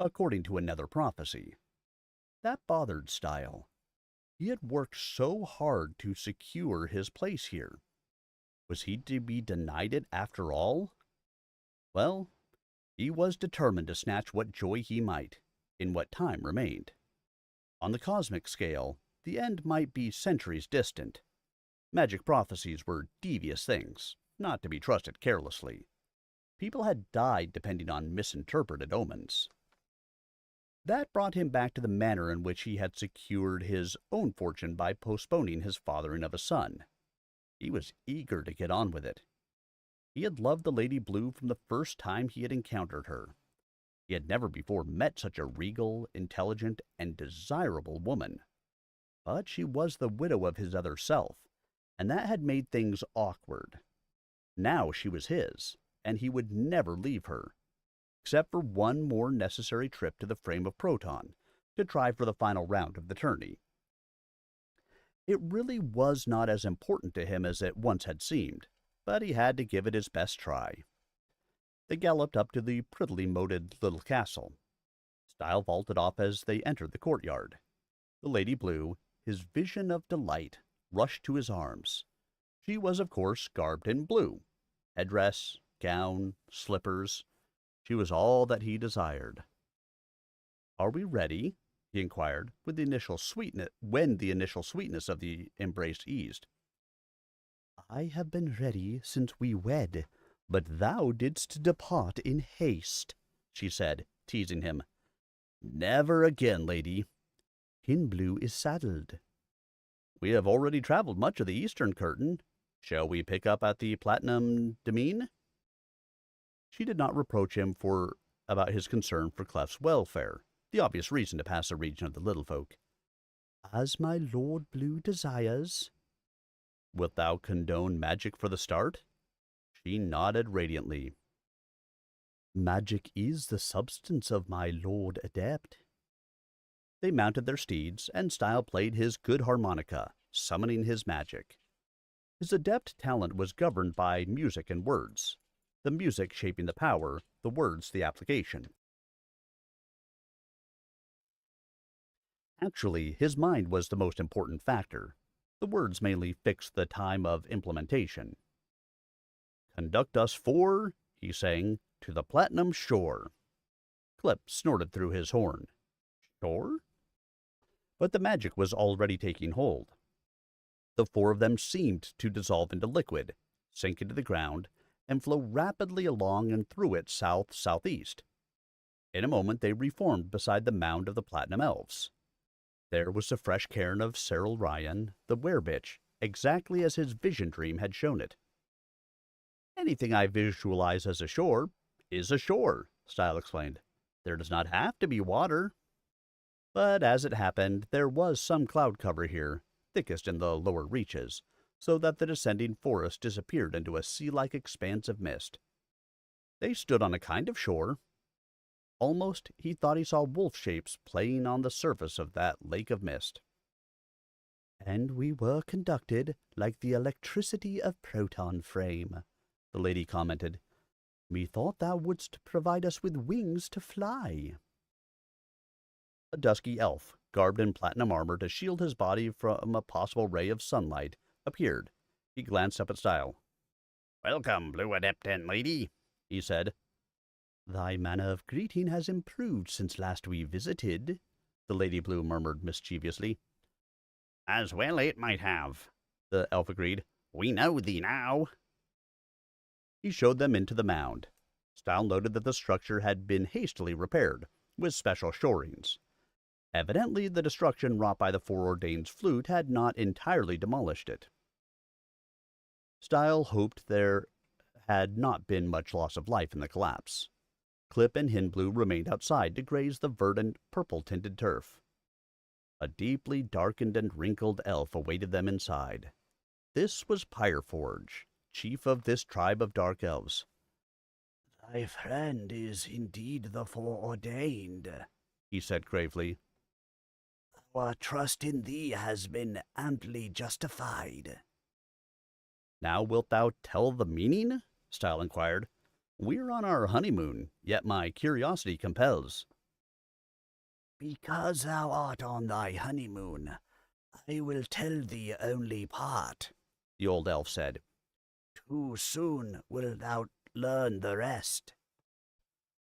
according to another prophecy. That bothered Stile. He had worked so hard to secure his place here. Was he to be denied it after all? Well, he was determined to snatch what joy he might, in what time remained. On the cosmic scale, the end might be centuries distant. Magic prophecies were devious things, not to be trusted carelessly. People had died depending on misinterpreted omens. That brought him back to the manner in which he had secured his own fortune by postponing his fathering of a son. He was eager to get on with it. He had loved the Lady Blue from the first time he had encountered her. He had never before met such a regal, intelligent, and desirable woman. But she was the widow of his other self, and that had made things awkward. Now she was his, and he would never leave her, except for one more necessary trip to the frame of Proton, to try for the final round of the tourney. It really was not as important to him as it once had seemed, but he had to give it his best try. They galloped up to the prettily moated little castle. Stile vaulted off as they entered the courtyard. The Lady Blue, his vision of delight, rushed to his arms. She was, of course, garbed in blue. Headdress, gown, slippers. She was all that he desired. "Are we ready?" he inquired, when the initial sweetness of the embrace eased. "I have been ready since we wed, but thou didst depart in haste," she said, teasing him. "Never again, lady." "Hinblue is saddled." "We have already traveled much of the eastern curtain. Shall we pick up at the Platinum Demesne?" She did not reproach him about his concern for Clef's welfare, the obvious reason to pass the region of the little folk. "As my Lord Blue desires." "Wilt thou condone magic for the start?" She nodded radiantly. "Magic is the substance of my Lord Adept." They mounted their steeds, and Stile played his good harmonica, summoning his magic. His adept talent was governed by music and words, the music shaping the power, the words the application. Actually, his mind was the most important factor. The words mainly fixed the time of implementation. "Conduct us he sang, "to the Platinum Shore." Clip snorted through his horn. "Shore?" But the magic was already taking hold. The four of them seemed to dissolve into liquid, sink into the ground, and flow rapidly along and through it south-southeast. In a moment they reformed beside the mound of the Platinum Elves. There was the fresh cairn of Cyril Ryan, the werebitch, exactly as his vision dream had shown it. "Anything I visualize as a shore is a shore," Stile explained. "There does not have to be water." But as it happened, there was some cloud cover here, thickest in the lower reaches, so that the descending forest disappeared into a sea-like expanse of mist. They stood on a kind of shore. Almost he thought he saw wolf shapes playing on the surface of that lake of mist. "And we were conducted like the electricity of Proton frame," the lady commented. "Methought thou wouldst provide us with wings to fly." A dusky elf, garbed in platinum armor to shield his body from a possible ray of sunlight, appeared. He glanced up at Stile. "Welcome, Blue Adept and Lady," he said. "Thy manner of greeting has improved since last we visited," the Lady Blue murmured mischievously. "As well it might have," the elf agreed. "We know thee now." He showed them into the mound. Stile noted that the structure had been hastily repaired, with special shorings. Evidently, the destruction wrought by the Foreordained's flute had not entirely demolished it. Stile hoped there had not been much loss of life in the collapse. Clip and Hinblue remained outside to graze the verdant, purple-tinted turf. A deeply darkened and wrinkled elf awaited them inside. This was Pyreforge, chief of this tribe of dark elves. "Thy friend is indeed the Foreordained," he said gravely. "Our trust in thee has been amply justified." "Now wilt thou tell the meaning?" Stile inquired. "We're on our honeymoon, yet my curiosity compels." "Because thou art on thy honeymoon, I will tell thee only part," the old elf said. "Too soon wilt thou learn the rest."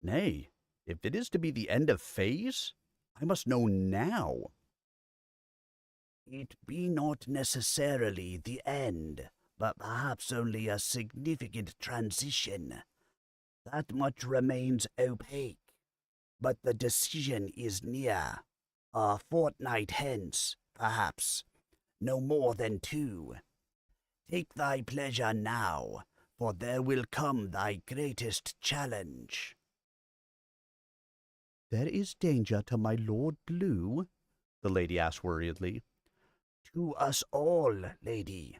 "Nay, if it is to be the end of Phaze, I must know now." "It be not necessarily the end, but perhaps only a significant transition. That much remains opaque, but the decision is near. A fortnight hence, perhaps, no more than 2. Take thy pleasure now, for there will come thy greatest challenge." "There is danger to my Lord Blue?" the lady asked worriedly. "To us all, lady.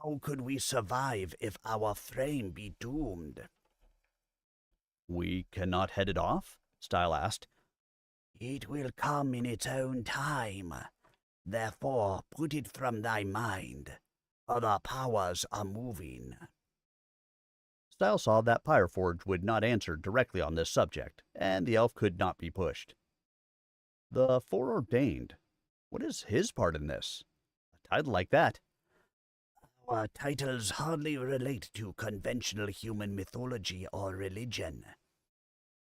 How could we survive if our frame be doomed?" "We cannot head it off?" Stile asked. "It will come in its own time. Therefore put it from thy mind. Other powers are moving." Stile saw that Pyreforge would not answer directly on this subject, and the elf could not be pushed. The Foreordained. What is his part in this? A title like that. Our titles hardly relate to conventional human mythology or religion.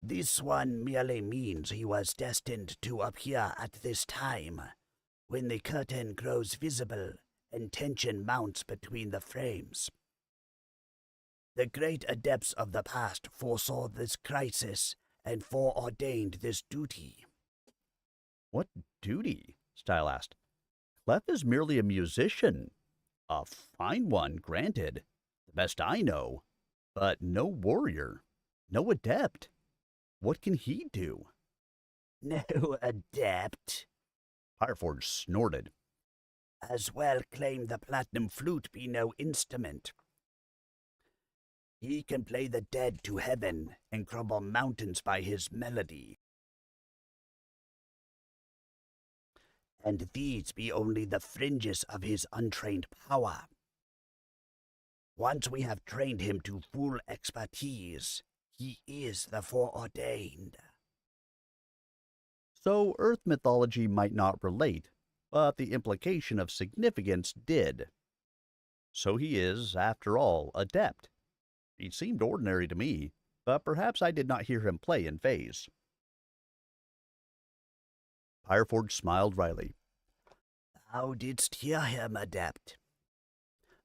This one merely means he was destined to appear at this time, when the curtain grows visible and tension mounts between the frames. The great adepts of the past foresaw this crisis and foreordained this duty. What duty? Stile asked. Clef is merely a musician. A fine one, granted. The best I know. But no warrior. No adept. What can he do? No adept. Fireforge snorted. As well claim the platinum flute be no instrument. He can play the dead to heaven and crumble mountains by his melody. And these be only the fringes of his untrained power. Once we have trained him to full expertise, he is the foreordained. So Earth mythology might not relate, but the implication of significance did. So he is, after all, adept. He seemed ordinary to me, but perhaps I did not hear him play in Phaze. Fireforge smiled wryly. Thou didst hear him, adept.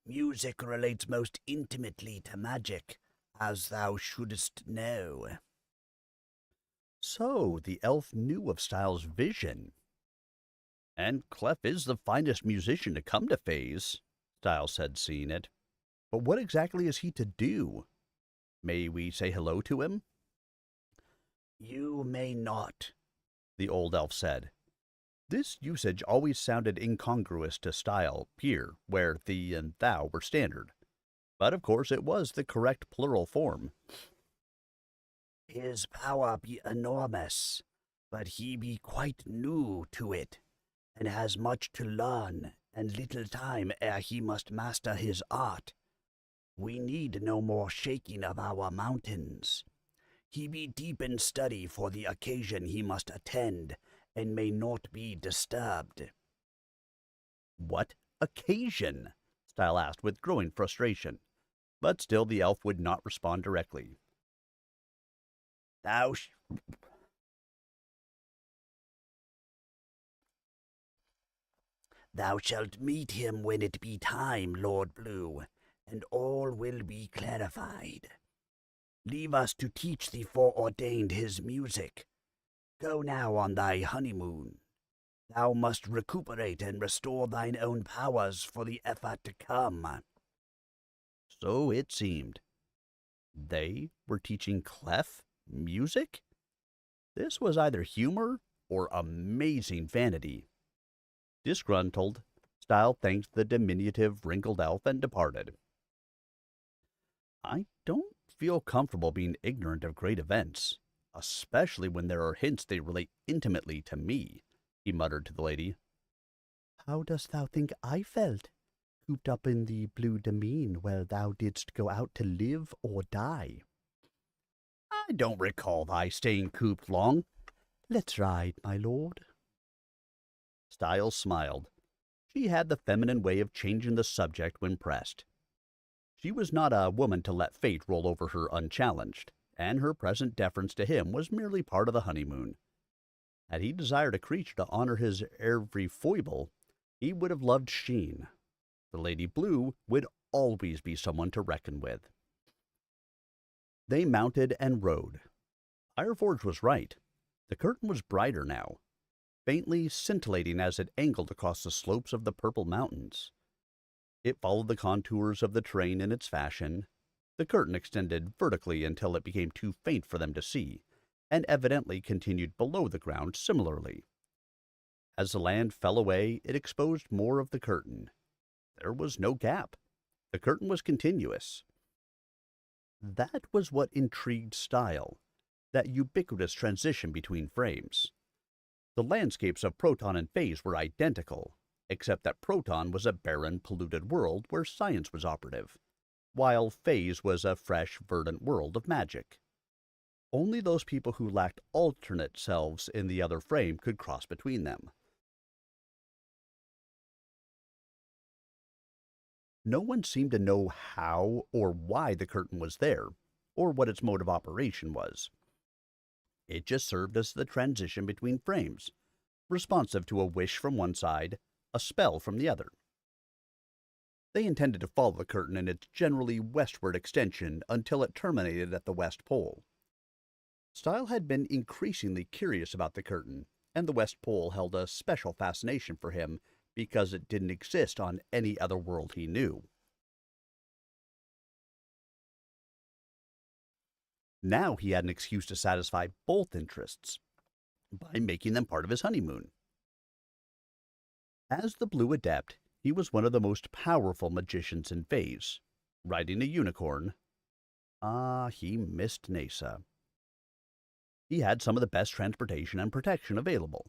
Music relates most intimately to magic, as thou shouldst know. So the elf knew of Stile's vision. And Clef is the finest musician to come to Phaze, Stile said, seeing it. But what exactly is he to do? May we say hello to him? You may not, the old elf said. This usage always sounded incongruous to Stile here, where thee and thou were standard. But of course it was the correct plural form. His power be enormous, but he be quite new to it, and has much to learn, and little time ere he must master his art. We need no more shaking of our mountains. He be deep in study for the occasion he must attend, and may not be disturbed. What occasion? Stile asked with growing frustration. But still the elf would not respond directly. Thou shalt meet him when it be time, Lord Blue, and all will be clarified. Leave us to teach the foreordained his music. Go now on thy honeymoon. Thou must recuperate and restore thine own powers for the effort to come. So it seemed. They were teaching Clef music? This was either humor or amazing vanity. Disgruntled, Stile thanked the diminutive, wrinkled elf and departed. I don't feel comfortable being ignorant of great events, especially when there are hints they relate intimately to me, he muttered to the lady. How dost thou think I felt, cooped up in the blue demesne where thou didst go out to live or die? I don't recall thy staying cooped long. Let's ride, my lord. Stile smiled. She had the feminine way of changing the subject when pressed. She was not a woman to let fate roll over her unchallenged, and her present deference to him was merely part of the honeymoon. Had he desired a creature to honor his every foible, he would have loved Sheen. The Lady Blue would always be someone to reckon with. They mounted and rode. Fireforge was right. The curtain was brighter now, faintly scintillating as it angled across the slopes of the purple mountains. It followed the contours of the terrain in its fashion. The curtain extended vertically until it became too faint for them to see, and evidently continued below the ground similarly. As the land fell away, it exposed more of the curtain. There was no gap. The curtain was continuous. That was what intrigued Stile, that ubiquitous transition between frames. The landscapes of Proton and Phaze were identical, except that Proton was a barren, polluted world where science was operative, while Phaze was a fresh, verdant world of magic. Only those people who lacked alternate selves in the other frame could cross between them. No one seemed to know how or why the curtain was there, or what its mode of operation was. It just served as the transition between frames, responsive to a wish from one side, a spell from the other. They intended to follow the curtain in its generally westward extension until it terminated at the West Pole. Stile had been increasingly curious about the curtain, and the West Pole held a special fascination for him because it didn't exist on any other world he knew. Now he had an excuse to satisfy both interests by making them part of his honeymoon. As the Blue Adept, he was one of the most powerful magicians in Phaze. Riding a unicorn, he missed NASA. He had some of the best transportation and protection available,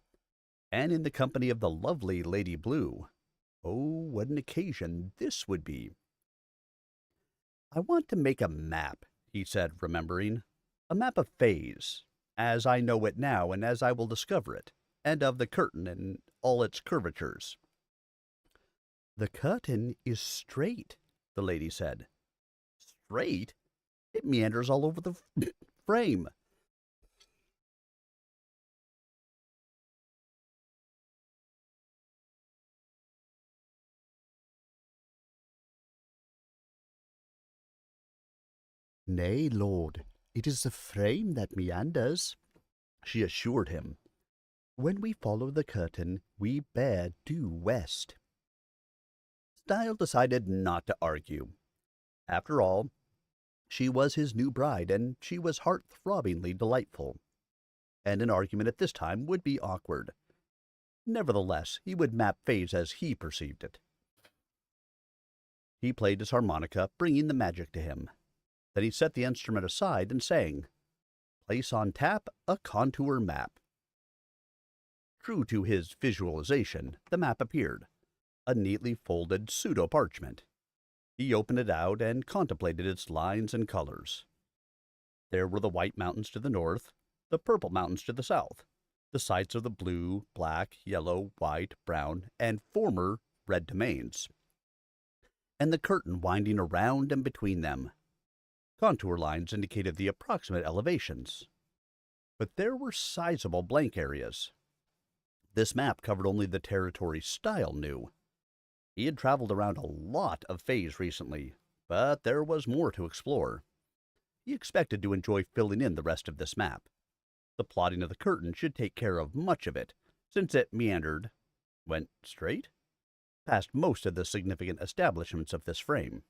and in the company of the lovely Lady Blue, oh, what an occasion this would be. "I want to make a map," he said, remembering. "A map of Phaze, as I know it now and as I will discover it, and of the curtain and all its curvatures." "The curtain is straight," the lady said. "Straight? It meanders all over the frame." "Nay, lord, it is the frame that meanders," she assured him. "When we follow the curtain, we bear due west." Stile decided not to argue. After all, she was his new bride, and she was heart-throbbingly delightful, and an argument at this time would be awkward. Nevertheless, he would map Phaze as he perceived it. He played his harmonica, bringing the magic to him. Then he set the instrument aside and sang, "Place on tap a contour map." True to his visualization, the map appeared, a neatly folded pseudo-parchment. He opened it out and contemplated its lines and colors. There were the white mountains to the north, the purple mountains to the south, the sites of the blue, black, yellow, white, brown, and former red domains, and the curtain winding around and between them. Contour lines indicated the approximate elevations, but there were sizable blank areas. This map covered only the territory Stile knew. He had traveled around a lot of Phaze recently, but there was more to explore. He expected to enjoy filling in the rest of this map. The plotting of the curtain should take care of much of it, since it went straight, past most of the significant establishments of this frame.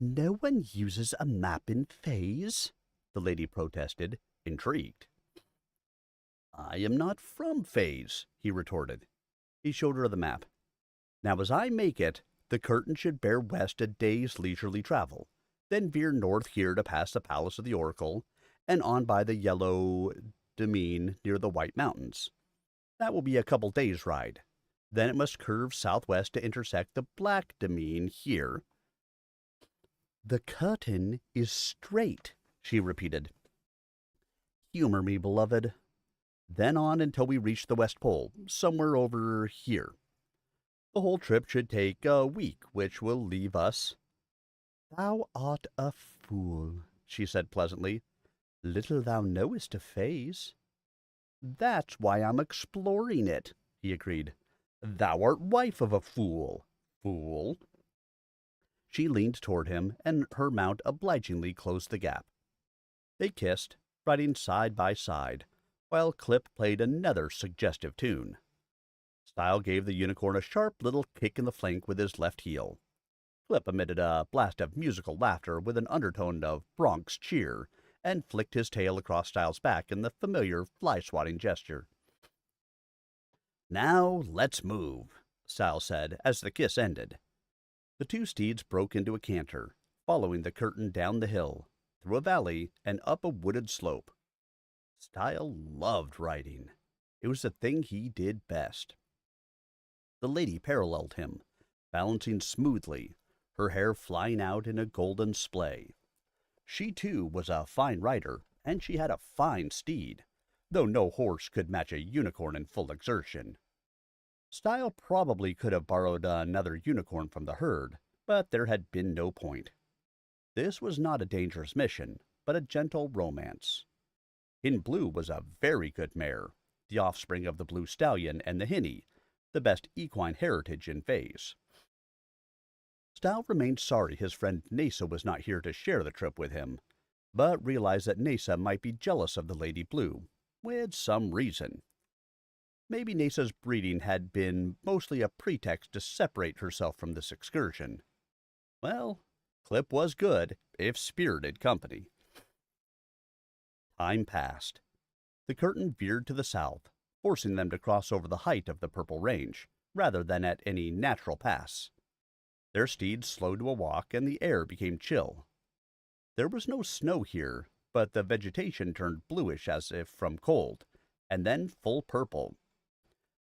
"No one uses a map in Phaze," the lady protested, intrigued. "I am not from Phaze," he retorted. He showed her the map. "Now, as I make it, the curtain should bear west a day's leisurely travel, then veer north here to pass the Palace of the Oracle, and on by the yellow demesne near the White Mountains. That will be a couple days' ride. Then it must curve southwest to intersect the Black demesne here." "The curtain is straight," she repeated. "Humor me, beloved. Then on until we reach the West Pole, somewhere over here. The whole trip should take a week, which will leave us—" "Thou art a fool," she said pleasantly. "Little thou knowest of Phaze." "That's why I'm exploring it," he agreed. "Thou art wife of a fool. Fool." She leaned toward him, and her mount obligingly closed the gap. They kissed, riding side by side, while Clip played another suggestive tune. Stile gave the unicorn a sharp little kick in the flank with his left heel. Clip emitted a blast of musical laughter with an undertone of Bronx cheer, and flicked his tail across Stile's back in the familiar fly-swatting gesture. "Now let's move," Stile said as the kiss ended. The two steeds broke into a canter, following the curtain down the hill, through a valley, and up a wooded slope. Stile loved riding. It was the thing he did best. The lady paralleled him, balancing smoothly, her hair flying out in a golden splay. She, too, was a fine rider, and she had a fine steed, though no horse could match a unicorn in full exertion. Stile probably could have borrowed another unicorn from the herd, but there had been no point. This was not a dangerous mission, but a gentle romance. In Blue was a very good mare, the offspring of the Blue Stallion and the Hinny, the best equine heritage in Phaze. Stile remained sorry his friend Nasa was not here to share the trip with him, but realized that Nasa might be jealous of the Lady Blue, with some reason. Maybe Nasa's breeding had been mostly a pretext to separate herself from this excursion. Well, Clip was good, if spirited company. Time passed. The curtain veered to the south, forcing them to cross over the height of the Purple Range, rather than at any natural pass. Their steeds slowed to a walk, and the air became chill. There was no snow here, but the vegetation turned bluish as if from cold, and then full purple.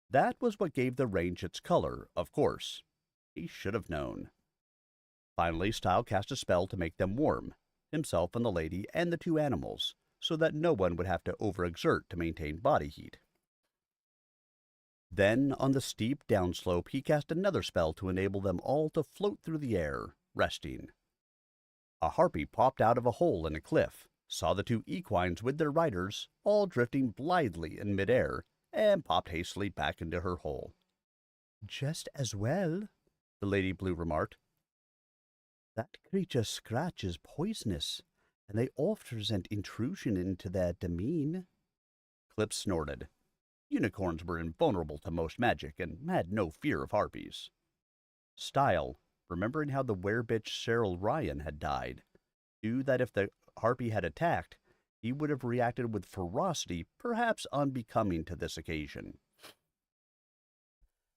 That was what gave the range its color, of course. He should have known. Finally, Stile cast a spell to make them warm, himself and the lady and the two animals, so that no one would have to overexert to maintain body heat. Then, on the steep downslope, he cast another spell to enable them all to float through the air, resting. A harpy popped out of a hole in a cliff, saw the two equines with their riders, all drifting blithely in midair, and popped hastily back into her hole. "Just as well," the Lady Blue remarked. "That creature's scratch is poisonous, and they oft resent intrusion into their demesne." Clip snorted. Unicorns were invulnerable to most magic and had no fear of harpies. Stile, remembering how the werebitch Cheryl Ryan had died, knew that if the harpy had attacked, he would have reacted with ferocity perhaps unbecoming to this occasion.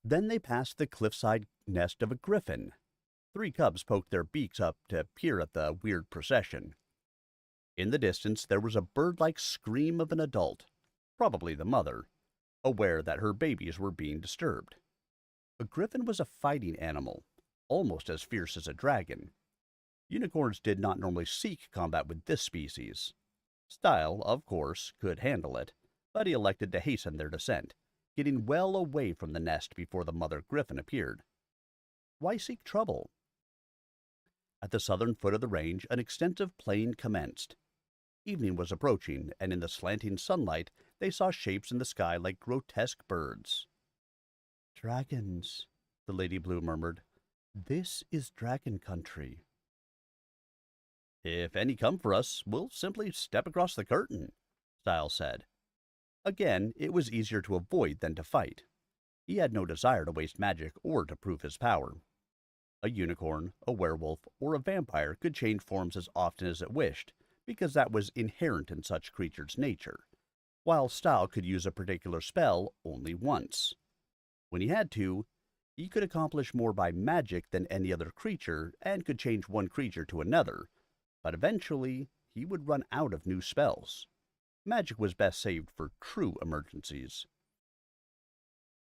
Then they passed the cliffside nest of a griffin. 3 cubs poked their beaks up to peer at the weird procession. In the distance there was a bird-like scream of an adult, probably the mother, aware that her babies were being disturbed. A griffin was a fighting animal, almost as fierce as a dragon. Unicorns did not normally seek combat with this species. Stile, of course, could handle it, but he elected to hasten their descent, getting well away from the nest before the mother griffin appeared. Why seek trouble? At the southern foot of the range, an extensive plain commenced. Evening was approaching, and in the slanting sunlight they saw shapes in the sky like grotesque birds. "Dragons," the Lady Blue murmured. "This is dragon country." "If any come for us, we'll simply step across the curtain," Stile said. Again, it was easier to avoid than to fight. He had no desire to waste magic or to prove his power. A unicorn, a werewolf, or a vampire could change forms as often as it wished, because that was inherent in such creatures' nature, while Stile could use a particular spell only once. When he had to, he could accomplish more by magic than any other creature and could change one creature to another, but eventually he would run out of new spells. Magic was best saved for true emergencies.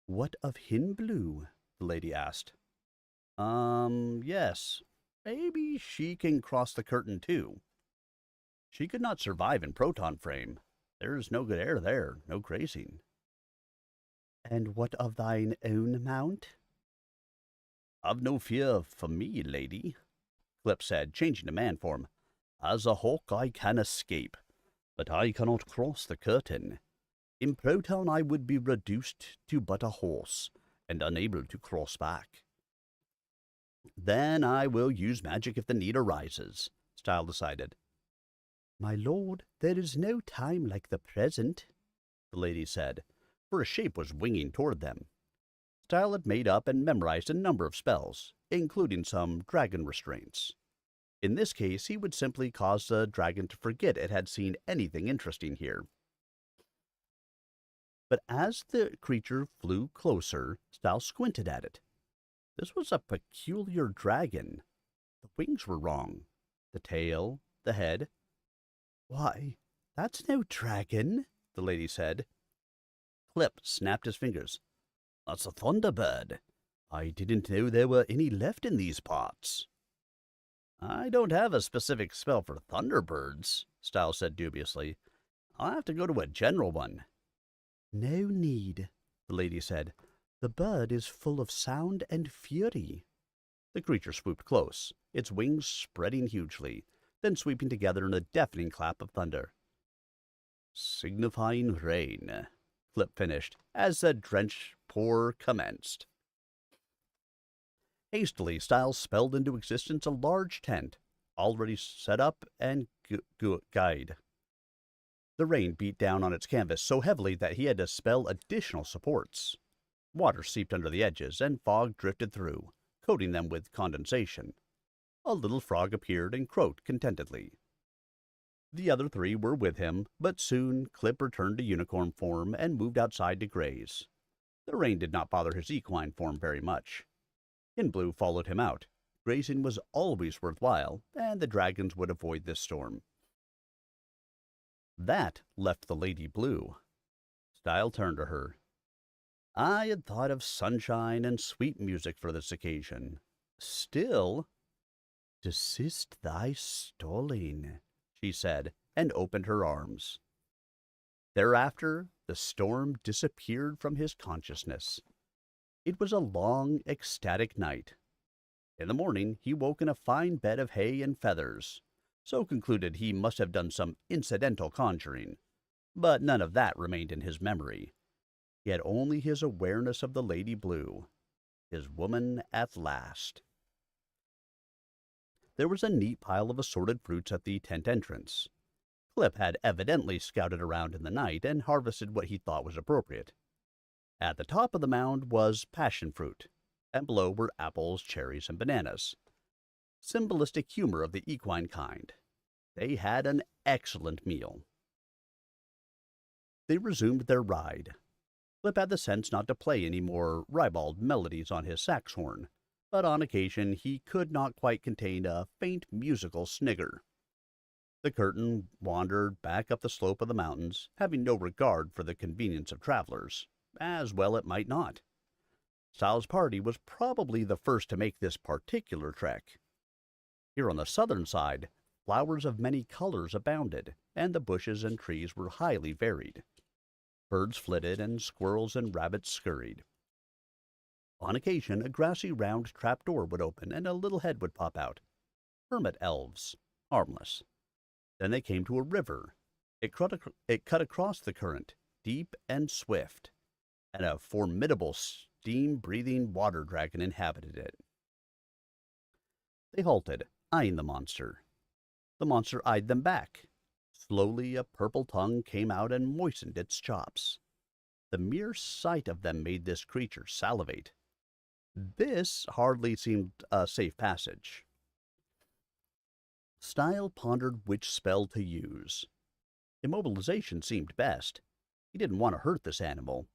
"What of Hin Blue?" the lady asked. Yes. Maybe she can cross the curtain too. She could not survive in Proton frame. There's no good air there, no grazing." "And what of thine own mount?" "Have no fear for me, lady," Clip said, changing to man form. "As a hawk I can escape, but I cannot cross the curtain. In Proton I would be reduced to but a horse, and unable to cross back." "Then I will use magic if the need arises," Stile decided. "My lord, there is no time like the present," the lady said, for a shape was winging toward them. Stile had made up and memorized a number of spells, including some dragon restraints. In this case, he would simply cause the dragon to forget it had seen anything interesting here. But as the creature flew closer, Stile squinted at it. This was a peculiar dragon. The wings were wrong. The tail, the head. "Why, that's no dragon," the lady said. Clip snapped his fingers. "That's a thunderbird. I didn't know there were any left in these parts." "I don't have a specific spell for thunderbirds," Stile said dubiously. "I'll have to go to a general one." "No need," the lady said. The bird is full of sound and fury. The creature swooped close, its wings spreading hugely, then sweeping together in a deafening clap of thunder. Signifying rain, Flip finished, as the drenched pour commenced. Hastily, Stile spelled into existence a large tent, already set up and guide. The rain beat down on its canvas so heavily that he had to spell additional supports. Water seeped under the edges, and fog drifted through, coating them with condensation. A little frog appeared and croaked contentedly. The other three were with him, but soon Clip returned to unicorn form and moved outside to graze. The rain did not bother his equine form very much. Blue followed him out. Grazing was always worthwhile, and the dragons would avoid this storm. That left the Lady Blue. Stile turned to her. I had thought of sunshine and sweet music for this occasion. Still, desist thy stalling, she said, and opened her arms. Thereafter, the storm disappeared from his consciousness. It was a long, ecstatic night. In the morning, he woke in a fine bed of hay and feathers, so concluded he must have done some incidental conjuring, but none of that remained in his memory. He had only his awareness of the Lady Blue, his woman at last. There was a neat pile of assorted fruits at the tent entrance. Clip had evidently scouted around in the night and harvested what he thought was appropriate. At the top of the mound was passion fruit, and below were apples, cherries, and bananas. Symbolistic humor of the equine kind. They had an excellent meal. They resumed their ride. Flip had the sense not to play any more ribald melodies on his sax horn, but on occasion he could not quite contain a faint musical snigger. The curtain wandered back up the slope of the mountains, having no regard for the convenience of travelers, as well it might not. Stile's party was probably the first to make this particular trek. Here on the southern side, flowers of many colors abounded, and the bushes and trees were highly varied. Birds flitted, and squirrels and rabbits scurried. On occasion, a grassy round trapdoor would open, and a little head would pop out. Hermit elves, harmless. Then they came to a river. It cut across the current, deep and swift, and a formidable steam-breathing water dragon inhabited it. They halted, eyeing the monster. The monster eyed them back. Slowly, a purple tongue came out and moistened its chops. The mere sight of them made this creature salivate. This hardly seemed a safe passage. Stile pondered which spell to use. Immobilization seemed best. He didn't want to hurt this animal.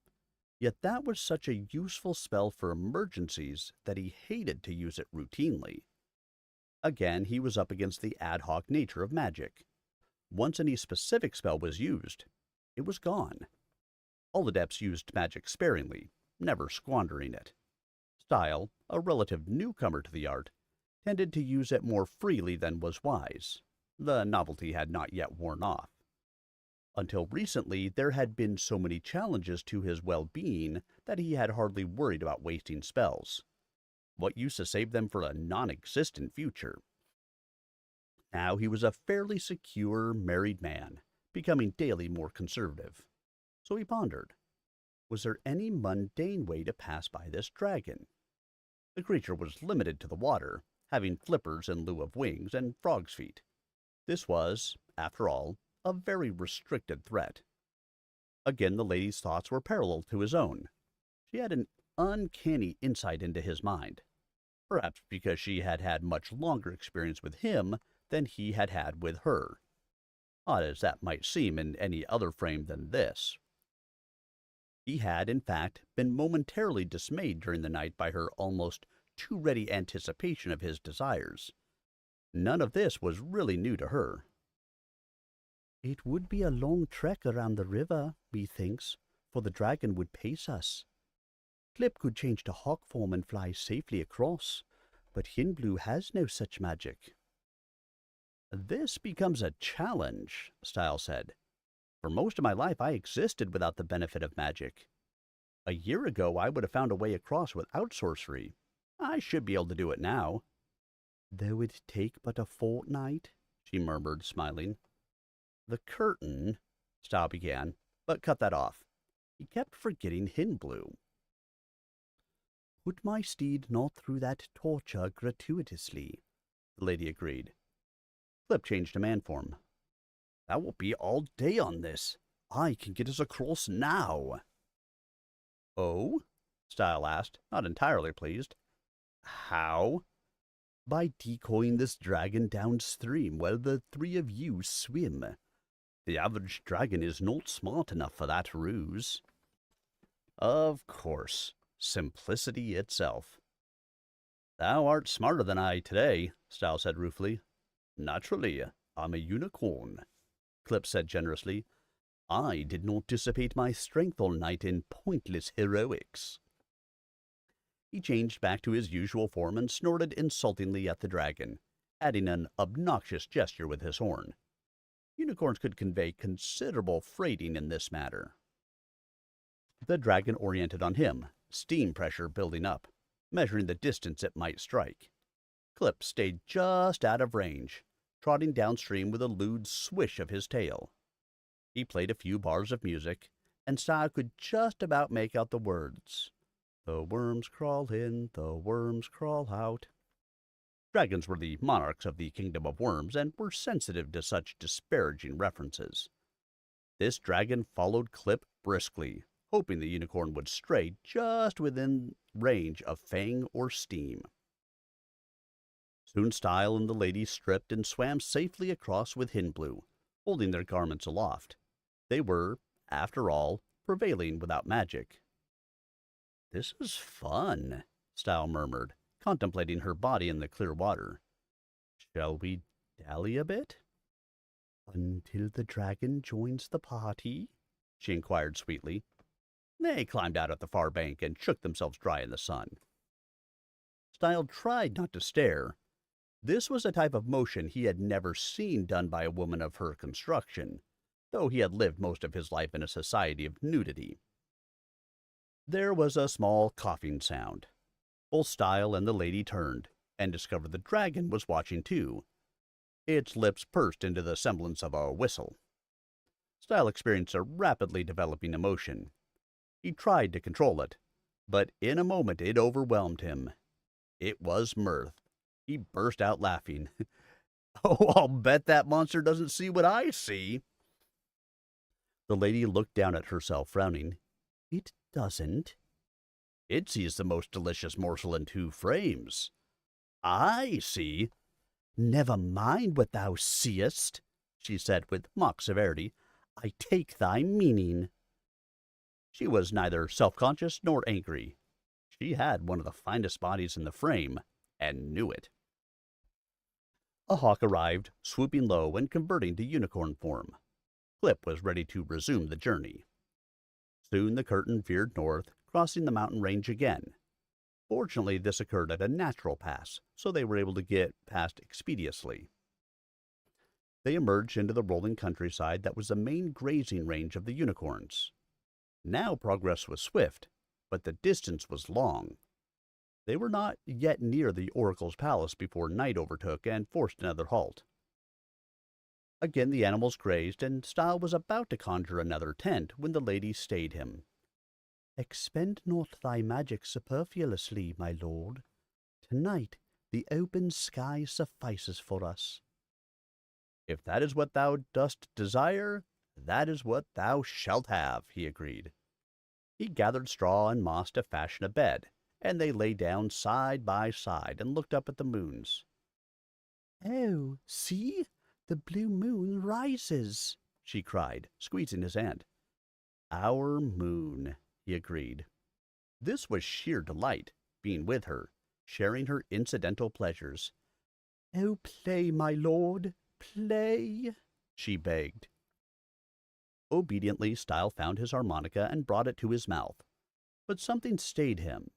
Yet that was such a useful spell for emergencies that he hated to use it routinely. Again, he was up against the ad hoc nature of magic. Once any specific spell was used, it was gone. All adepts used magic sparingly, never squandering it. Stile, a relative newcomer to the art, tended to use it more freely than was wise. The novelty had not yet worn off. Until recently, there had been so many challenges to his well-being that he had hardly worried about wasting spells. What use to save them for a non-existent future? Now he was a fairly secure, married man, becoming daily more conservative. So he pondered, was there any mundane way to pass by this dragon? The creature was limited to the water, having flippers in lieu of wings and frog's feet. This was, after all, a very restricted threat. Again, the lady's thoughts were parallel to his own. She had an uncanny insight into his mind, perhaps because she had had much longer experience with him than he had had with her. Odd as that might seem in any other frame than this. He had, in fact, been momentarily dismayed during the night by her almost too ready anticipation of his desires. None of this was really new to her. It would be a long trek around the river, methinks, for the dragon would pace us. Clip could change to hawk form and fly safely across, but Blue has no such magic. This becomes a challenge, Stile said. For most of my life I existed without the benefit of magic. A year ago, I would have found a way across without sorcery. I should be able to do it now. Though it take but a fortnight, she murmured, smiling. The curtain, Stile began, but cut that off. He kept forgetting Hinblue. Put my steed not through that torture gratuitously, the lady agreed. Clip changed to man form. That will be all day on this. I can get us across now. Oh? Stile asked, not entirely pleased. How? By decoying this dragon downstream while the three of you swim. The average dragon is not smart enough for that ruse. Of course. Simplicity itself. Thou art smarter than I today, Stile said ruefully. Naturally, I'm a unicorn, Clip said generously. I did not dissipate my strength all night in pointless heroics. He changed back to his usual form and snorted insultingly at the dragon, adding an obnoxious gesture with his horn. Unicorns could convey considerable freighting in this matter. The dragon oriented on him, steam pressure building up, measuring the distance it might strike. Clip stayed just out of range, trotting downstream with a lewd swish of his tail. He played a few bars of music, and Stile could just about make out the words. The worms crawl in, the worms crawl out. Dragons were the monarchs of the kingdom of worms and were sensitive to such disparaging references. This dragon followed Clip briskly, hoping the unicorn would stray just within range of fang or steam. Soon Stile and the lady stripped and swam safely across with Hinblue, holding their garments aloft. They were, after all, prevailing without magic. This is fun, Stile murmured, contemplating her body in the clear water. Shall we dally a bit? Until the dragon joins the party? She inquired sweetly. They climbed out at the far bank and shook themselves dry in the sun. Stile tried not to stare. This was a type of motion he had never seen done by a woman of her construction, though he had lived most of his life in a society of nudity. There was a small coughing sound. Both Stile and the lady turned, and discovered the dragon was watching too. Its lips pursed into the semblance of a whistle. Stile experienced a rapidly developing emotion. He tried to control it, but in a moment it overwhelmed him. It was mirth. He burst out laughing. Oh, I'll bet that monster doesn't see what I see. The lady looked down at herself, frowning. It doesn't. It sees the most delicious morsel in 2 frames. I see. Never mind what thou seest, she said with mock severity. I take thy meaning. She was neither self-conscious nor angry. She had one of the finest bodies in the frame, and knew it. A hawk arrived, swooping low and converting to unicorn form. Clip was ready to resume the journey. Soon the curtain veered north, crossing the mountain range again. Fortunately, this occurred at a natural pass, so they were able to get past expeditiously. They emerged into the rolling countryside that was the main grazing range of the unicorns. Now progress was swift, but the distance was long. They were not yet near the oracle's palace before night overtook and forced another halt. Again the animals grazed, and Stile was about to conjure another tent when the lady stayed him. Expend not thy magic superfluously, my lord. Tonight the open sky suffices for us. If that is what thou dost desire, that is what thou shalt have, he agreed. He gathered straw and moss to fashion a bed, and they lay down side by side and looked up at the moons. Oh, see! The blue moon rises, she cried, squeezing his hand. Our moon, he agreed. This was sheer delight, being with her, sharing her incidental pleasures. Oh, play, my lord, play, she begged. Obediently, Stile found his harmonica and brought it to his mouth. But something stayed him,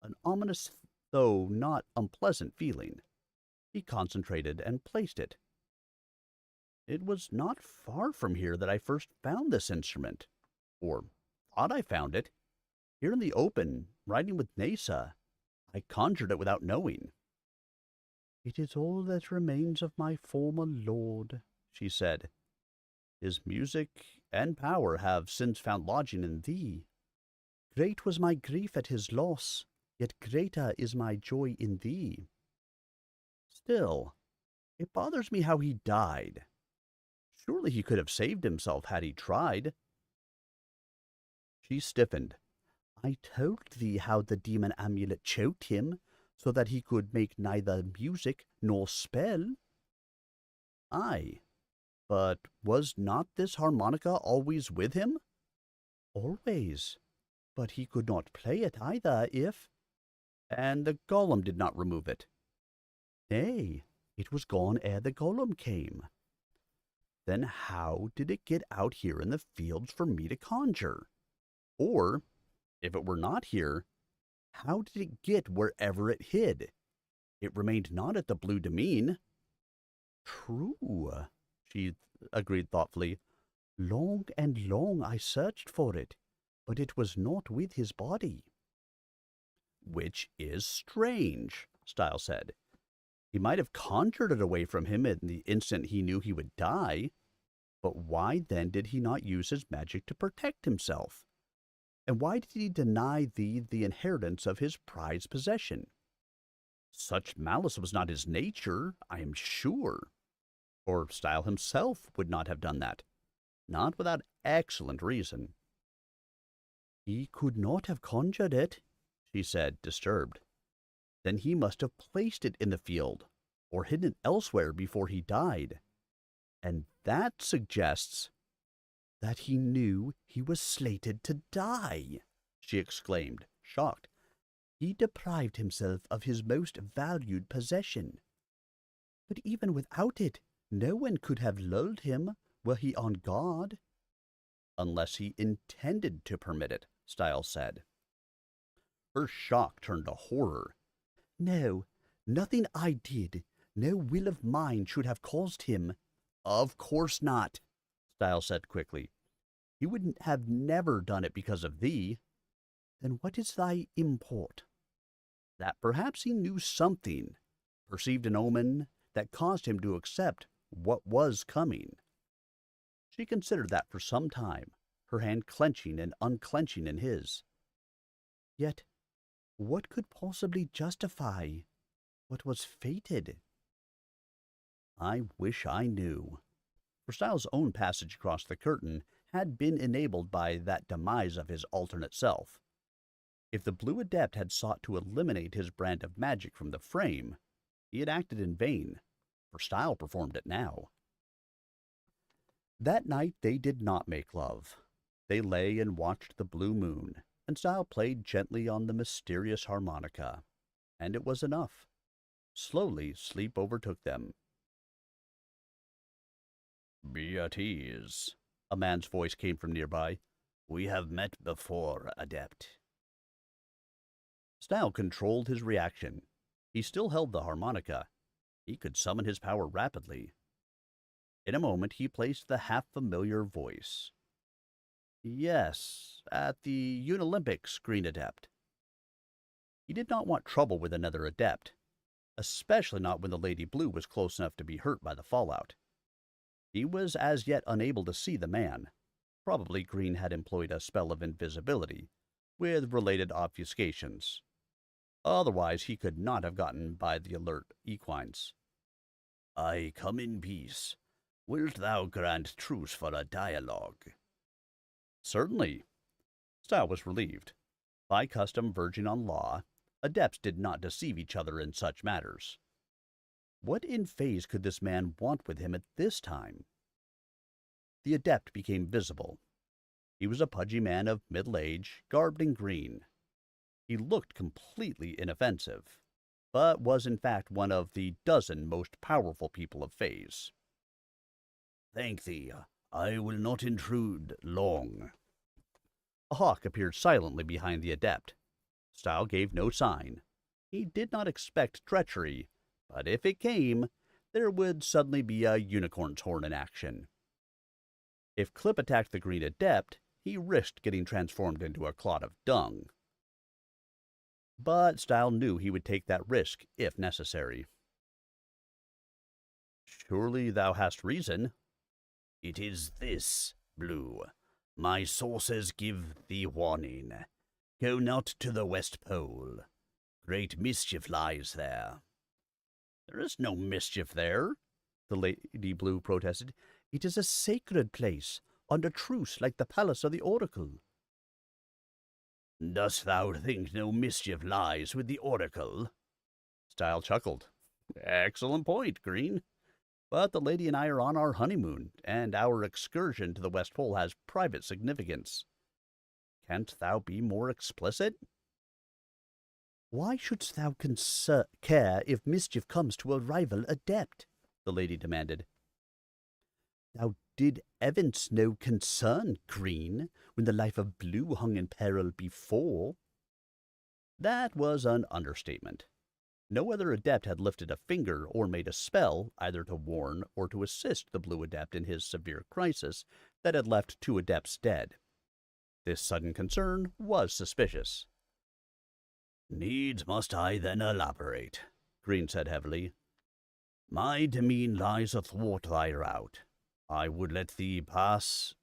an ominous, though not unpleasant feeling. He concentrated and placed it. It was not far from here that I first found this instrument, or thought I found it. Here in the open, riding with Nasa. I conjured it without knowing. It is all that remains of my former lord, she said. His music and power have since found lodging in thee. Great was my grief at his loss, yet greater is my joy in thee. Still, it bothers me how he died. Surely he could have saved himself had he tried. She stiffened. I told thee how the demon amulet choked him, so that he could make neither music nor spell. Aye, but was not this harmonica always with him? Always, but he could not play it either if— And the golem did not remove it. Nay, it was gone ere the golem came. Then how did it get out here in the fields for me to conjure? Or, if it were not here, how did it get wherever it hid? It remained not at the Blue Demesne. True, she agreed thoughtfully. Long and long I searched for it, but it was not with his body. Which is strange, Stile said. He might have conjured it away from him in the instant he knew he would die, but why then did he not use his magic to protect himself? And why did he deny thee the inheritance of his prized possession? Such malice was not his nature, I am sure. Or Stile himself would not have done that, not without excellent reason. He could not have conjured it, she said, disturbed. Then he must have placed it in the field, or hidden it elsewhere before he died. And that suggests that he knew he was slated to die, she exclaimed, shocked. He deprived himself of his most valued possession. But even without it, no one could have lulled him were he on guard. Unless he intended to permit it, Stile said. Her shock turned to horror. No, nothing I did, no will of mine should have caused him. Of course not, Stile said quickly. He wouldn't have never done it because of thee. Then what is thy import? That perhaps he knew something, perceived an omen that caused him to accept what was coming. She considered that for some time, her hand clenching and unclenching in his. Yet, what could possibly justify what was fated? I wish I knew. For Stile's own passage across the curtain had been enabled by that demise of his alternate self. If the Blue Adept had sought to eliminate his brand of magic from the frame, he had acted in vain, for Stile performed it now. That night they did not make love. They lay and watched the blue moon, and Stile played gently on the mysterious harmonica, and it was enough. Slowly sleep overtook them. Be at ease, a man's voice came from nearby. We have met before, Adept. Stile controlled his reaction. He still held the harmonica. He could summon his power rapidly. In a moment he placed the half-familiar voice. Yes, at the Unolympics, Green Adept. He did not want trouble with another Adept, especially not when the Lady Blue was close enough to be hurt by the fallout. He was as yet unable to see the man. Probably Green had employed a spell of invisibility, with related obfuscations. Otherwise he could not have gotten by the alert equines. I come in peace. Wilt thou grant truce for a dialogue? Certainly. Stile was relieved. By custom verging on law, adepts did not deceive each other in such matters. What in Phaze could this man want with him at this time? The adept became visible. He was a pudgy man of middle age, garbed in green. He looked completely inoffensive, but was in fact one of the dozen most powerful people of Phaze. Thank thee. I will not intrude long. A hawk appeared silently behind the adept. Stile gave no sign. He did not expect treachery, but if it came, there would suddenly be a unicorn's horn in action. If Clip attacked the Green Adept, he risked getting transformed into a clod of dung. But Stile knew he would take that risk if necessary. "Surely thou hast reason." "It is this, Blue. My sources give thee warning. Go not to the West Pole. Great mischief lies there." "There is no mischief there," the Lady Blue protested. "It is a sacred place, under truce like the palace of the Oracle." "Dost thou think no mischief lies with the Oracle?" Stile chuckled. "Excellent point, Green. But the lady and I are on our honeymoon, and our excursion to the West Pole has private significance. Canst thou be more explicit?" "Why shouldst thou care if mischief comes to a rival adept?" the lady demanded. "Thou did evince no concern, Green, when the life of Blue hung in peril before." That was an understatement. No other adept had lifted a finger or made a spell, either to warn or to assist the Blue Adept in his severe crisis that had left 2 adepts dead. This sudden concern was suspicious. "Needs must I then elaborate," Green said heavily. "My demesne lies athwart thy route. I would let thee pass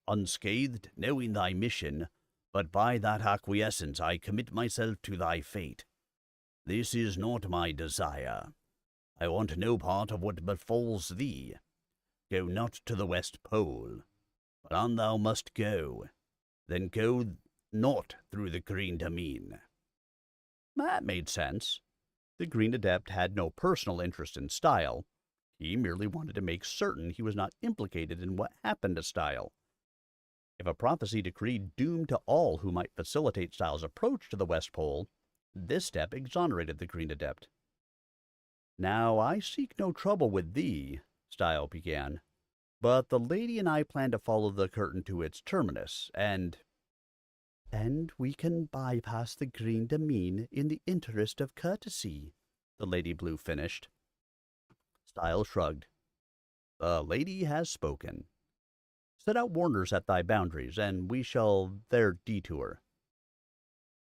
unscathed, knowing thy mission, but by that acquiescence I commit myself to thy fate. This is not my desire. I want no part of what befalls thee. Go not to the West Pole, but on thou must go. Then go not through the Green Demesne." That made sense. The Green Adept had no personal interest in Stile. He merely wanted to make certain he was not implicated in what happened to Stile. If a prophecy decreed doom to all who might facilitate Stile's approach to the West Pole, this step exonerated the Green Adept. "Now, I seek no trouble with thee," Stile began, "but the lady and I plan to follow the curtain to its terminus, and we can bypass the Green Demesne in the interest of courtesy," the Lady Blue finished. Stile shrugged. "The lady has spoken. Set out warners at thy boundaries, and we shall there detour."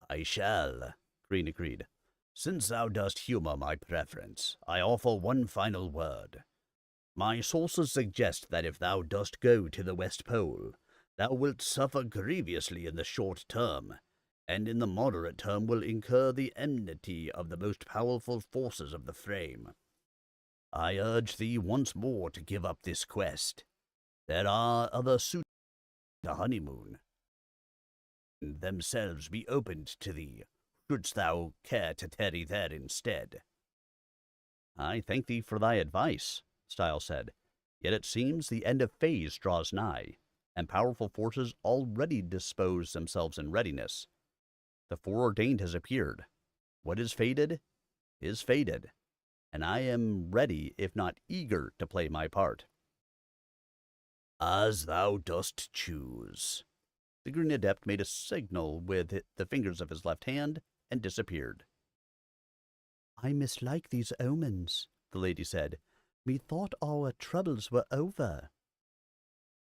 "I shall," Green agreed. "Since thou dost humour my preference, I offer one final word. My sources suggest that if thou dost go to the West Pole, thou wilt suffer grievously in the short term, and in the moderate term will incur the enmity of the most powerful forces of the frame. I urge thee once more to give up this quest. There are other suitors for the honeymoon. Themselves be opened to thee, shouldst thou care to tarry there instead." "I thank thee for thy advice," Stile said. "Yet it seems the end of Phaze draws nigh, and powerful forces already dispose themselves in readiness. The foreordained has appeared. What is fated is fated, and I am ready, if not eager, to play my part." "As thou dost choose." The Green Adept made a signal with the fingers of his left hand and disappeared. "I mislike these omens," the lady said. "Methought our troubles were over."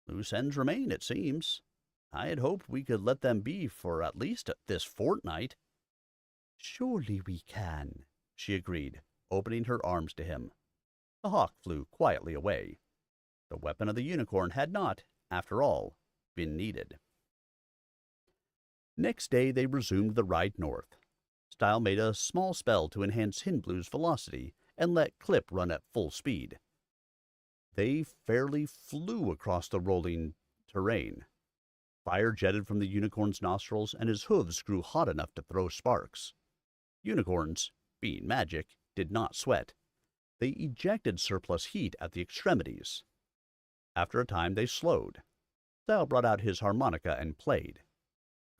"Loose ends remain, it seems. I had hoped we could let them be for at least this fortnight." "Surely we can," she agreed, opening her arms to him. The hawk flew quietly away. The weapon of the unicorn had not, after all, been needed. Next day they resumed the ride north. Stile made a small spell to enhance Hinblue's velocity and let Clip run at full speed. They fairly flew across the rolling terrain. Fire jetted from the unicorn's nostrils, and his hooves grew hot enough to throw sparks. Unicorns, being magic, did not sweat. They ejected surplus heat at the extremities. After a time they slowed. Stile brought out his harmonica and played.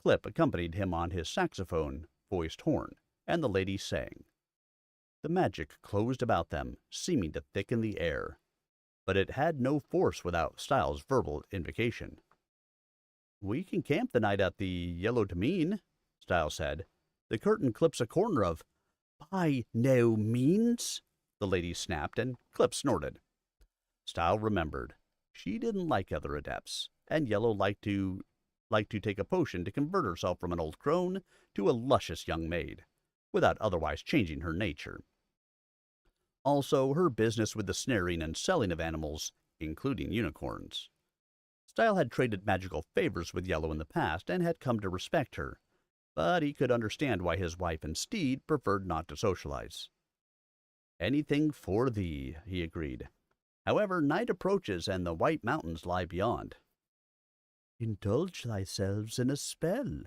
Clip accompanied him on his saxophone, voiced horn, and the lady sang. The magic closed about them, seeming to thicken the air, but it had no force without Stile's verbal invocation. "We can camp the night at the Yellow Demesne," Stile said. "The curtain clips a corner of—" "By no means," the lady snapped, and Clip snorted. Stile remembered. She didn't like other adepts, and Yellow liked to liked to take a potion to convert herself from an old crone to a luscious young maid, without otherwise changing her nature. Also, her business with the snaring and selling of animals, including unicorns. Stile had traded magical favors with Yellow in the past and had come to respect her, but he could understand why his wife and steed preferred not to socialize. Anything for thee, he agreed. However, night approaches and the White Mountains lie beyond. Indulge thyself in a spell,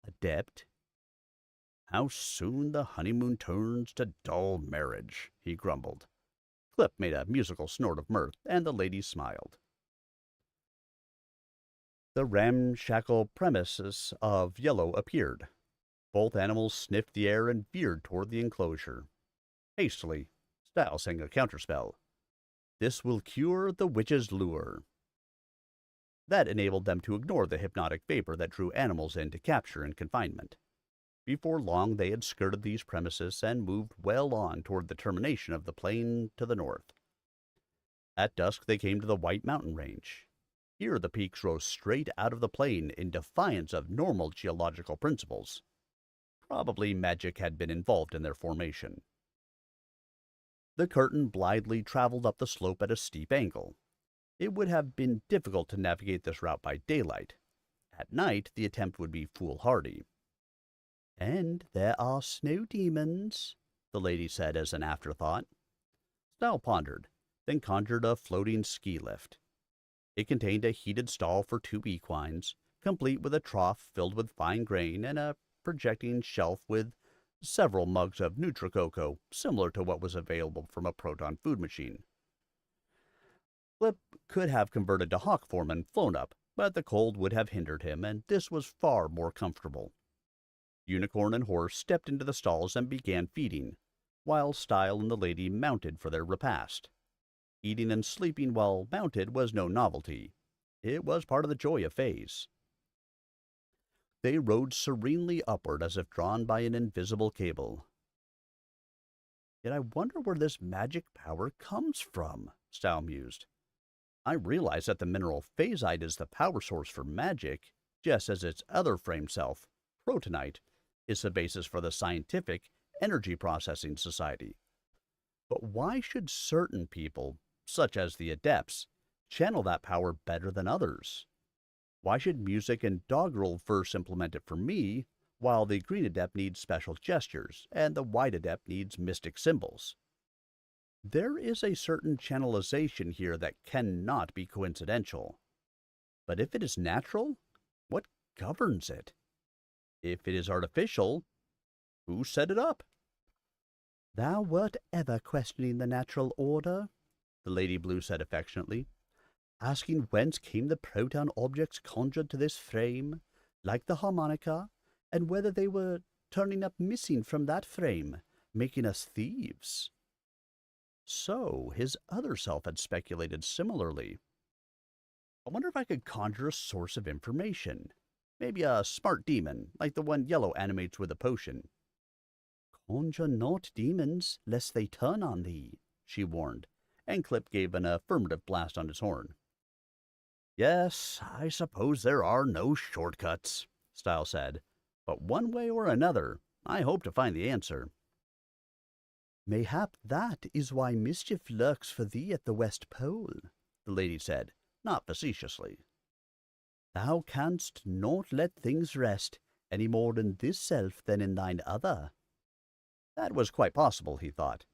adept. How soon the honeymoon turns to dull marriage, he grumbled. Clip made a musical snort of mirth, and the lady smiled. The ramshackle premises of Yellow appeared. Both animals sniffed the air and veered toward the enclosure. Hastily, Stile sang a counterspell. This will cure the witch's lure. That enabled them to ignore the hypnotic vapor that drew animals into capture and confinement. Before long, they had skirted these premises and moved well on toward the termination of the plain to the north. At dusk, they came to the White Mountain Range. Here, the peaks rose straight out of the plain in defiance of normal geological principles. Probably magic had been involved in their formation. The curtain blithely traveled up the slope at a steep angle. It would have been difficult to navigate this route by daylight. At night, the attempt would be foolhardy. And there are snow demons, the lady said as an afterthought. Stile pondered, then conjured a floating ski lift. It contained a heated stall for 2 equines, complete with a trough filled with fine grain and a projecting shelf with several mugs of Nutricocoa, similar to what was available from a Proton food machine. Flip could have converted to hawk form and flown up, but the cold would have hindered him, and this was far more comfortable. Unicorn and horse stepped into the stalls and began feeding, while Stile and the lady mounted for their repast. Eating and sleeping while mounted was no novelty. It was part of the joy of Phaze. They rode serenely upward as if drawn by an invisible cable. Yet I wonder where this magic power comes from, Stile mused. I realize that the mineral phasite is the power source for magic, just as its other frame self, protonite, is the basis for the scientific energy processing society. But why should certain people, such as the adepts, channel that power better than others? Why should music and doggerel first implement it for me, while the green adept needs special gestures, and the white adept needs mystic symbols? There is a certain channelization here that cannot be coincidental. But if it is natural, what governs it? If it is artificial, who set it up? Thou wert ever questioning the natural order, the Lady Blue said affectionately, asking whence came the proton objects conjured to this frame, like the harmonica, and whether they were turning up missing from that frame, making us thieves. So his other self had speculated similarly. I wonder if I could conjure a source of information. Maybe a smart demon, like the one Yellow animates with a potion. Conjure not demons, lest they turn on thee, she warned, and Clip gave an affirmative blast on his horn. Yes, I suppose there are no shortcuts, Stile said, but one way or another, I hope to find the answer. Mayhap that is why mischief lurks for thee at the West Pole, the lady said, not facetiously. Thou canst not let things rest any more in this self than in thine other. That was quite possible, he thought.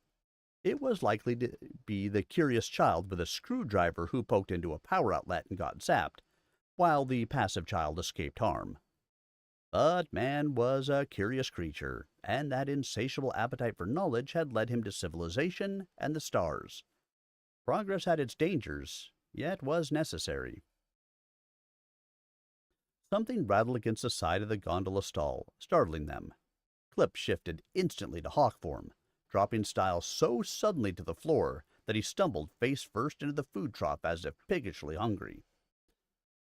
It was likely to be the curious child with a screwdriver who poked into a power outlet and got zapped, while the passive child escaped harm. But man was a curious creature, and that insatiable appetite for knowledge had led him to civilization and the stars. Progress had its dangers, yet was necessary. Something rattled against the side of the gondola stall, startling them. Clip shifted instantly to hawk form, dropping Stile so suddenly to the floor that he stumbled face first into the food trough as if piggishly hungry.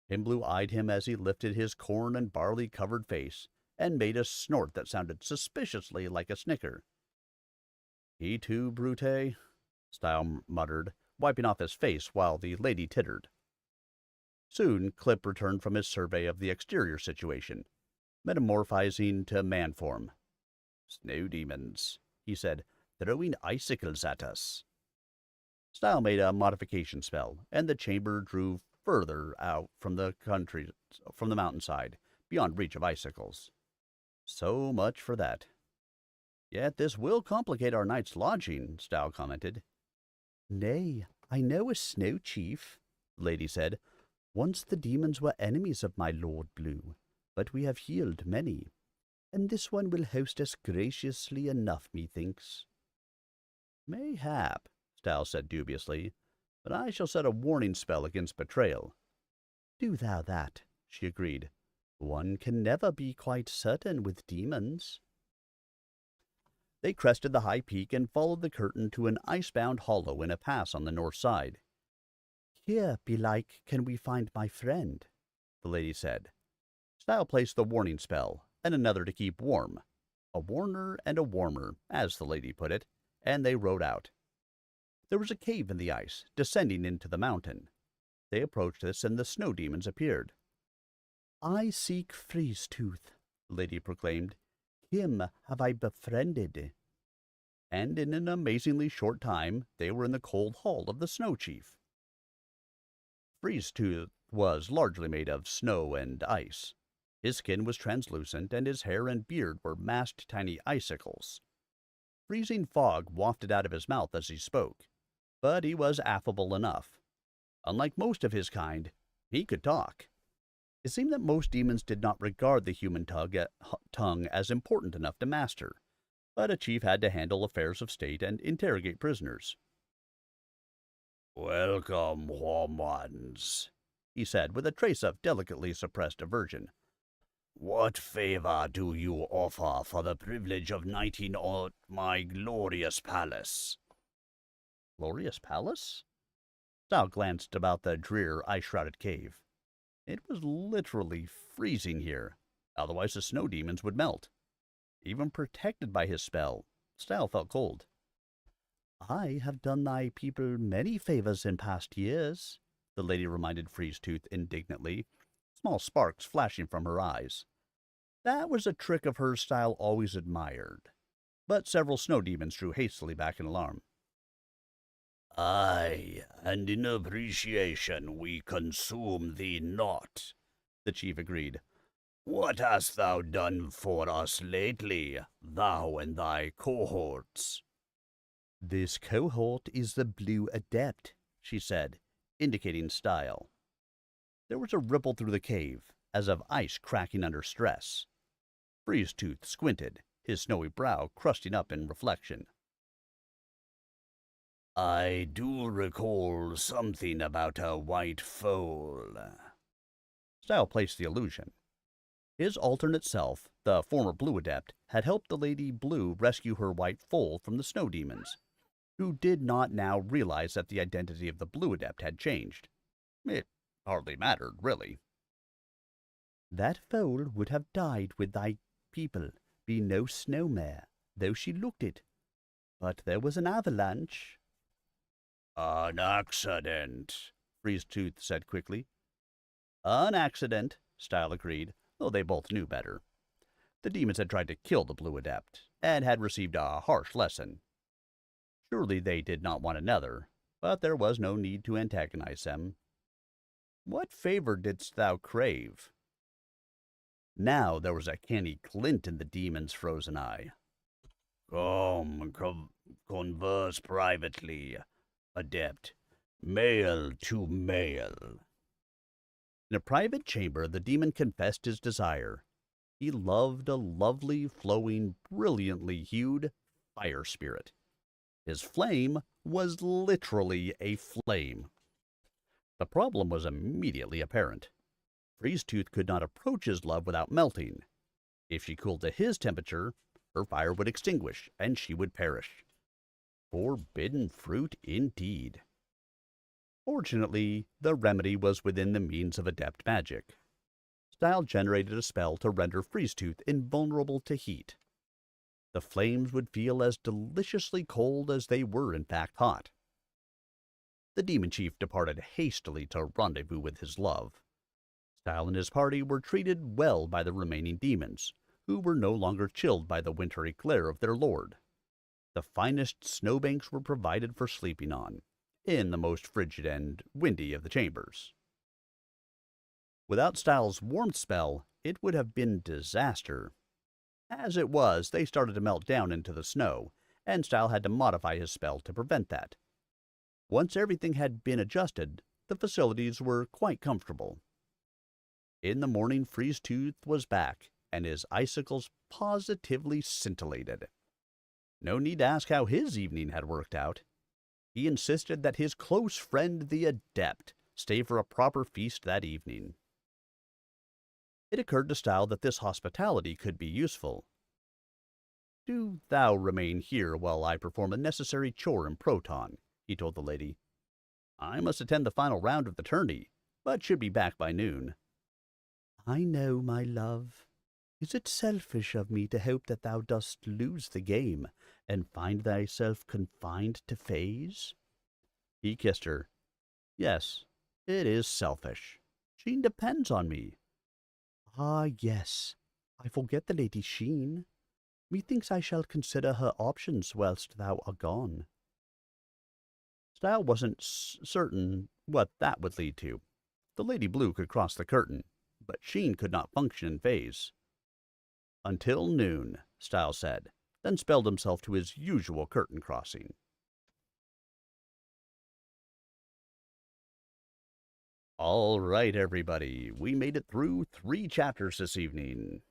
Pinblue eyed him as he lifted his corn and barley-covered face and made a snort that sounded suspiciously like a snicker. He too, Brute, Stile muttered, wiping off his face while the lady tittered. Soon, Clip returned from his survey of the exterior situation, metamorphizing to man form. "Snow demons," he said, "throwing icicles at us." Stile made a modification spell, and the chamber drew further out from the mountainside, beyond reach of icicles. So much for that. "Yet this will complicate our night's lodging," Stile commented. "Nay, I know a snow chief," the lady said. "Once the demons were enemies of my Lord Blue, but we have healed many, and this one will host us graciously enough, methinks." "Mayhap," Stile said dubiously, "but I shall set a warning spell against betrayal." "Do thou that," she agreed. "One can never be quite certain with demons." They crested the high peak and followed the curtain to an ice-bound hollow in a pass on the north side. "Here, belike, can we find my friend," the lady said. Stile placed the warning spell, and another to keep warm. A warner and a warmer, as the lady put it, and they rode out. There was a cave in the ice, descending into the mountain. They approached this, and the snow demons appeared. "I seek Freeze-Tooth," the lady proclaimed. "Him have I befriended." And in an amazingly short time, they were in the cold hall of the Snow Chief. Freeze-Tooth was largely made of snow and ice. His skin was translucent, and his hair and beard were masked tiny icicles. Freezing fog wafted out of his mouth as he spoke, but he was affable enough. Unlike most of his kind, he could talk. It seemed that most demons did not regard the human tongue as important enough to master, but a chief had to handle affairs of state and interrogate prisoners. "Welcome, warm ones," he said with a trace of delicately suppressed aversion. "What favor do you offer for the privilege of knighting at my glorious palace?" Glorious palace? Stile glanced about the drear, ice-shrouded cave. It was literally freezing here, otherwise the snow demons would melt. Even protected by his spell, Stile felt cold. "I have done thy people many favors in past years," the lady reminded Freeze-Tooth indignantly, small sparks flashing from her eyes. That was a trick of hers Stile always admired, but several snow demons drew hastily back in alarm. "Aye, and in appreciation we consume thee not," the chief agreed. "What hast thou done for us lately, thou and thy cohorts?" "This cohort is the Blue Adept," she said, indicating Stile. There was a ripple through the cave, as of ice cracking under stress. Freeze-Tooth squinted, his snowy brow crusting up in reflection. "I do recall something about a white foal." Stile placed the illusion. His alternate self, the former Blue Adept, had helped the Lady Blue rescue her white foal from the snow demons, who did not now realize that the identity of the Blue Adept had changed. It hardly mattered, really. "That foal would have died with thy people, be no snow mare, though she looked it. But there was an avalanche." "An accident," Freeze-Tooth said quickly. "An accident," Stile agreed, though they both knew better. The demons had tried to kill the Blue Adept, and had received a harsh lesson. Surely they did not want another, but there was no need to antagonize them. "What favor didst thou crave?" Now there was a canny glint in the demon's frozen eye. "Come, converse privately, Adept, male to male." In a private chamber, the demon confessed his desire. He loved a lovely, flowing, brilliantly hued fire spirit. His flame was literally a flame. The problem was immediately apparent. Freeze-Tooth could not approach his love without melting. If she cooled to his temperature, her fire would extinguish, and she would perish. Forbidden fruit indeed. Fortunately, the remedy was within the means of adept magic. Stile generated a spell to render Freeze-Tooth invulnerable to heat. The flames would feel as deliciously cold as they were in fact hot. The demon chief departed hastily to rendezvous with his love. Stile and his party were treated well by the remaining demons, who were no longer chilled by the wintry glare of their lord. The finest snowbanks were provided for sleeping on, in the most frigid and windy of the chambers. Without Stile's warmth spell, it would have been disaster. As it was, they started to melt down into the snow, and Stile had to modify his spell to prevent that. Once everything had been adjusted, the facilities were quite comfortable. In the morning, Freeze-Tooth was back, and his icicles positively scintillated. No need to ask how his evening had worked out. He insisted that his close friend the Adept stay for a proper feast that evening. It occurred to Stile that this hospitality could be useful. "Do thou remain here while I perform a necessary chore in Proton," he told the lady. "I must attend the final round of the tourney, but should be back by noon." "I know, my love. Is it selfish of me to hope that thou dost lose the game, and find thyself confined to Phaze?" He kissed her. "Yes, it is selfish. Sheen depends on me." "Ah, yes. I forget the Lady Sheen. Methinks I shall consider her options whilst thou art gone." Stile wasn't certain what that would lead to. The Lady Blue could cross the curtain, but Sheen could not function in Phaze. "Until noon," Stile said, then spelled himself to his usual curtain crossing. All right, everybody, we made it through 3 chapters this evening.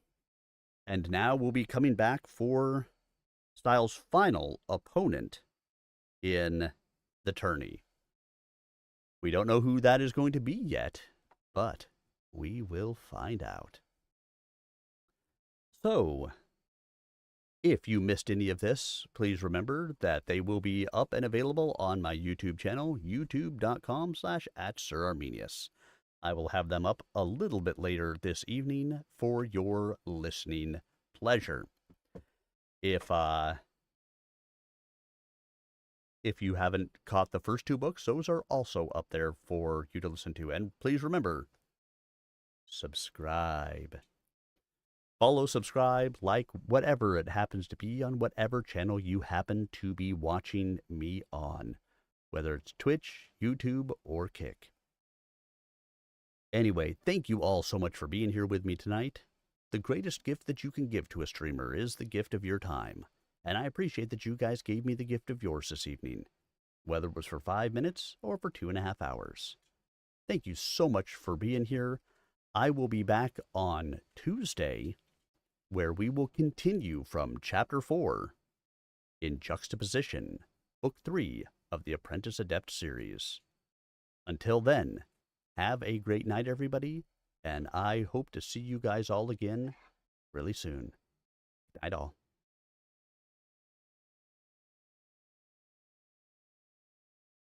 And now we'll be coming back for Stile's final opponent in the tourney. We don't know who that is going to be yet, but we will find out. So, if you missed any of this, please remember that they will be up and available on my YouTube channel, youtube.com/@SirArminius. I will have them up a little bit later this evening for your listening pleasure. If you haven't caught the first 2 books, those are also up there for you to listen to. And please remember, subscribe. Follow, subscribe, like, whatever it happens to be on whatever channel you happen to be watching me on, whether it's Twitch, YouTube, or Kick. Anyway, thank you all so much for being here with me tonight. The greatest gift that you can give to a streamer is the gift of your time, and I appreciate that you guys gave me the gift of yours this evening, whether it was for 5 minutes or for 2.5 hours. Thank you so much for being here. I will be back on Tuesday, where we will continue from Chapter 4 in Juxtaposition, Book 3 of the Apprentice Adept series. Until then, have a great night, everybody, and I hope to see you guys all again really soon. Good night, all.